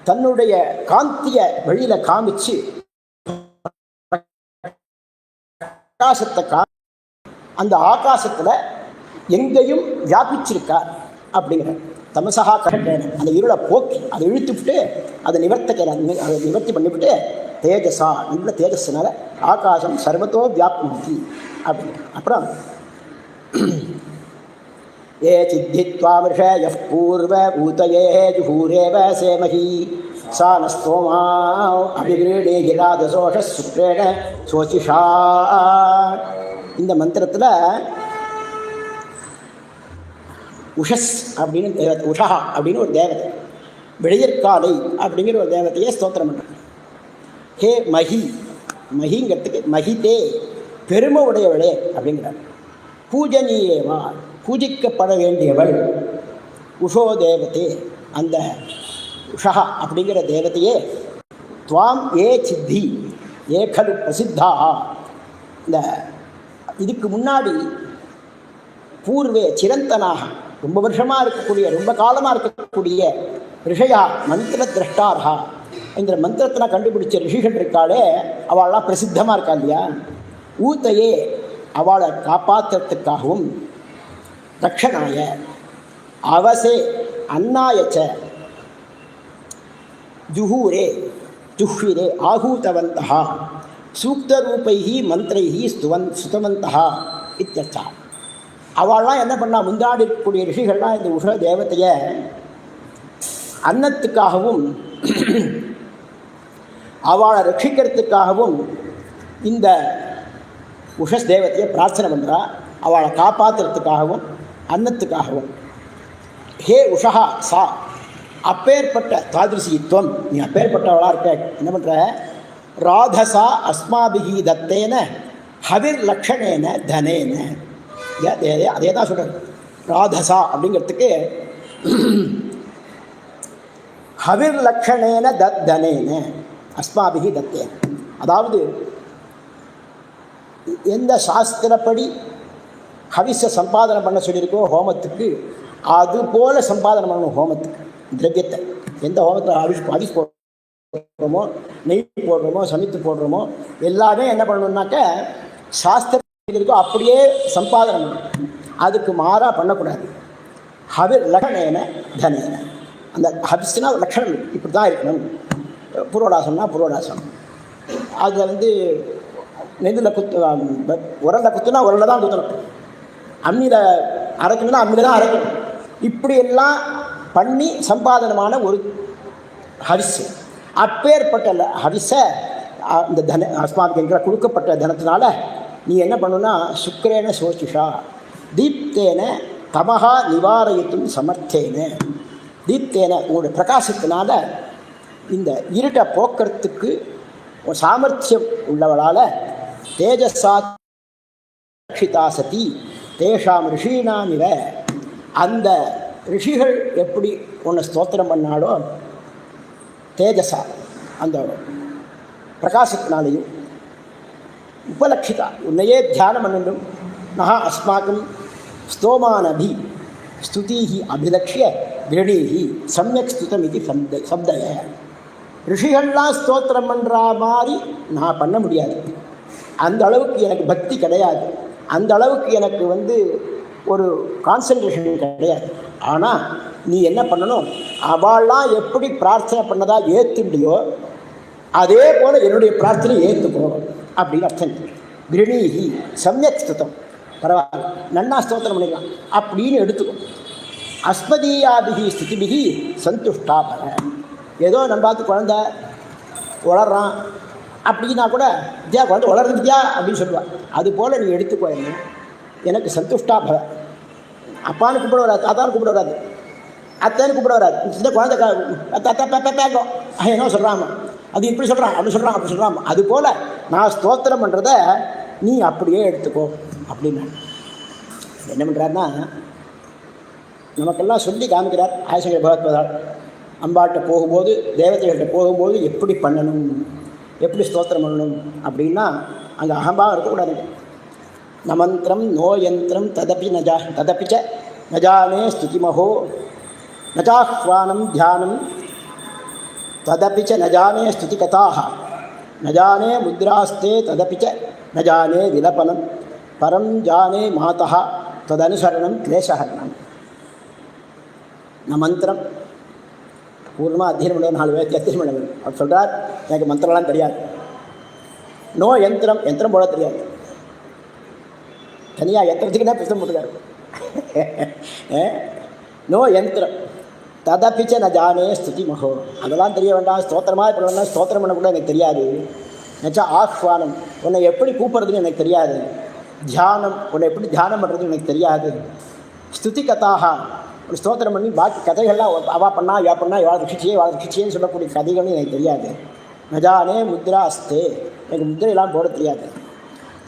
Speaker 2: தன்னுடைய காந்திய வழியில் காமிச்சு ஆகாசத்தை அந்த ஆகாசத்தில் எங்கேயும் வியாபிச்சிருக்கார் அப்படிங்கிற தமசகா கஷ்டேன, அந்த இருளை போக்கி அதை இழுத்துவிட்டு அதை நிவர்த்தி பண்ணிவிட்டு தேஜஸா, நல்ல தேஜஸ்னால ஆகாசம் சர்வத்தோ வியாப்னோதி அப்படிங்கிற. அப்புறம் ஏ சித்தித்வாமிஷ யஃப் பூர்வ ஊதயே ஜுஹூரேவ சேமஹி சா நஸ்தோமா அபிகிரீடே கிராதசோஷ சுக்ரேண சோசிஷா. இந்த மந்திரத்தில் உஷஸ் அப்படின்னு தேவதை, உஷா அப்படின்னு ஒரு தேவதை, விளையற்காலை அப்படிங்கிற ஒரு தேவதையை ஸ்தோத்திரம் பண்ணுறாங்க. ஹே மஹி, மஹிங்கிறதுக்கு மஹிதே பெருமை உடையவளே அப்படிங்கிறார். பூஜனீயேவா பூஜிக்கப்பட வேண்டியவள் உஷோ தேவதே அந்த உஷா அப்படிங்கிற தேவதையே துவாம் ஏ சித்தி ஏ கலு பிரசித்தா இந்த இதுக்கு முன்னாடி பூர்வே சிரந்தனாக ரொம்ப வருஷமாக இருக்கக்கூடிய ரொம்ப காலமாக இருக்கக்கூடிய ரிஷயா மந்திர திரஷ்டாரா இந்த மந்திரத்தை கண்டுபிடிச்ச ரிஷிகள் இருக்காளே அவள்லாம் பிரசித்தமாக இருக்கா இல்லையா ஊத்தையே அவளை காப்பாற்றுறதுக்காகவும் ரக்ஷனாய அவசே அன்னாயச்ச ஜுஹூரே ஜுஹ்விரே ஆகூதவந்தா சூக்தரூபைஹி மந்திரைஹி சுதவந்தா இத்தியர்த்தா. அவள்லாம் என்ன பண்ணா முந்தாடி இருக்கக்கூடிய ரிஷிகள்லாம் இந்த உஷ தேவத்தையை அன்னத்துக்காகவும் அவளை ரட்சிக்கிறதுக்காகவும் இந்த உஷஸ் தேவத்தையை பிரார்த்தனை பண்ணுறா. அவளை காப்பாற்றுறதுக்காகவும் அன்னத்துக்காகவும். ஹே உஷா சா அப்பேற்பட்ட தாதிருசித்துவம் நீ அப்பேற்பட்டவளாக இருக்க என்ன பண்ணுற ராதசா அஸ்மாபிகி தத்தேன ஹவிர் லக்ஷணேன தனேன அதே தான் சொல்கிறேன். ராதசா அப்படிங்கிறதுக்கு ஹவிர் லக்ஷணேன தனேன அஸ்மாபிகி தத்தேன அதாவது எந்த சாஸ்திரப்படி ஹவிஸை சம்பாதனை பண்ண சொல்லியிருக்கோ ஹோமத்துக்கு அது போல் சம்பாதனை பண்ணணும். ஹோமத்துக்கு திரவியத்தை எந்த ஹோமத்தில் ஹவிஸ் போடுறோமோ நெய் போடுறோமோ சமைத்து போடுறோமோ எல்லாமே என்ன பண்ணணுன்னாக்க சாஸ்திரம் இருக்கோ அப்படியே சம்பாதனை பண்ணணும். அதுக்கு மாறாக பண்ணக்கூடாது. ஹவிர் லக்ஷணேன தனேன அந்த ஹவிஸ்னா லக்ஷணம் இப்படி தான் இருக்கணும். புரோடாசம்னா புரோடாசனம் அது நெல்லில் உரலில் குத்துனா உரலில் தான் குத்தணும். அம்மியில் அரைக்கணும்னா அம்மியில் தான் அரைக்கணும். இப்படியெல்லாம் பண்ணி சம்பாதனமான ஒரு ஹரிசு. அப்பேற்பட்ட ஹரிசை இந்த அஸ்மாவுக்கு என்கிற கொடுக்கப்பட்ட தனத்தினால நீ என்ன பண்ணுன்னா சுக்கரேன சோசிஷா தீப்தேன தமஹா நிவாரயித்தும் சமர்த்தேன தீப்தேன உங்களுடைய பிரகாசத்தினால இந்த இருட்டை போக்குறதுக்கு ஒரு சாமர்த்தியம் உள்ளவளால் தேஜஸா ரக்ஷிதா சதி தேஷாம் ரிஷீனாமிவ அந்த ரிஷிகள் எப்படி உன்னை ஸ்தோத்திரம் பண்ணாலோ தேஜஸா அந்த பிரகாசத்தினாலேயும் உபலட்சிதா உன்னையே தியானம் பண்ணணும். நகா அஸ்மாக்கம் ஸ்தோமானபி ஸ்துதிஹி அபிலக்ஷிய கிரணீஹி சமயக் ஸ்துதம் இது சப்தய ரிஷிகள்லாம் ஸ்தோத்திரம் பண்ணுற மாதிரி நான் பண்ண முடியாது. அந்த அளவுக்கு எனக்கு பக்தி கிடையாது. அந்த அளவுக்கு எனக்கு ஒரு கான்சன்ட்ரேஷன் கிடையாது. ஆனால் நீ என்ன பண்ணணும் அவள்லாம் எப்படி பிரார்த்தனை பண்ணதா ஏற்றுண்டியோ அதே போல் என்னுடைய பிரார்த்தனை ஏற்றுக்கணும் அப்படின்னு அர்த்தம். கிரணீஹி சமயக் ஸ்துதம் பரவாயில்ல நன்னா ஸ்தோத்திரம் பண்ணிக்கலாம் அப்படின்னு எடுத்துக்கும். அஸ்மதீயாபிகி ஸ்திதிபிகி சந்துஷ்டா பர ஏதோ நம்ம பார்த்து குழந்தை வளர்றான் அப்படின்னா கூட வித்யா குழந்தை வளர்ந்து வித்யா அப்படின்னு சொல்லுவாள். அதுபோல் நீ எடுத்துக்கோ எனக்கு சந்துஷ்டா பர. அப்பான்னு கூப்பிட வராது, தாத்தான்னு கூப்பிட வராது, அத்தைன்னு கூப்பிட வராது. சின்ன குழந்தை பேக்கும் என்ன சொல்கிறாங்க அது இப்படி சொல்கிறான் அப்படி சொல்கிறான் அப்படி சொல்கிறான். அதுபோல் நான் ஸ்தோத்திரம் பண்ணுறத நீ அப்படியே எடுத்துக்கோ அப்படின்னு என்ன பண்ணுறாருன்னா நமக்கெல்லாம் சொல்லி காமிக்கிறார். ஆசிரியர் பகவத்பாதால் அம்பாட்ட போகும்போது தேவதைகள்கிட்ட போகும்போது எப்படி பண்ணணும் எப்படி ஸ்தோத்திரம் பண்ணணும் அப்படின்னா அங்கே அகம்பாகம் இருக்கக்கூடாதுங்க. ந மந்திரம் நோ யந்திரம் ததபிச்ச நஜானே ஸ்துதிமஹோ நஜாஹ்வானம் தியானம் ததபிச்ச நஜானே ஸ்துதி கதாக நஜானே முத்ராஸ்தே ததபிச்ச நஜானே விலபனம் பரம் ஜானே மாதா ததனுசரணம் கிளேசஹரணம். நான் மந்திரம் பூர்ணமாக அத்தியனம் பண்ண 4 பேருக்கு அத்தியனம் பண்ண வேண்டும். அவர் சொல்கிறார் எனக்கு மந்திரம்லாம் தெரியாது. நோ யந்திரம் யந்திரம் போட தெரியாது. தனியாக யந்திரத்துக்குன்னா புத்தகம் போட்டுக்காரு. நோ யந்திரம் ததபிச்ச ந ஜானே ஸ்துதி மகோ அதெல்லாம் தெரிய வேண்டாம். ஸ்தோத்திரமாக பண்ணணும்னா ஸ்தோத்திரம் பண்ணக்கூட எனக்கு தெரியாது. நச்சா ஆஹ்வானம் உன்னை எப்படி கூப்பிட்றதுன்னு எனக்கு தெரியாது. தியானம் உன்னை எப்படி தியானம் பண்ணுறதுன்னு எனக்கு தெரியாது. ஸ்துதி கதாக ஒரு ஸ்தோத்திரம் பண்ணி பாக்கி கதைகள்லாம் அவா பண்ணா யா பண்ணா இவாள் ரிஷிச்சியேன்னு சொல்லக்கூடிய கதைகளும் எனக்கு தெரியாது. நஜானே முத்ரா அஸ்தே எனக்கு முத்திரையெல்லாம் போட தெரியாது.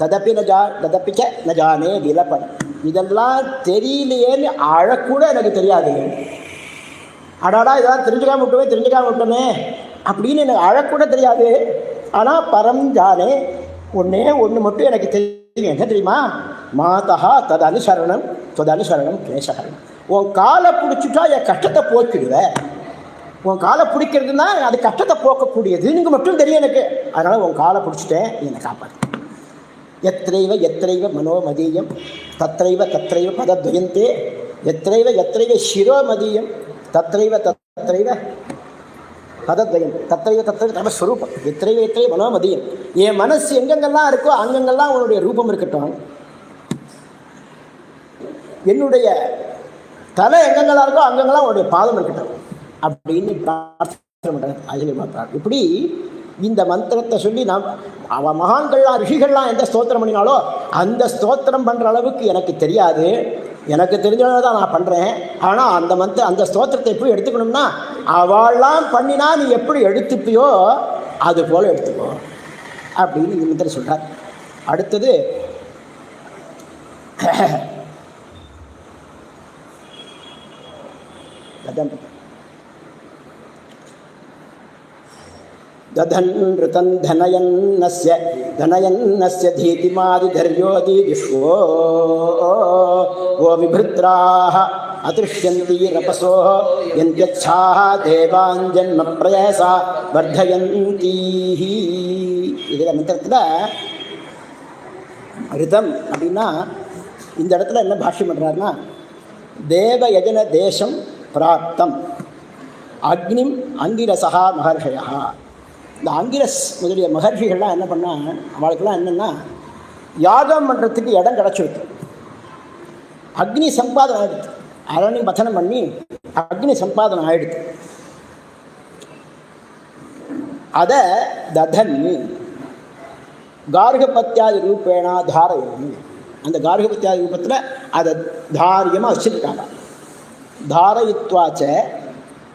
Speaker 2: ததப்பிச்ச நஜானே விலப்பன் இதெல்லாம் தெரியலையேன்னு அழக்கூட எனக்கு தெரியாது. அடாடா இதெல்லாம் தெரிஞ்சுக்காம விட்டோமே அப்படின்னு எனக்கு அழக்கூட தெரியாது. ஆனால் பரம் ஜானே, ஒன்று மட்டும் எனக்கு தெரியும். என்ன தெரியுமா? மாதா தது அனுசரணம் கேசகரணம். உன் காலை பிடிச்சிட்டா என் கஷ்டத்தை போக்கிடுவேன். உன் காலை பிடிக்கிறதுனா அது கஷ்டத்தை போக்கக்கூடியதுன்னு மட்டும் தெரியும் எனக்கு. அதனால் உன் காலை பிடிச்சிட்டேன், என்னை காப்பாற்று. எத்திரைவ மனோமதீயம் தத்தைவ பதத்வயந்தே எத்திரைவ சிரோமதீயம் தத்தைவ பதத்வயம் தத்தைவ தமஸ்வரூபம் எத்திரைவ மனோமதீயம். என் மனசு எங்கெங்கெல்லாம் இருக்கோ அங்கெங்கெல்லாம் உன்னுடைய ரூபம் இருக்கட்டும். என்னுடைய தலை எங்கெங்கெல்லாம் இருக்கோ அங்கெங்கெல்லாம் உன்னுடைய பாதம் இருக்கட்டும் அப்படின்னு பிரார்த்தனை பண்ணுறேன். அகில மாத்ரா இப்படி இந்த மந்திரத்தை சொல்லி மகான்கள்லாம் ரிஷிகள்லாம் எந்த ஸ்தோத்திரம் பண்ணினாலோ அந்த ஸ்தோத்திரம் பண்ணுற அளவுக்கு எனக்கு தெரியாது. எனக்கு தெரிஞ்சவங்க தான் நான் பண்ணுறேன். ஆனால் அந்த ஸ்தோத்திரத்தை எப்படி எடுத்துக்கணும்னா, அவள்லாம் பண்ணினா நீ எப்படி எடுத்துப்பியோ அது போல் எடுத்துக்கோ அப்படின்னு இந்த மந்திரம் சொல்கிறார். அடுத்தது ததன்ருதன் தனயன்னஸ்ய தீதிமாதிதர்யோதி விஸ்வோ ஓ விபுத்ராஹ அதிருஷ்யந்தி ரபசோ யந்த்யச்சாஹ தேவாஞ்சன்ம பிரயசா வர்தயந்தீஹி. இதில் மந்திரத்தில் ரிதம் அப்படின்னா இந்த இடத்துல என்ன பாஷ்யம் பண்ணுறாருன்னா, தேவயஜன தேசம் பிராப்தம் அக்னிம் அங்கிரசா மகர்ஷயா. இந்த அங்கிரஸ் முதலிய மகர்ஷிகள்லாம் என்ன பண்ணால், அவளுக்கெல்லாம் என்னென்னா யாகம் பண்ணுறதுக்கு இடம் கிடச்சிருக்கு. அக்னி சம்பாதனம் ஆகிடுது. அரணி பச்சனம் பண்ணி அக்னி சம்பாதனம் ஆகிடுது. அதை ததன் கார்கபத்தியாதி ரூபேணா தாரயம். அந்த கார்கபத்தியாதி ரூபத்தில் அதை தாரியமாக வச்சுருக்காங்க. தாரயித்வாச்ச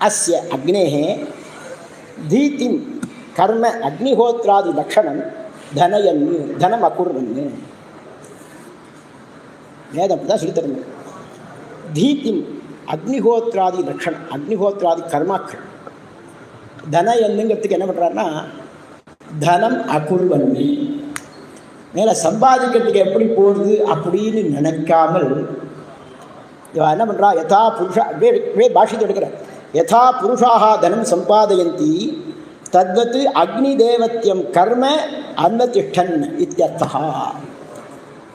Speaker 2: அஸ்ய அக்னேஹே தீதிம் கர்ம அக்னிஹோத்ராதி லக்ஷணம் தனம் அகுர்வன்னு. வேதம் தான் சொல்லித்தரணும். தீதிம் அக்னிஹோத்ராதி லக்ஷணம், அக்னிஹோத்ராதி கர்மாக்கள். தனயன்னுங்கிறதுக்கு என்ன பண்ணுறாருன்னா, தனம் அகுர்வன்னு, மேலே சம்பாதிக்கிறதுக்கு எப்படி போகுது அப்படின்னு நினைக்காமல் இவன் என்ன பண்ணுறா, யதா புருஷா பாஷித்து எடுக்கிறார். யதா புருஷாக தனம் சம்பாதயந்தி தத்வத் அக்னி தேவத்தியம் கர்ம அன்னதிஷ்டன் இத்தியர்த்தா.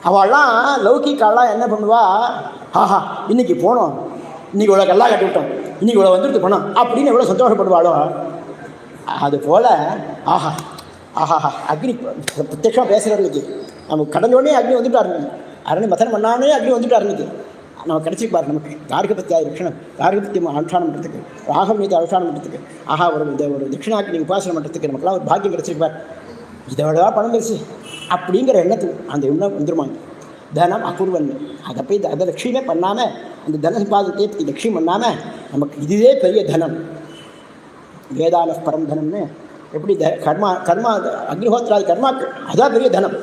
Speaker 2: அவள்லாம் லௌகிக்காலாம் என்ன பண்ணுவா, ஆஹா இன்னைக்கு போனோம், இன்னைக்கு இவ்வளோ கல்லா கட்டி விட்டோம், இன்னைக்கு இவ்வளோ வந்துட்டு போனோம் அப்படின்னு எவ்வளோ சந்தோஷப்படுவாளோ அதுபோல் ஆஹா ஆஹாஹா அக்னி பிரத்யட்சமாக பேசுகிறவங்களுக்கு நமக்கு கடந்தோடனே அக்னி வந்துட்டார். அரணி மதனம் பண்ணானே அக்னி வந்துட்டார். இன்னைக்கு நம்ம கிடச்சிப்பார். நமக்கு கார்கபத்தியாதி லட்சணம், கார்கபத்தியம் அனுஷ்டானம் பண்ணுறதுக்கு, ராகமீத அனுஷ்டானம் பண்ணுறதுக்கு, ஆஹா ஒரு தட்சிணாக்னி உபாசனம் பண்ணுறதுக்கு நமக்குலாம் ஒரு பாக்கியம் கிடச்சிருப்பார். இதை விடவா பணம் பெருசு அப்படிங்கிற எண்ணத்துக்கு அந்த எண்ணம் வந்துருமாங்க. தனம் அகுர்வன். அதை போய் அதை லட்சியமே பண்ணாமல், அந்த தன சம்பாதத்தை லட்சியம் பண்ணாமல் நமக்கு இதுவே பெரிய தனம். வேதான பரம் தனம்னு எப்படி கர்மா அக்னிஹோத்ராதி கர்மாக்கள் அதான் பெரிய தனம்.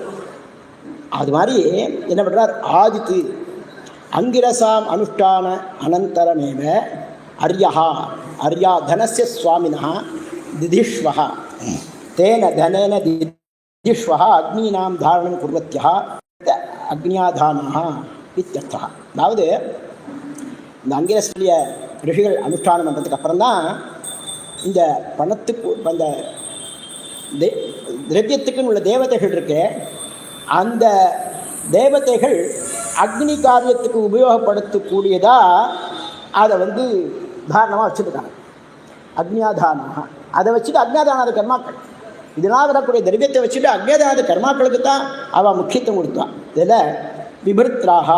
Speaker 2: அது மாதிரி என்ன பண்ணுறார், ஆதித்து அங்கிரசாம் அனுஷ்டான அனந்தரமேவ அர்யா தனஸ்ய சுவாமினா திதிஷ்வஹ தேன தனேன திதிஷ்வஹ அக்னீனாம் தாரணம் குர்வத்யா அக்னியாதானா இத்தியர்த்தா. அதாவது இந்த அங்கிரஸ்லிய ரிஷிகள் அனுஷ்டானம் பண்ணுறதுக்கு அப்புறம் தான் இந்த பணத்துக்கு அந்த திரவியத்துக்குன்னு உள்ள தேவதைகள் இருக்கு. அந்த தேவதைகள் அக்னி காரியத்துக்கு உபயோகப்படுத்தக்கூடியதாக அதை தாரணமாக வச்சுருக்காங்க. அக்னியாதானாக அதை வச்சுட்டு அக்னியாதானாத கர்மாக்கள், இதனால் வரக்கூடிய திரவியத்தை வச்சுட்டு அக்னியாதானாத கர்மாக்களுக்கு தான் அவள் முக்கியத்துவம் கொடுத்தான். இதில் விபர்த்ராக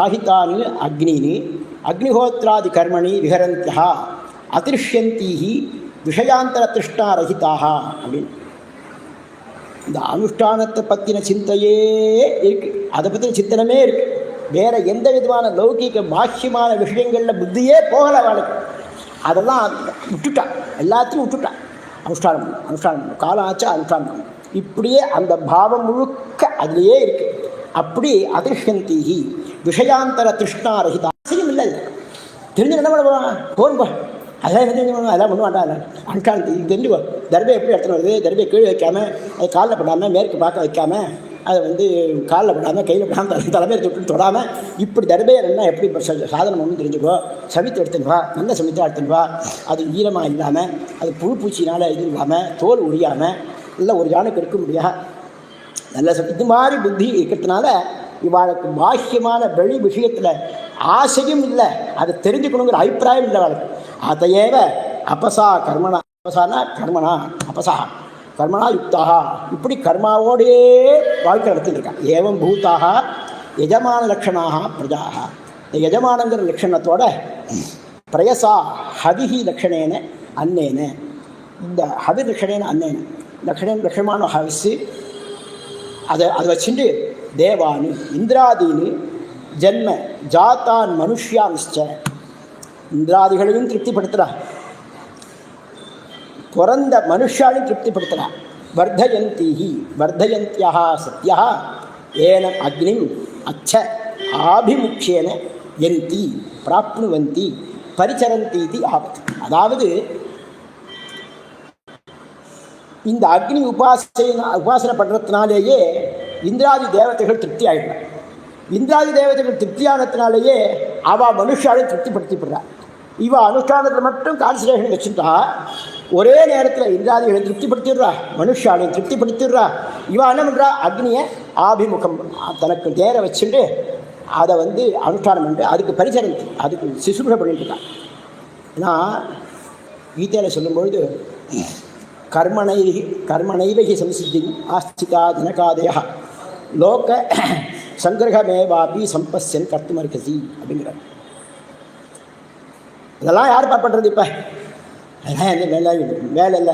Speaker 2: ஆஹிதானி அக்னினி அக்னிஹோத்ராதி கர்மணி விஹரந்தியா அதிருஷ்யந்தீஹி விஷயாந்தர திருஷ்டாரஹிதாக அப்படின்னு. இந்த அனுஷ்டானத்தை பற்றின சிந்தையே இருக்குது, அதை பற்றின சிந்தனமே இருக்குது. வேறு எந்த விதமான லௌகிக பாக்கியமான விஷயங்களில் புத்தியே போகலை அவளுக்கு. அதெல்லாம் விட்டுட்டான், எல்லாத்தையும் விட்டுட்டான். அனுஷ்டானம் காலம் ஆச்சா அனுஷ்டானம், இப்படியே அந்த பாவம் முழுக்க அதுலேயே இருக்குது. அப்படி அதிர்ஷ்யந்தீஹி விஷயாந்தர திருஷ்ணாரகிதா. அவசியம் இல்லை, தெரிஞ்சு என்ன பண்ண போகிறான், போரும்பா அதெல்லாம் என்ன தெரிஞ்சு அதெல்லாம் ஒன்றும் வேண்டாம். அன்காந்தி தெரிஞ்சுக்கோ, தர்பை எப்படி எடுத்துன்னு வருது, தர்பையை கீழே வைக்காமல் அது காலில் படாமல் மேற்கு பார்க்க வைக்காமல் அதை காலில் படாமல் கையில் படாமல் தலைமையை தொட்டு தொடாமல் இப்படி தர்பையை என்ன எப்படி சாதனம் ஒன்று தெரிஞ்சுக்கோ. சமைத்து எடுத்துன்னு வா, நல்ல சமைத்து எடுத்துன்னு வா, அது ஈரமாக இல்லாமல் அது புழு பூச்சினால் இது இல்லாமல் தோல் உரியாமல் இல்லை ஒரு ஜானுக்கு இருக்க முடியாது. நல்ல இது மாதிரி புத்தி இருக்கிறதுனால இவாளுக்கு பாக்கியமான வெளி விஷயத்தில் ஆசையும் இல்லை, அதை தெரிஞ்சுக்கணுங்கிற அபிப்பிராயம் இல்லை அவளுக்கு. அதையேவ அப்பசா கர்மணா, அப்பசானா கர்மணா, அப்பசா கர்மணா யுக்தாக, இப்படி கர்மாவோடே வாழ்க்கை நடத்திட்டு இருக்கான். ஏவம் பூத்தாக எஜமான லட்சணாக பிரஜாக, இந்த எஜமானங்கிற லட்சணத்தோட பிரயசா ஹதிஹி லட்சணேன அன்னேன, இந்த ஹதி லட்சணேன அன்னேன லட்சணமான ஹவிஸு அதை வச்சுட்டு தேவானு இந்திராதீனு ஜென்ம ஜாத்தான் மனுஷ்யான்ச்ச, இந்திராதிகளையும் திருப்திப்படுத்துகிறா, பிறந்த மனுஷாலையும் திருப்திப்படுத்துகிறா. வர்தயந்தீஹி வர்தயந்தியா சத்யா ஏன அக்னிம் அச்ச ஆபிமுக்கியேன யந்தி பிராப்னுவந்தி பரிச்சரந்தீதி ஆபத். அதாவது இந்த அக்னி உபாசனை பண்ணுறதுனாலேயே இந்திராதி தேவதைகள் திருப்தி ஆகிடுறார். இந்திராதி தேவதைகள் திருப்தியானதுனாலேயே அவள் மனுஷாலையும் திருப்திப்படுத்திப்படுறாள். இவள் அனுஷ்டானத்தில் மட்டும் கான்சன்ட்ரேஷன் வச்சுட்டா ஒரே நேரத்தில் இந்திராதிகளை திருப்திப்படுத்திடுறா, மனுஷாலையும் திருப்திப்படுத்திடுறா. இவள் என்ன பண்ணுறா, அக்னியை ஆபிமுகம் தனக்கு நேர வச்சுட்டு அதை அனுஷ்டானம் பண்ணிட்டு அதுக்கு பரிசரந்தி, அதுக்கு சிசுபுஷ பண்ணிட்டு இருக்கான். நான் கீதையில் சொல்லும்பொழுது கர்மணைவகி சம்சித்தி ஆஸ்திகா ஜனகாதயா லோக சங்கிரகமேவாபி சம்பஸ்யன் கர்த்துமர்கசி அப்படிங்கிறார். இதெல்லாம் யாருப்பா பண்ணுறது? இப்போ அதெல்லாம் வேலை இல்லை,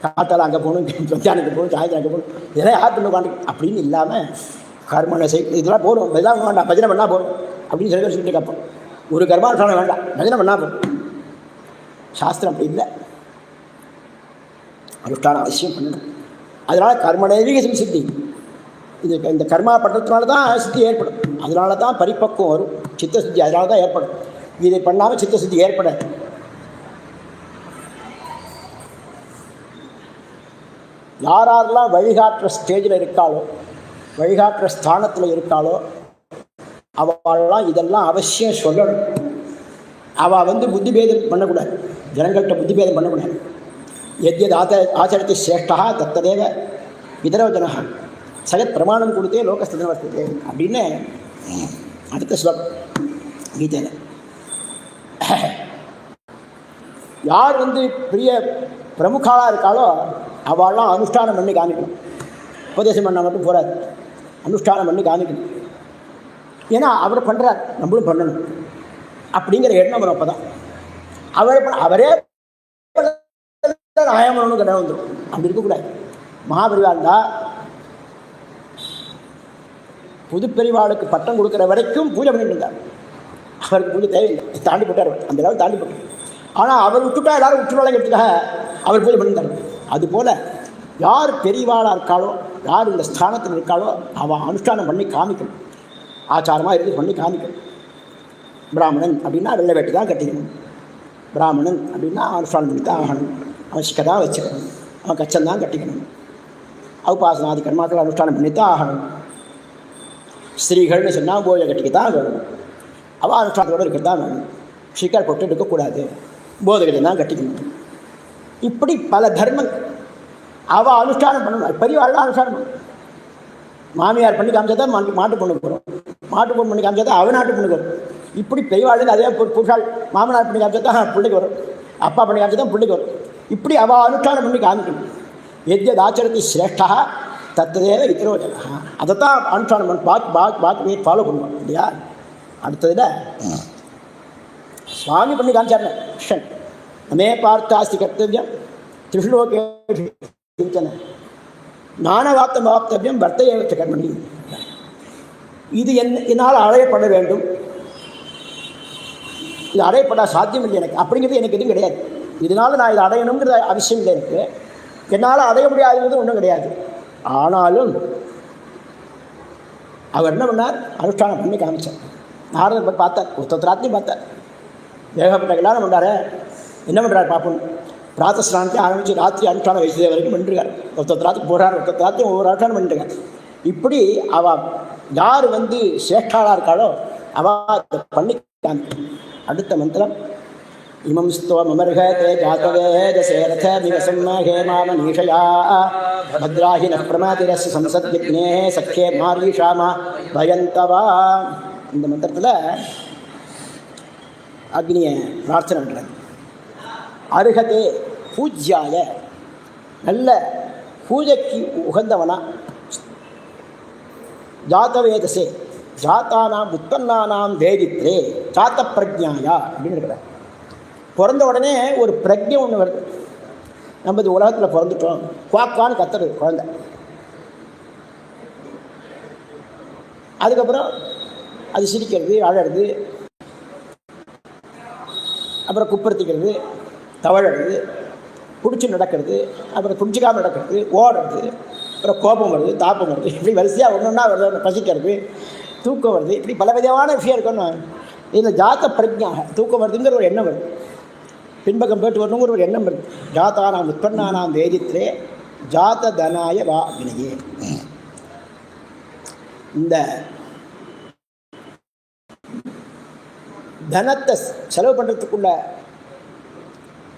Speaker 2: காத்தால் அங்கே போகணும், மத்தியானத்துக்கு போகணும், சாயந்தரம் அங்கே போகணும், இதெல்லாம் யார் பண்ண உட்காந்து அப்படின்னு இல்லாமல் கர்மனை இதெல்லாம் போகணும், இதெல்லாம் வேண்டாம், பஜனை பண்ணால் போகணும் அப்படின்னு சில பேர் சொல்லிட்டு கேட்போம். ஒரு கர்மானுஷ்டானம் வேண்டாம், பஜனை பண்ணால் போகணும். சாஸ்திரம் அப்படி இல்லை, அனுஷ்டானம் அவசியம் பண்ணணும். அதனால் கர்மணைவிக சித்தி, இந்த கர்மா பண்ணுறதுனால தான் சித்தி ஏற்படும், அதனால தான் பரிபக்குவம் வரும், சித்த சித்தி அதனால தான் ஏற்படும். இதை பண்ணாமல் சித்த சித்தி ஏற்படாது. யாரெல்லாம் வழிகாட்டுற ஸ்டேஜில் இருக்காளோ, வழிகாட்டுற ஸ்தானத்தில் இருக்காளோ அவள்லாம் இதெல்லாம் அவசியம் சொல்லணும். அவள் புத்தி பேதம் பண்ணக்கூடாது, ஜனங்கள்கிட்ட புத்தி பேதம் பண்ணக்கூடாது. எத்யத் ஆச்சரித்து சிரேஷ்டா தத்ததேவ விதரவஜனா சகத் பிரமாணம் கொடுத்தே லோகஸ்தன வர்த்ததே அப்படின்னு அடுத்த ஸ்லோகம் கீதையில். யார் பெரிய பிரமுகாலாக இருக்காளோ அவள்லாம் அனுஷ்டானம் பண்ணி காமிக்கணும். உபதேசம் பண்ணால் மட்டும் போகாது, அனுஷ்டானம் பண்ணி காமிக்கணும். ஏன்னா அவர் பண்ணுறார், நம்மளும் பண்ணணும் அப்படிங்கிற எண்ணம் வரும். அப்போ தான் அவரே ஆயமனு கடை வந்துடும். அப்படி இருக்கக்கூடாது. மகாபெரிவா இருந்தால் புதுப்பெரிவாளுக்கு பட்டம் கொடுக்குற வரைக்கும் பூஜை பண்ணிட்டு இருந்தார். அவருக்கு பூஜை தேவையில்லை, தாண்டி போட்டார், அந்த லெவல் தாண்டி போட்டார். ஆனால் அவர் விட்டுட்டா எல்லாரும் விட்டுருவாங்கிறதுக்காக அவர் பூஜை பண்ணியிருந்தார். அதுபோல் யார் பெரியவாளாக இருக்காளோ, யார் இந்த ஸ்தானத்தில் இருக்காளோ அவள் அனுஷ்டானம் பண்ணி காமிக்கணும், ஆச்சாரமாக இருந்து பண்ணி காமிக்கணும். பிராமணன் அப்படின்னா வெள்ளை வேட்டி தான் கட்டிக்கணும், பிராமணன் அப்படின்னா அனுஷ்டானம் பண்ணி தான் ஆகணும், அவன் சிக்கதான் வச்சுக்கணும், அவன் கச்சந்தான் கட்டிக்கணும், உபாசனாதி கர்மாக்கள் அனுஷ்டானம் பண்ணித்தான் ஆகணும். ஸ்திரீகள்னு சொன்னால் போஜை கட்டிக்கத்தான் வேணும், அவள் அனுஷ்டானத்தோடு இருக்கத்தான் வேணும், சிக்கல் போட்டு எடுக்கக்கூடாது, போதகத்தை தான் கட்டிக்கணும். இப்படி பல தர்மங்கள் அவள் அனுஷ்டானம் பண்ணணும். பெரியவாள்லாம் அனுஷ்டானம் பண்ணணும். மாமியார் பண்ணி காமிச்சா தான் மாட்டு பொண்ணுக்கு வரும், மாட்டு பொண்ணு பண்ணி காமிச்சா தான் அவன் நாட்டு பொண்ணுக்கு வரும். இப்படி பெரியவாளுக்கு அதே புருஷால் மாமனார் பண்ணி காமிச்சா தான் பிள்ளைக்கு வரும், அப்பா பண்ணி காமிச்சா தான் பிள்ளைக்கு வரும். இப்படி அவள் அனுஷ்டானம் பண்ணி காமிக்கணும். எத்யத் ஆச்சரத்தி சிரேஷ்டா தத்ததேவ விதரோஜனா, அதைத்தான் அனுஷ்டானம் பண்ண பார்த்து ஃபாலோ பண்ணுவோம் இல்லையா. அடுத்ததில் சுவாமி பண்ணி காமிச்சார் கிருஷ்ணன், நமே பார்த்தாஸ்தி கர்த்தவியம் திரிஷ்லோகே சிந்தனை ஞானவாப்தம் வாப்தவியம் வர்த்தயேவச்ச கர்மணி. இது என்னால் அடையப்பட வேண்டும், இது அடையப்பட சாத்தியம் இல்லை எனக்கு அப்படிங்கிறது எனக்கு எதுவும் கிடையாது. இதனால் நான் இதை அடையணுங்கிறது அவசியம் இல்லை எனக்கு, என்னால் அடைய முடியாதுங்கிறது ஒன்றும் கிடையாது. ஆனாலும் அவர் என்ன பண்ணார், அனுஷ்டானம் பண்ணி காமிச்சார். நாரதர் போய் பார்த்தார், ஒருத்தராத்தையும் பார்த்தார். ஏகப்பட்ட கல்யாணம் பண்ணார். என்ன பண்ணுறார் பார்ப்போம். பிராத்தஸ்நானத்தை ஆரம்பித்து ராத்திரி அனுஷ்டானம் வயசு வரைக்கும் பண்ணிருக்கார். ஒருத்தராத்துக்கு போகிறார், ஒருத்தராத்தையும் ஒவ்வொரு அனுஷ்டானம் பண்ணிருக்கார். இப்படி அவள் யார் சேஷ்டாளாக இருக்காளோ அவள் பண்ணி காமிக்க. அடுத்த மந்திரம் இமம் ஸ்தோமர்ஹதே ஜாதவேதசேரத திவசம்ம ஹேமாமனீஷயா பத்ராஹி ந பிரமாதிரஸ்ய சம்சத்விக்னே சख्ये மாரீஷாமா பயந்தவா. இந்த மந்திரத்தில் அக்னியை பிரார்த்தனை பண்ணுறாங்க. அருகதே பூஜ்யாய, நல்ல பூஜைக்கு உகந்தவனா, ஜாத்தவேதசே ஜாத்தானாம் உற்பன்னானாம் வேதித்ரே ஜாத்த பிரஜாயா அப்படின்னு இருக்கிறார். பிறந்த உடனே ஒரு பிரஜை ஒன்று வருது. நம்ம இந்த உலகத்தில் பிறந்துட்டோம், குவாக்கான்னு கத்துறது குழந்தை. அதுக்கப்புறம் அது சிரிக்கிறது, அழறது, அப்புறம் குப்பரத்திக்கிறது, தவழறது, பிடிச்சி நடக்கிறது, அப்புறம் பிடிச்சிக்காமல் நடக்கிறது, ஓடுறது, அப்புறம் கோபம் வருது, தாப்பம் வருது, இப்படி வரிசையாக ஒன்று ஒன்றா வருது. பசிக்கிறது, தூக்கம் வருது, இப்படி பல விதமான விஷயம் இருக்கணும். இதில் ஜாத்த பிரஜா, தூக்கம் வருதுங்கிற ஒரு எண்ணம் வருது, பின்பக்கம் போட்டு வரணுங்கிற ஒரு எண்ணம் வருது. ஜாத்தானாம் உற்பன்னானாம் வேதித்ரே ஜாத்த தனாய வா அக்னியே. இந்த தனத்தை செலவு பண்ணுறதுக்குள்ள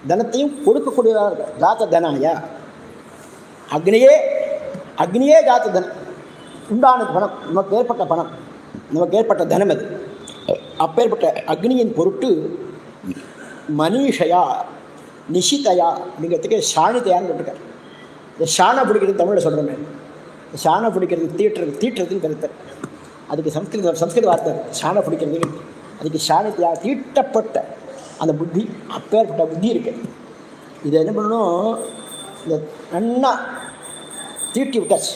Speaker 2: தனத்தையும் கொடுக்கக்கூடியதாக இருக்கும். ஜாத்த தனாயா அக்னியே, அக்னியே ஜாத்த தனம், உண்டான பணம், நமக்கு ஏற்பட்ட பணம், நமக்கு ஏற்பட்ட தனம் அது. அப்பேற்பட்ட அக்னியின் பொருட்டு மனிஷயா நிஷிதையா அப்படிங்கிறதுக்கு ஷானிதையான்னு போட்டிருக்கார். இந்த ஷானை பிடிக்கிறது தமிழில் சொல்கிறேன். ஷானை பிடிக்கிறது தீட்டுறதுன்னு கருத்தர். அதுக்கு சம்ஸ்கிருத வார்த்தை ஷானை பிடிக்கிறது. அதுக்கு ஷானிதையா, தீட்டப்பட்ட அந்த புத்தி, அப்பேற்பட்ட புத்தி இருக்குது. இதை என்ன பண்ணணும், இந்த நன்னா தீட்டி விட்டாச்சு.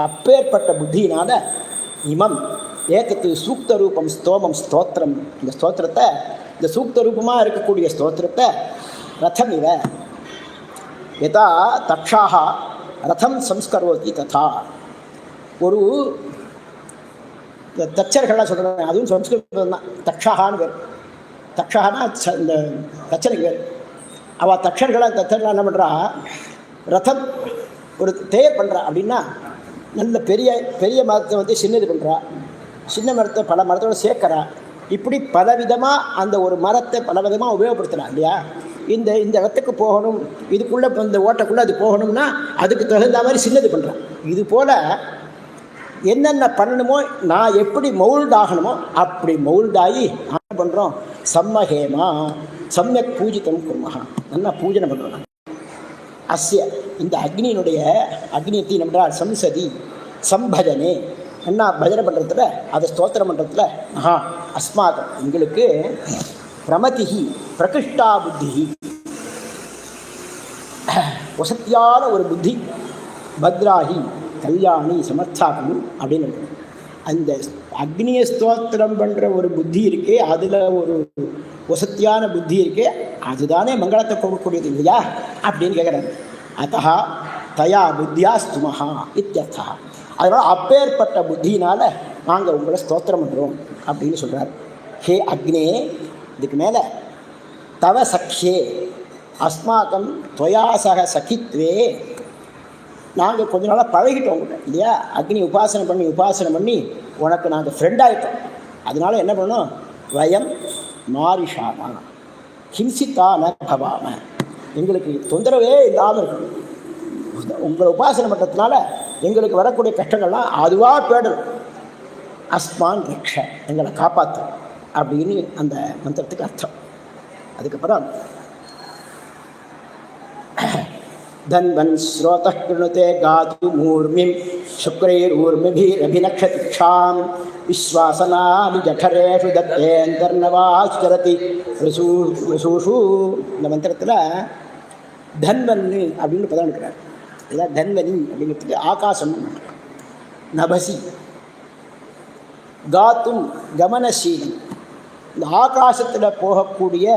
Speaker 2: அப்பேற்பட்ட புத்தியினால் இமம் ஏகத்து சூக்த ரூபம் ஸ்தோமம் ஸ்தோத்திரம், இந்த ஸ்தோத்திரத்தை, இந்த சூக்த ரூபமாக இருக்கக்கூடிய ஸ்தோத்திரத்தை ரதம் இவ யதா தக்ஷாக ரதம் சம்ஸ்கரோதி ததா. ஒரு தச்சர்கள்லாம் சொல்கிறேன், அதுவும் சம்ஸ்கிருதம் தான். தக்ஷாகான்னு பேர். தக்ஷானா இந்த தச்சனுக்கு பேர். அவள் தச்சர்கள்லாம் என்ன பண்ணுறா, ரதம் ஒரு தேர் பண்ணுறா அப்படின்னா, நல்ல பெரிய பெரிய மரத்தை சின்னது பண்ணுறா, சின்ன மரத்தை பல மரத்தோடு சேர்க்குறா. இப்படி பலவிதமாக அந்த ஒரு மரத்தை பலவிதமாக உபயோகப்படுத்துகிறா இல்லையா. இந்த இடத்துக்கு போகணும், இதுக்குள்ளே இந்த ஓட்டக்குள்ளே அது போகணும்னா அதுக்கு தகுந்த மாதிரி சின்னது பண்ணுறான். இது போல் என்னென்ன பண்ணணுமோ, நான் எப்படி மௌல்ட் ஆகணுமோ அப்படி மௌல்டாகி என்ன பண்ணுறோம், சம்மஹேமா சம்யக் பூஜித்தம் குர்மஹா, நல்லா பூஜனை பண்ணுறோம். அஸ்ய இந்த அக்னியினுடைய அக்னியத்தை நம்மளால் சம்சதி சம்பஜனே, என்ன பஜனை பண்ணுறதுல, அதை ஸ்தோத்திரம் பண்ணுறதுல மகா அஸ்மாகம் எங்களுக்கு பிரமதிஹி பிரகிருஷ்டா புத்தி, வசத்தியான ஒரு புத்தி, பத்ராஹி கல்யாணி சமர்த்தாக்கு அப்படின்னு இருக்கு. அந்த அக்னியை ஸ்தோத்திரம் பண்ணுற ஒரு புத்தி இருக்கே, அதில் ஒரு வசத்தியான புத்தி இருக்கே, அதுதானே மங்களத்தை கொடுக்கக்கூடியது இல்லையா அப்படின்னு கேட்குறாரு. அத்தா தயா புத்தியா ஸ்துமஹா இத்தியர்த்தா. அதனால் அப்பேற்பட்ட புத்தியினால் நாங்கள் உங்களை ஸ்தோத்திரம் பண்ணுறோம் அப்படின்னு சொல்கிறார். ஹே அக்னே, இதுக்கு மேலே தவ சக்ஷே அஸ்மாக்கம் துவயாசக சகித்வே, நாங்கள் கொஞ்ச நாளாக பழகிட்டோம் உங்கள்கிட்ட இல்லையா. அக்னி உபாசனை பண்ணி உனக்கு நாங்கள் ஃப்ரெண்டாகிட்டோம். அதனால என்ன பண்ணோம், வயம் மாரிஷாமா ஹிம்சித்தா ந பவாம, எங்களுக்கு தொந்தரவே இல்லாமல் இருக்கணும். உங்களை உபாசனை பண்ணுறதுனால எங்களுக்கு வரக்கூடிய கஷ்டங்கள்லாம் அதுவாக போயிடும். அஸ்மான் ரக்ஷ, எங்களை காப்பாற்று அப்படின்னு அந்த மந்திரத்துக்கு அர்த்தம். அதுக்கப்புறம் தன்வன் ஸ்ரோதः கிருணுதே காது மூர்மிம் சுக்ரைரூர்மிபிரபிநக்ஷதிக்ஷாம் விஸ்வாசனாமி ஜఠரேஷு தத்தேந்தர்ணவாச்சரதி ரிசூஷு. இந்த மந்திரத்தில் தன்வன்னு அப்படின்னு பதம் இருக்கிறார். இதான் தன்வனி அப்படிங்கிறதுக்கு ஆகாசம். நபசி காத்தும் கமனசீலம், இந்த ஆகாசத்தில் போகக்கூடிய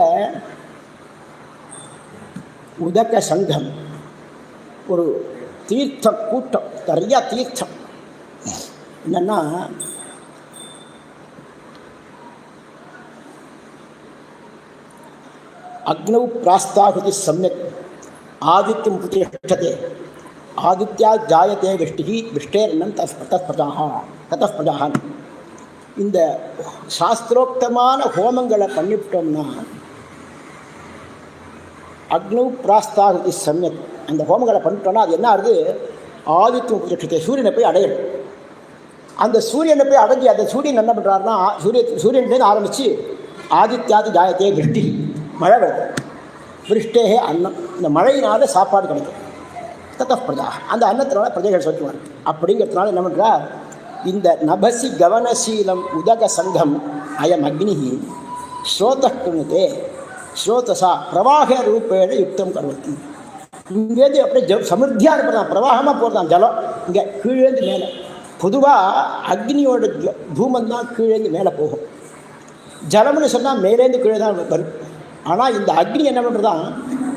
Speaker 2: உதக சங்கம், ஒரு தீர்த்தம் கூட்டம், நிறையா தீர்த்தம். என்னென்னா அக்னௌ பிராஸ்தாகுதி சம்யக் ஆதித்யம் பிரதிஷ்டதே ஆதித்யா ஜாயத்தே விஷ்டிகி விஷ்டேர்ணம் தத்தப்பிரஜாக. இந்த சாஸ்திரோக்தமான ஹோமங்களை பண்ணிவிட்டோம்னா அக்னௌ பிராஸ்தாகுதி சம்யக் அந்த ஹோமங்களை பண்ணிட்டோம்னா அது என்ன ஆகுது? ஆதித்யம் பிரதிஷ்டதே சூரியனை போய் அடையணும். அந்த சூரியனை போய் அடைஞ்சி அந்த சூரியன் என்ன பண்ணுறாருன்னா சூரியன்லேருந்து ஆரம்பித்து ஆதித்யாதி ஜாயத்தே விஷ்டி மழை வருது. விருஷ்டேகே அன்னம் இந்த மழையினால சாப்பாடு கிடைக்கும். தத்தப்பிரஜா அந்த அன்னத்தினால பிரஜைகள் சொல்லுவாங்க. அப்படிங்கிறதுனால என்ன பண்ணுறார்? இந்த நபசி கவனசீலம் உதக சங்கம் அயம் அக்னி ஸ்ரோதே ஸ்ரோதசா பிரவாக ரூபேண யுக்தம் கருவத்தி. இங்கேருந்து அப்படியே சமிருத்தியாக இருப்பதான் பிரவாகமாக போகிறதான் ஜலம் இங்கே கீழேந்து மேலே. பொதுவாக அக்னியோட தூமம் தான் கீழேந்து மேலே போகும். ஜலம்னு சொன்னால் மேலேருந்து கீழே தான் வரும். ஆனால் இந்த அக்னி என்ன பண்ணுறதான்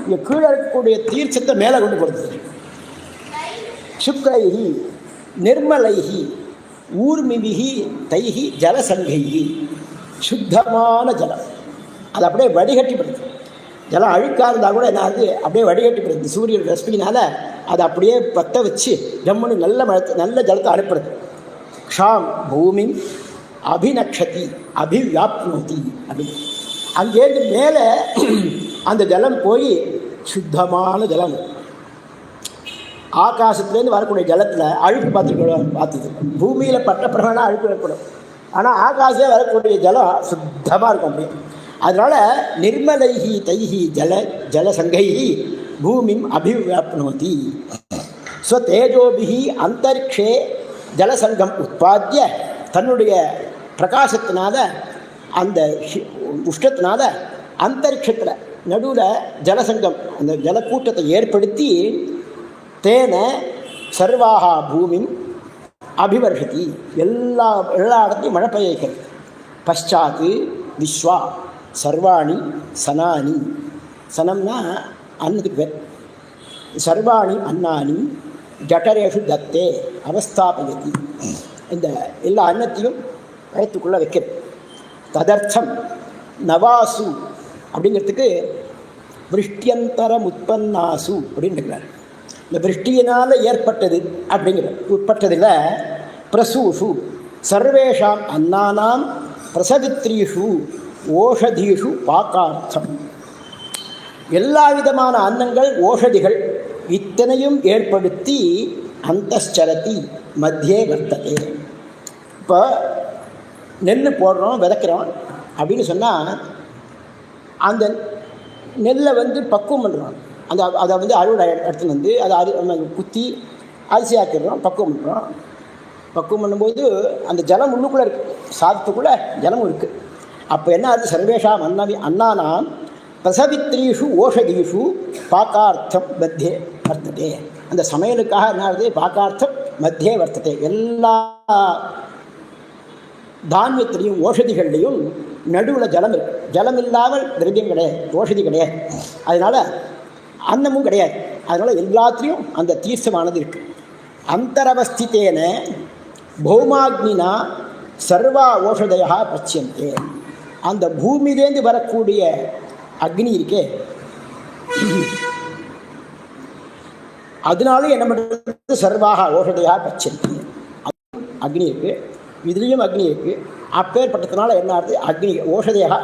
Speaker 2: இங்கே கீழே இருக்கக்கூடிய தீர்ச்சத்தை மேலே கொண்டு போகிறது. சுக்ரைஹி நிர்மலைஹி ஊர்மிவிஹி தைஹி ஜலசங்கைஹி சுத்தமான ஜலம் அது அப்படியே வடிகட்டிப்படுது. ஜலம் அழுக்காக இருந்தால் கூட என்ன ஆகுது? அப்படியே வடிகட்டிப்படுது. சூரியன் ரஷ்மினால் அதை அப்படியே பற்ற வச்சு ஜம்முன்னு நல்ல ஜலத்தை அனுப்புறது. க்ஷாம் பூமி அபிநக்ஷதி அபிவியாப்னோதி அப்படின்னு அங்கேருந்து மேலே அந்த ஜலம் போய் சுத்தமான ஜலம். ஆகாசத்துலேருந்து வரக்கூடிய ஜலத்தில் அழுக்கு பார்த்தது பூமியில் பட்ட பிறகு அழுக்கு ஏற்படும். ஆனால் ஆகாசத்தில் வரக்கூடிய ஜலம் சுத்தமாக இருக்கும் அப்படியே. அதனால் நிர்மலைஹி தைஹி ஜலசங்கைஹி பூமிம் அபிவியாப்னோதி ஸ்வதேஜோபிஹி அந்தரிக்ஷே ஜலசங்கம் உற்பத்திய தன்னுடைய பிரகாசத்தினால அந்த உஷ்ணத்தினால அந்தரிக்ஷத்தில் நடுவில் ஜலசங்கம் அந்த ஜலக்கூட்டத்தை ஏற்படுத்தி தேன சர்வாக பூமி அபிவர்ஷதி எல்லா இடத்தையும் மழை பெய்ய வைக்கிறது. பஷாத்து விஸ்வா சர்வாணி சனானி சனம்னா அன்னத்துக்கு பேர். சர்வாணி அன்னானி ஜட்டரேஷு தத்தே அவஸ்தாபயதி இந்த எல்லா அன்னத்தையும் வயத்துக்குள்ளே வைக்கிறது. ததர்த்தம் நவாசு அப்படிங்கிறதுக்கு விருஷ்டியந்தரம் உற்பன்னாசு அப்படின்னு இருக்கிறார். இந்த விருஷ்டியினால் ஏற்பட்டது அப்படிங்கிற உட்பட்டதில் பிரசூஷு சர்வேஷாம் அன்னானாம் பிரசவித்ரீஷு ஓஷதீஷு பாக்கார்த்தம் எல்லா விதமான அன்னங்கள் ஓஷதிகள் இத்தனையும் ஏற்படுத்தி அந்தச்சரதி மத்தியே வர்த்ததே. இப்போ நெல் போடுறோம் விதைக்கிறோம் அப்படின்னு சொன்னால் அந்த நெல்லை பக்குவம் பண்ணுறோம். அதை அறுவடை எடுத்துன்னு அதை குத்தி அரிசியாக்கிடுறோம், பக்குவம் பண்ணுறோம். பக்குவம் பண்ணும்போது அந்த ஜலம் உள்ளுக்குள்ளே இருக்குது, சாதத்துக்குள்ளே ஜலமும் இருக்குது. அப்போ என்ன ஆகுது? சர்வேஷாம் அன்னானாம் பிரசவித்ரீஷு ஓஷதீஷு பாக்கார்த்தம் மத்தியே வர்த்ததே. அந்த சமையலுக்காக என்ன ஆகுது? பாக்கார்த்தம் மத்தியே வர்த்ததே. எல்லா தானியத்திலையும் ஓஷதிகள்லையும் நடுவில் ஜலம் இருக்குது. ஜலம் இல்லாமல் திரவியம் கிடையாது, ஓஷதி கிடையாது. அதனால் அன்னமும் கிடையாது. அதனால் எல்லாத்துலேயும் அந்த தீர்த்தமானது இருக்குது. அந்தரவஸ்தித்தேன பௌமாக்னினா சர்வா ஓஷதையாக பச்சியந்தே. அந்த பூமியிலேருந்து வரக்கூடிய அக்னி இருக்கே, அதனால என்ன பண்ணுறது? சர்வாக ஓஷதையாக பச்சியந்தே. அக்னி இருக்குது, இதுலேயும் அக்னி இருக்குது. அப்பேற்பட்டதுனால என்ன ஆகுது? அக்னி ஓஷதையாக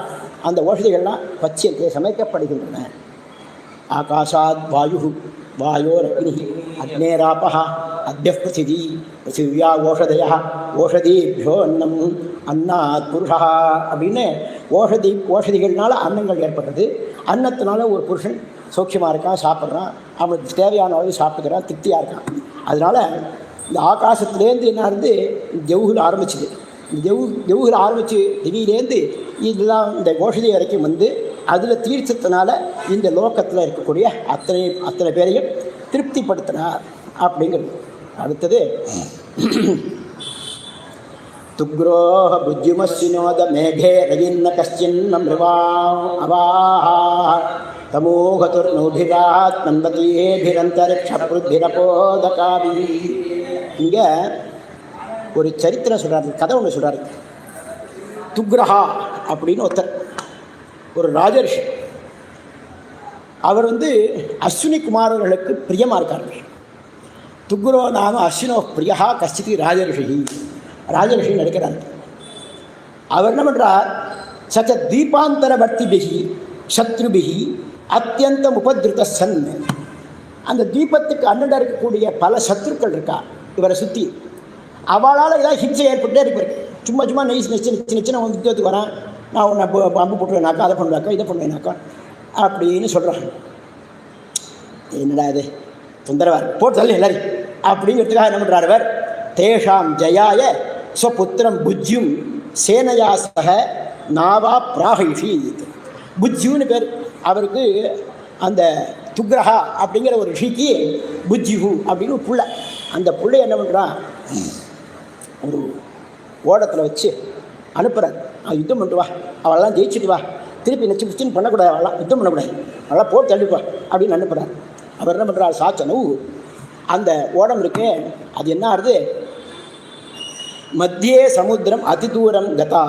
Speaker 2: அந்த ஓஷதிகள்லாம் பச்சியந்தே சமைக்கப்படுகின்றன. ஆகாஷாத் வாயு வாயோர் அக்னி அக்னேராபஹ அத்யः பிருத்திவி பிருத்திவியா ஓஷதய ஓஷதீபியோ அன்னம் அன்னாத் புருஷா அப்படின்னு ஓஷதிகள்னால அன்னங்கள் ஏற்படுறது. அன்னத்தினால ஒரு புருஷன் சௌக்கியமாக இருக்கான், சாப்பிட்றான், அவனுக்கு தேவையான அளவு சாப்பிட்டுக்கிறான், திருப்தியாக இருக்கான். அதனால் இந்த ஆகாசத்துலேருந்து என்ன இருந்து ஜவுகில் ஆரம்பிச்சுது. இந்த ஜவுகில் ஆரம்பித்து திடீர்லேருந்து இதெல்லாம் இந்த ஓஷதி வரைக்கும் அதில் தீர்த்தத்தினால இந்த லோகத்தில் இருக்கக்கூடிய அத்தனை பேரையும் திருப்திப்படுத்தினார் அப்படிங்கிறது. அடுத்தது துக்ரோஹ புஜ்யுமஸ்வினோத மேகே ரயின்ன கஷ்டின்ன அவாஹ தமோகதுர்நூபிராத் நம்பதீபிரந்தரிக்ஷபுத்திரபோதகாபி. இங்கே ஒரு சரித்திரம் சொல்கிறாரு, கதை ஒன்று சொல்கிறாரு. துக்ரஹா அப்படின்னு ஒருத்தர், ஒரு ராஜர்ஷி. அவர் அஸ்வினி குமாரர்களுக்கு பிரியமாக இருக்கார். துக்ரோ நாம அஸ்வினோ பிரியா கஷ்டித்து ராஜரிஷி நடிக்கிறார். அவர் என்ன பண்ணுறார், சச்ச தீபாந்தரவர்த்திபிகி சத்ருபிகி அத்தியந்தம் உபதிருத்த சன். அந்த தீபத்துக்கு அண்ணன் இருக்கக்கூடிய பல சத்ருக்கள் இருக்கா இவரை சுற்றி. அவளால் ஏதாவது ஹிம்சை ஏற்பட்டே இருப்பார். சும்மா சும்மா சின்ன உத்தியோகத்துக்கு வரேன், நான் உன்னை அம்பு போட்டுவேனாக்கா, அதை பண்ணுவேனாக்கா, இதை பண்ணுவேனாக்கா அப்படின்னு சொல்கிறாங்க. என்னடா இது தொந்தரவார் போட்டு தள்ளி எல்லாரும் அப்படிங்கிறதுக்காக என்ன பண்ணுறார் அவர், தேஷாம் ஜயாய ஸ்வபுத்திரம் புஜ்யும் சேனையா சக நாவா பிராகிஷி. புஜ்யுன்னு பேர் அவருக்கு. அந்த துக்ரஹா அப்படிங்கிற ஒரு ரிஷிக்கு புஜ்ஜிஹு அப்படின்னு ஒரு புள்ளை. அந்த புள்ளை என்ன பண்ணுறான், ஒரு ஓடத்தில் வச்சு அனுப்புகிறார். யுத்தம் பண்ணிட்டு வா, அவளெல்லாம் ஜெயிச்சுட்டு வா, திருப்பி நச்சு பண்ணக்கூடாது, அவெல்லாம் யுத்தம் பண்ணக்கூடாது, அவெல்லாம் போட்டு தள்ளிட்டு வா அப்படின்னு அனுப்புகிறார். அவர் என்ன பண்ணுறார், சாச்சனவு அந்த ஓடம் இருக்கே அது என்ன ஆகுது, மத்தியே சமுத்திரம் அதிதூரம் கதா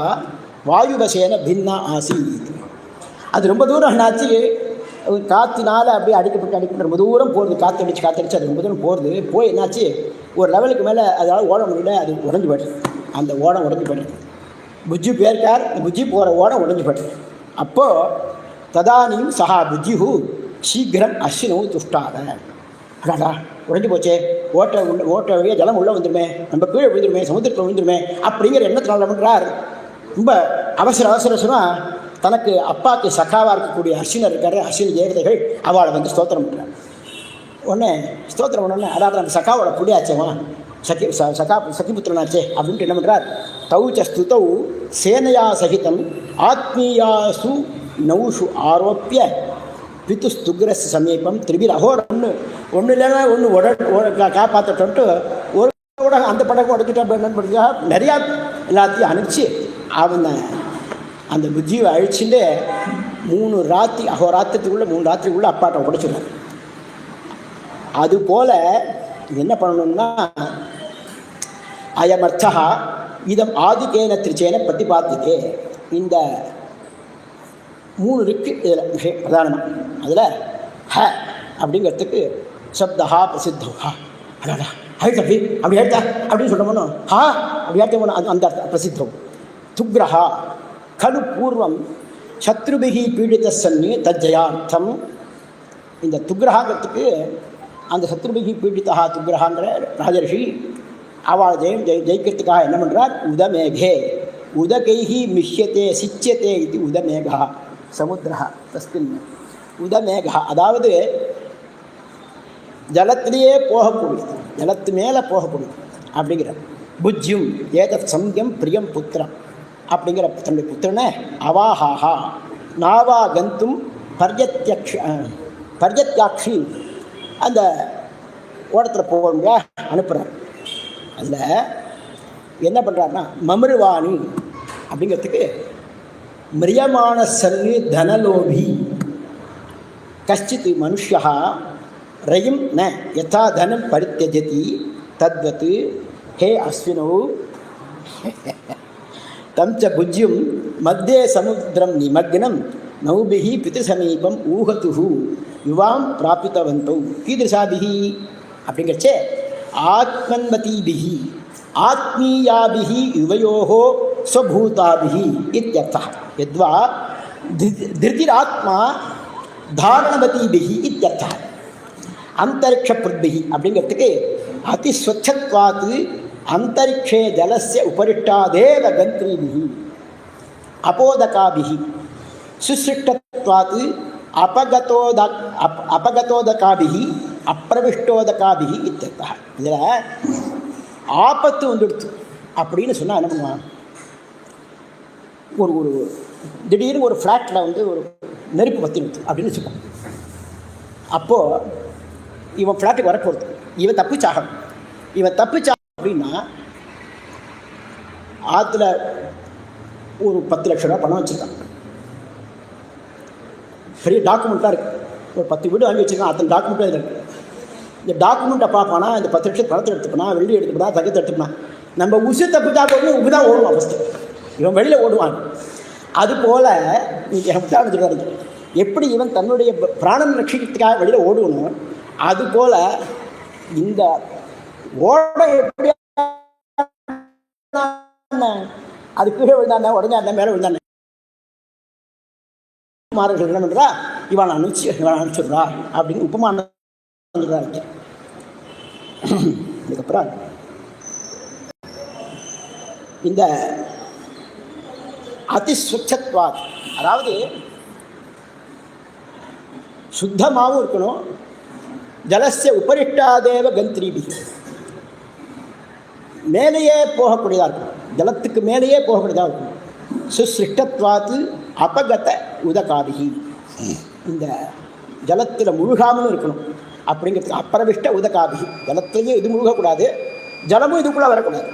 Speaker 2: வாயுவசேன பின்னா ஆசி. அது ரொம்ப தூரம் என்னாச்சு, காற்றுனால அப்படியே அடிக்கப்பட்டு ரொம்ப தூரம் போகிறது. காற்றடிச்சு அது ரொம்ப தூரம் போகிறது. போய் என்னாச்சு, ஒரு லெவலுக்கு மேலே அதாவது ஓட முடியல, அது உடஞ்சி போய்ட்டு. அந்த ஓடம் உடஞ்சி போய்ட்டு புஜ்ஜி பேர்க்கார், புஜ்ஜி போகிற ஓடம் உடஞ்சி போய்ட்டு. அப்போது ததானியும் சஹா புஜ்ஜிஹு சீக்கிரம் அஸ்வினவும் துஷ்டாத. அடாடா உடஞ்சி போச்சே, ஓட்ட வழியாக ஜலம் உள்ளே வந்துடுமே, நம்ம கீழே விழுந்துருமே, சமுத்திரத்தில் விழுந்துருமே அப்படிங்கிற எண்ணத்தினால பண்ணுறார். ரொம்ப அவசரமாக தனக்கு அப்பாவுக்கு சகாவாக இருக்கக்கூடிய அஸ்வினர் இருக்கார், அஸ்வினி தேவதைகள் அவளை ஸ்தோத்திரம் பண்ணுறார். உடனே ஸ்தோத்திரம் பண்ணோடனே அதாவது அந்த சகாவோட புள்ளியாச்சேவா, சகிபுத்திரனாச்சே அப்படின்ட்டு என்ன பண்ணுறார், தௌச்ச ஸ்துதௌ சேனையா சகிதம் ஆத்மீயாசு நௌஷு ஆரோப்பிய பித்துஸ்துக்ரஸ் சமீபம் திரிபிர் அகோரம். ஒன்று இல்லைன்னா ஒன்று காப்பாற்றட்டு ஒரு அந்த படக்கம் உடச்சிட்டா என்னன்னு பண்ணுறா, நிறையா எல்லாத்தையும் அனுப்பிச்சு அவனை அந்த புஜ்ஜியை அழிச்சுட்டு 3 ராத்திரி அகோராத்திரத்துக்குள்ளே 3 ராத்திரிக்குள்ளே அப்பாட்ட உடைச்சிடுறாங்க. அதுபோல் என்ன பண்ணணும்னா, அயமர்த்தா இதம் ஆதிகேன திருச்சேன பிரதிபாத்தியதே. இந்த 3 இருக்குது இதில் விஷயம் பிரதானமாக. அதில் ஹ அப்படிங்கிறதுக்கு சப்தஹா பிரசித்தா, அடாடா ஹைட்டப்பி அப்படி ஏட்டா அப்படின்னு சொல்கிறோமோ, ஹா அப்படி ஏற்றமோ அந்த பிரசித்தம். துக்ரஹா கலு பூர்வம் சத்ருபிகி பீடித்த சன்னி தஜ்ஜயார்த்தம். இந்த துக்ரஹாங்கிறதுக்கு அந்த சத்ருபிகி பீடித்தா துக்ரஹாங்கிற ராஜரிஷி அவள் ஜெயிக்கிறதுக்காக என்ன பண்ணுறார், உதமேகே உதகைஹி மிஷ்யத்தே சிச்சியத்தே இது உதமேகா சமுத்திரா தஸ்மின் உதமேகா. அதாவது ஜலத்திலேயே போகக்கூடியது, ஜலத்து மேலே போகக்கூடியது அப்படிங்கிற புஜ்யும் ஏதத் சம்யம் பிரியம் புத்திரம் அப்படிங்கிற தன்னுடைய புத்திரனை அவாஹாஹா நாவா கந்தும் பர்யத்யாட்சி அந்த ஓடத்தில் போக அனுப்புகிறார். அதில் என்ன பண்ணுறாருன்னா, மமிருவாணி அப்படிங்கிறதுக்கு மிரியமான சன்னு தனலோபி கஷ்டித் மனுஷா ரயும் ந யதா தனம் பரித்யஜதி தத்வத் ஹே அஸ்வினோ தம் ச புஜ்யும் மத்தியே சமுத்திரம் நிமக்னம் நௌபிஹி பித்ருசமீபம் ஊகத்துஹு யுவாம் பிராபித்தவந்தௌ கீதிருஷாபிஹி அப்படிங்கிறச்சே ஆத்மன்மதீபிஹி ஆத்மீயாபிஹி யுவயோஹோ ஸ்வபூதாபிஹி இத்யர்த்தः. யத்வா திருதிராத்மா தாரணவதீபிஹி இத்யர்த்தः. அந்தரிக்ஷ பிருத்பிஹி அப்படிங்கிறதுக்கு அதிஸ்வச்சத்வாத் அந்தரிக்ஷே ஜலஸ்ய உபரிஷ்டாதேவ கந்திரிபிஹி அப்போதகாபிஹி சுசிஷ்டத்வாத் அபகதோதகாபிஹி அப்பிரவிஷ்டோதகாபிஹி இத்யர்த்தः. இதில் ஆபத்து வந்துடுச்சு அப்படின்னு சொன்னால் என்ன பண்ணுவான், ஒரு திடீர்னு ஒரு ஃப்ளாட்டில் ஒரு நெருப்பு பற்றிடுச்சு அப்படின்னு வச்சுக்கோம். அப்போது இவன் ஃப்ளாட்டுக்கு வரப்போகிறது, இவன் தப்பிச்சாகணும். இவன் தப்பிச்சாக அப்படின்னா ஆற்றுல ஒரு 10 லட்ச ரூபா பணம் வச்சுருக்கான், பெரிய டாக்குமெண்ட்டாக இருக்குது, ஒரு 10 வீடு வாங்கி வச்சுருக்கான், அத்தனை டாக்குமெண்ட்டாக இதில் இருக்குது. இந்த டாக்குமெண்ட்டை பார்ப்பானா, இந்த 10 லட்சம் பணத்தை எடுத்துப்பனா, வெள்ளி எடுத்துப்பனா, தகத்தை எடுத்துப்பனா, நம்ம உசு தப்பிச்சா போட்டு உங்க தான் ஓடுவான் ஃபஸ்ட்டு, இவன் வெளியில் ஓடுவான். அதுபோல் நீங்கள் உதாரணம் சொல்கிறாரு, எப்படி இவன் தன்னுடைய பிராணம் ரட்சிக்கிறதுக்காக வெளியில் ஓடுவனும் அதுபோல் இந்த ஓட எப்படி அது கீழே விழுந்தானே உடனே அந்த மேலே விழுந்தானே மாறர்கள் என்ன பண்ணுறா இவன் அனுப்பிச்சுடுறா அப்படின்னு உபமானம் சொல்கிறாங்க. இதுக்கப்புறம் இந்த அதிஸ்வச்சத்வாத், அதாவது சுத்தமாகவும் இருக்கணும். ஜலஸ்ய உபரிஷ்டாதேவ கந்திரிபி, மேலேயே போகக்கூடியதாக இருக்கணும், ஜலத்துக்கு மேலேயே போகக்கூடியதாக இருக்கணும். சுசிருஷ்டத்வாத்து அபகத உதகாபிகி, இந்த ஜலத்தில் முழுகாமலும் இருக்கணும் அப்படிங்கிறதுக்கு அப்பிரவிஷ்ட உதகாபிகி, ஜலத்திலேயே இது முழுகக்கூடாது, ஜலமும் இதுக்குள்ளே வரக்கூடாது.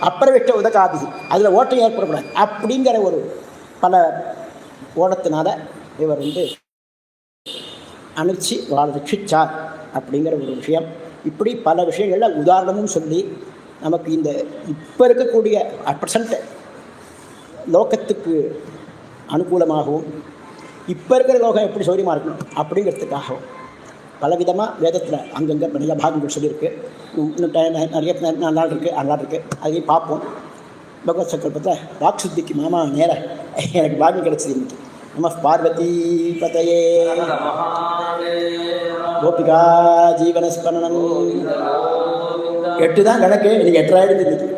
Speaker 2: அப்பிரவிஷ்ட உதகாபிகி, அதில் ஓட்டம் ஏற்படக்கூடாது அப்படிங்கிற ஒரு பல ஓடத்தினால இவர் அனுப்பிச்சு வாழ ரட்சிச்சார் அப்படிங்கிற ஒரு விஷயம். இப்படி பல விஷயங்களில் உதாரணமும் சொல்லி நமக்கு இந்த இப்போ இருக்கக்கூடிய ப்ரெசண்ட் லோகத்துக்கு அனுகூலமாகவும் இப்போ இருக்கிற லோகம் எப்படி சௌரியமாக இருக்கணும் அப்படிங்கிறதுக்காகவும் பலவிதமாக வேதத்தில் அங்கங்கே நிறைய பாகங்கள் சொல்லியிருக்கு. இன்னும் நிறைய நாள் இருக்குது, அதனால் இருக்குது, அதையும் பார்ப்போம். பகவத் சங்கல்பத்தில் வாக்சுத்திக்கு மாமா நேர எனக்கு பாகம் கிடச்சிது இன்னைக்கு. நம பார்வதி பதையே கோபிகா ஜீவனஸ்மரணம். 8 தான் கணக்கு, இன்னைக்கு 8 ஆயிடுது இன்னைக்கு.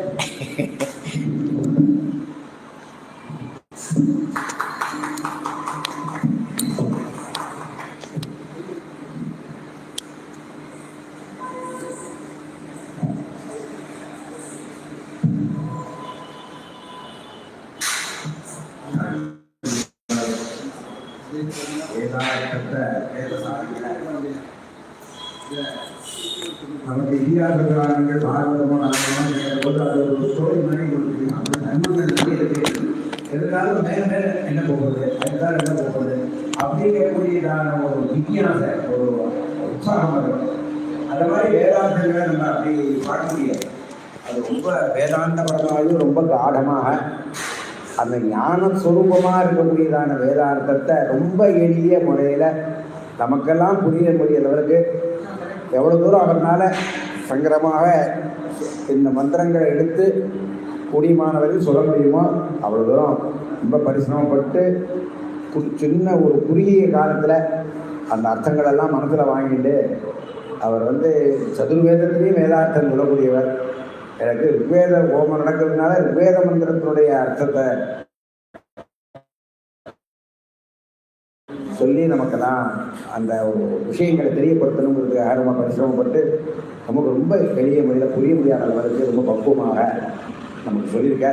Speaker 1: நமக்கு இந்தியாவில் காரணங்கள் பாரதமாக அது ஒரு ஸ்டோரி மாதிரி அந்த நன்மைகள் எதுனாலும் மேல மேல என்ன போகுது, அதுதான் என்ன போகுது அப்படிங்கக்கூடியதான ஒரு வித்தியாச ஒரு உற்சாகம் இருக்கும். அந்த மாதிரி வேதாந்தங்களை நம்ம அப்படி பார்க்க முடியாது. அது ரொம்ப வேதாந்தபரமாகவும் ரொம்ப காடமாக அந்த ஞான சுரூபமாக இருக்கக்கூடியதான வேதாந்தத்தை ரொம்ப எளிய முறையில் நமக்கெல்லாம் புரிய முடியறவருக்கு எவ்வளோ தூரம் அவர்னால் சங்கரமாக இந்த மந்திரங்களை எடுத்து முடியுமானவரையும் சொல்ல முடியுமோ அவ்வளோ தூரம் ரொம்ப பரிசிரமப்பட்டு சின்ன ஒரு குறுகிய காலத்தில் அந்த அர்த்தங்களெல்லாம் மனசில் வாங்கிட்டு அவர் சதுர்வேதத்திலையும் வேதார்த்தம் சொல்லக்கூடியவர். எனக்கு ரிக்வேத ஹோமம் நடக்கிறதுனால ரிக்வேத மந்திரத்தினுடைய அர்த்தத்தை சொல்லி நமக்கெல்லாம் அந்த ஒரு விஷயங்களை தெரியப்படுத்தணுங்கிறதுக்காக ரொம்ப பரிசிரமப்பட்டு நமக்கு ரொம்ப எளிய முறையில் புரிய முடியாத அளவுக்கு ரொம்ப பக்குவமாக நமக்கு சொல்லியிருக்க.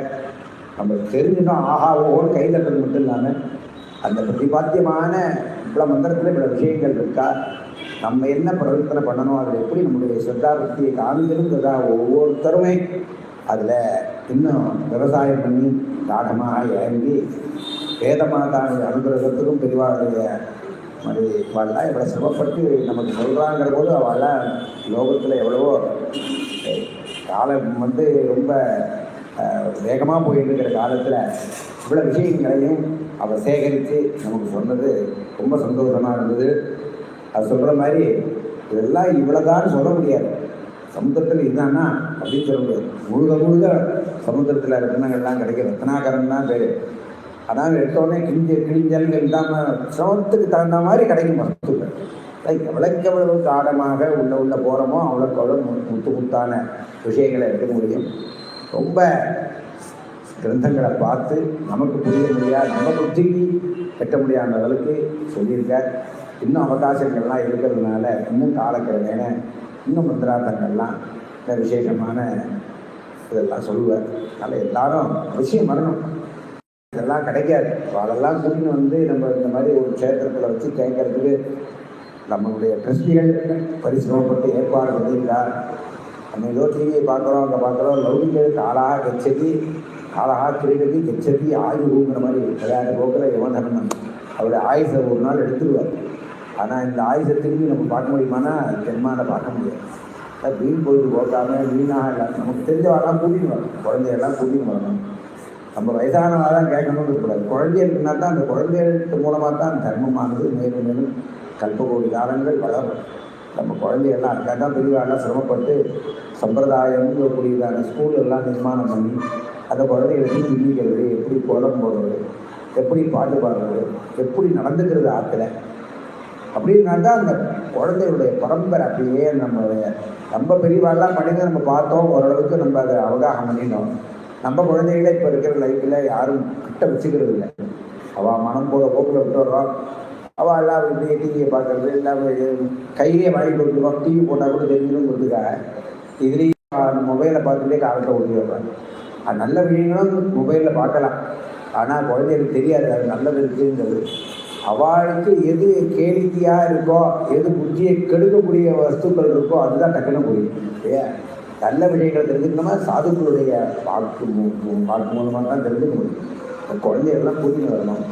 Speaker 1: நம்ம தெரிஞ்சுட்டோம் ஆஹா ஓன்னு கை தட்டுறது மட்டும் இல்லாமல் அந்த பிரதிபாத்தியமான இவ்வளோ மந்திரத்தில் இவ்வளோ விஷயங்கள் இருக்கா, நம்ம என்ன பிரவர்த்தனை பண்ணணும், அதில் எப்படி நம்முடைய ஸ்ரத்தா பக்தியை காமிக்கணுங்கிறதா ஒவ்வொருத்தருமே அதில் இன்னும் விவசாயம் பண்ணி காடமாக இறங்கி வேதமாதாவுடைய அனுகிரகத்துக்கும் பெரியவாளுடைய மாதிரி அவள்லாம் இவ்வளோ சிரமப்பட்டு நமக்கு சொல்கிறாங்கிற போது அவள்லாம் லோகத்தில் எவ்வளவோ காலம் ரொம்ப வேகமாக போயிட்டு இருக்கிற காலத்தில் இவ்வளோ விஷயங்களையும் அவர் சேகரித்து நமக்கு சொன்னது ரொம்ப சந்தோஷமாக இருந்தது. அது சொல்கிற மாதிரி இதெல்லாம் இவ்வளோதான் சொல்ல முடியாது, சமுத்திரத்தில் இதுதானா அப்படின்னு சொல்ல முடியாது. முழுக முழுக சமுத்திரத்தில் ரத்னங்கள்லாம் கிடைக்கும், ரத்னாகரம் தான் பேர். அதான் எடுத்தோடனே கிழிஞ்சல்கள் இல்லாமல் சிரமத்துக்கு தகுந்த மாதிரி கிடைக்கும் வஸ்துக்கள். எவ்வளோக்கு எவ்வளவு காடமாக உள்ள போகிறோமோ அவ்வளோக்கு அவ்வளோ முத்தான விஷயங்களை எடுக்க முடியும். ரொம்ப கிரந்தங்களை பார்த்து நமக்கு புரிய முடியாது, நம்ம புத்திக்கு கட்ட முடியாத அளவுக்கு சொல்லியிருக்க. இன்னும் அவகாசங்கள்லாம் இருக்கிறதுனால இன்னும் காலக்கிழமையான இன்னும் மந்திரார்த்தங்கள்லாம் இந்த விசேஷமான இதெல்லாம் சொல்லுவார். அதனால் எல்லாரும் அவசியம் வரணும், இதெல்லாம் கிடைக்காது. அதெல்லாம் கூட்டின்னு நம்ம இந்த மாதிரி ஒரு க்ஷேத்திரத்தில் வச்சு கேட்கறதுக்கு நம்மளுடைய ட்ரஸ்டிகள் பரிசிரமப்பட்டு ஏற்பாடு பண்ணியிருக்கார். நம்ம ஏதோ டிவியை பார்க்குறோம், அங்கே பார்க்குறோம், லௌகிக காலாக கச்சதி காலகா கிரீடதி கச்சதி ஆயுங்கிற மாதிரி விளையாட்டு போக்குற யமதர்மன் அவருடைய ஆயுசை ஒரு நாள் எடுத்துடுவார். ஆனால் இந்த ஆயுசை திரும்பி நம்ம பார்க்க முடியுமானா ஜென்மாவில் பார்க்க முடியாது. வீண் பொழுது போக்காமல் வீணாக இல்லை, நமக்கு தெரிஞ்சவெல்லாம் கூட்டின்னு வரணும், குழந்தையெல்லாம் கூட்டின்னு வரணும். நம்ம வயசானவங்க தான் கேட்கணும்னு இருக்கக்கூடாது. குழந்தைகளுக்குனா தான் அந்த குழந்தைகளுக்கு மூலமாக தான் தர்மமானது மேலும் மேலும் கல்பகோடி காலங்கள் வளரும். நம்ம குழந்தைகள்லாம் அதுக்காக தான் பெரியவாள்லாம் சிரமப்பட்டு சம்பிரதாயம்னு கூடியதான ஸ்கூல் எல்லாம் நிர்மாணம் பண்ணி அந்த குழந்தைகளுக்கு நிர்ணயிக்கிறது, எப்படி கோலம் போடுறது, எப்படி பாட்டு பாடுறது, எப்படி நடந்துக்கிறது ஆற்றுல அப்படின்னாக்கா அந்த குழந்தைகளுடைய பரம்பரை அப்படியே நம்ம பெரியவாள்லாம் பண்ணிங்க நம்ம பார்த்தோம், ஓரளவுக்கு நம்ம அதை அவகாகம் பண்ணிட்டோம். நம்ம குழந்தைகளே இப்போ இருக்கிற லைஃப்பில் யாரும் கிட்ட வச்சுக்கிறது இல்லை. அவள் மனம் போகிற போக்கில் விட்டு வர்றோம். அவள் எல்லாம் இப்படி டிவியை பார்க்கறது எல்லாம் கையிலே வாங்கி கொடுத்துருவோம். டிவி போட்டால் கூட தெரிஞ்சிடும் கொடுத்துக்காக இதுலேயும் மொபைலை பார்த்துட்டே காலத்தை ஒட்டி வைப்பாங்க. அது நல்ல விஷயங்களும் மொபைலில் பார்க்கலாம், ஆனால் குழந்தைகளுக்கு தெரியாது அது நல்லது இருக்குங்கிறது. அவளுக்கு எது கேளிக்கையாக இருக்கோ, எது புத்தியை கெடுக்கக்கூடிய வஸ்துக்கள் இருக்கோ அதுதான் டக்குன்னு புரியும். இல்லையா? நல்ல விஷயங்கள் தெரிஞ்சுக்கணுமா சாதுக்களுடைய வாக்கு மூலமாக தான் தெரிஞ்சுக்க முடியும். குழந்தைகள்லாம் புரிஞ்சு வரணும்.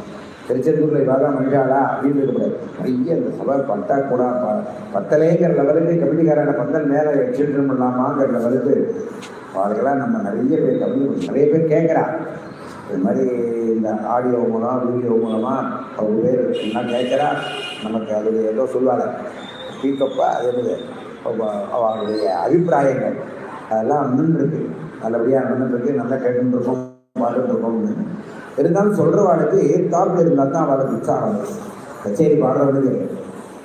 Speaker 1: திருச்செந்தூரில் இவாக மஞ்சாளா அப்படின்னு இருக்கக்கூடாது. நிறைய இந்த சபை பத்தா கூட பத்தலேங்கிற லெவலுக்கு கமிட்டிக்காரான பந்தல் மேலே எக்ஸ்டென்ஷன் பண்ணலாமாங்கிற லெவலுக்கு அவர்களெல்லாம் நம்ம நிறைய பேர் நிறைய பேர் கேட்குறா. இது மாதிரி இந்த ஆடியோ மூலம் வீடியோ மூலமாக அவங்க பேர் எல்லாம் கேட்குறா. நமக்கு அது ஏதோ சொல்லுவாங்க ஸ்பீக்கப்பா அது அவங்களுடைய அபிப்பிராயங்கள் அதெல்லாம் நின்றுருக்கு, நல்லபடியாக நின்றுருக்கு, நல்லா கேட்டுருக்கோம் பாட்டுருக்கோம்னு. இருந்தாலும் சொல்கிறவாளுக்கு ஏற்காப்பில் இருந்தால் தான் அவளுக்கு உற்சாகம். கச்சேரி பாடுறவனுக்கு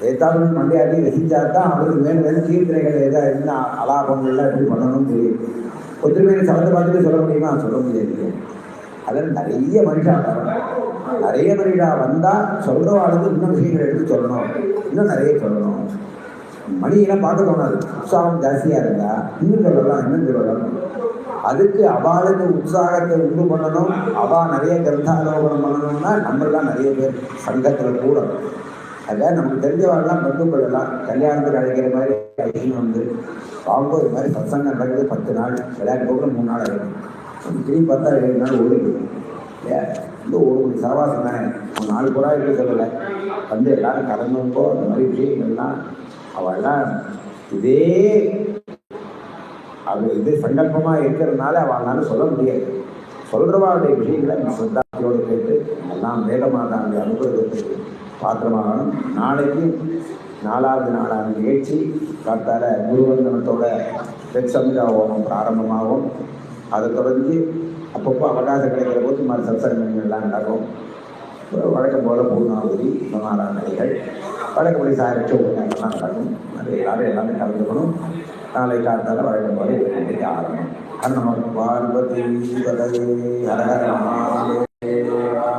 Speaker 1: ஏற்காப்பில் மண்டையாட்டி ரசித்தால் தான் அவருக்கு மேலும் மேலும் கீர்த்தனைகள் எதாவது இருந்தால் அலாபங்கள்லாம் எப்படி பண்ணணும்னு தெரியும். ஒத்துமையை சவத்தை பார்த்துட்டு சொல்ல முடியுமா? சொல்ல முடியாது. அதில் நிறைய மனிதா வந்தால் சொல்கிறவாளுக்கு இன்னும் விஷயங்கள் எடுத்து சொல்லணும், இன்னும் நிறைய சொல்லணும். மணியெல்லாம் பார்க்க தோணாது. உற்சாகம் ஜாஸ்தியாக இருந்தால் இன்னும் சொல்லலாம். அதுக்கு அவளுக்கு உற்சாகத்தை உண்டு பண்ணணும். அவள் நிறைய கிரந்தாலோகனம் பண்ணணும்னா நம்மளாம் நிறைய பேர் சங்கத்தில் கூடணும். அதாவது நமக்கு தெரிஞ்சவாள்லாம் பந்துக்கள் எல்லாம் கல்யாணத்துக்கு அழைக்கிற மாதிரி ஐயன் வந்து வாங்கும்போது இது மாதிரி சத்சங்கம் நடக்குது 10 நாள், விளையாட்டு போகிற 3 நாள் ஆகிடும். திரும்பி பார்த்தா 7 நாள் ஓடிடுது. இல்லையா? இந்த 1 மணி சவாசம் தானே, 3 நாள் கூட இருக்க சொல்லலை. வந்து எல்லாரும் கலந்துப்போ அந்த மாதிரி விஷயங்கள்லாம் அவள்லாம் இது சங்கல்பமாக இருக்கிறதுனால அவளால சொல்ல முடியாது. சொல்கிறவாளுடைய விஷயங்களை சித்தார்த்தியோடு கேட்டு எல்லாம் வேதமாக தான் அந்த அனுபவத்துக்கு பாத்திரமாகணும். நாளைக்கு 4வது நாளான நிகழ்ச்சி காத்தால குருவந்தனத்தோட வெட்சமிதா ஹோமம் பிராரம்பமாகும். அதை தொடர்ந்து அப்பப்போ அவகாசம் கிடைக்கிற போது மாதிரி சத்சங்கங்கள்லாம் நடக்கும். வழக்கம் போல் பூர்ணாவதி சமாதானங்கள் வழக்கப்படி சாயற்ற உபநியாயங்கள்லாம் நடக்கும். அது எல்லாமே கலந்துக்கணும். நாளை காத்தால வழக்கம் போல வேண்டிய ஆரம்பம். அன்னமன் பார்வதி பதவே ஹரஹர மகாதேவா.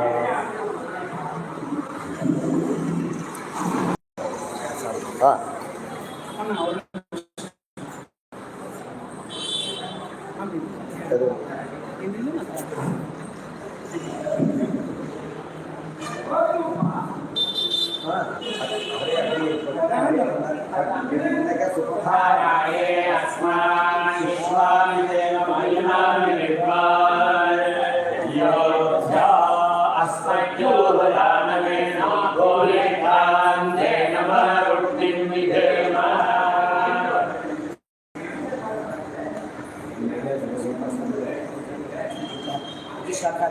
Speaker 1: शाखा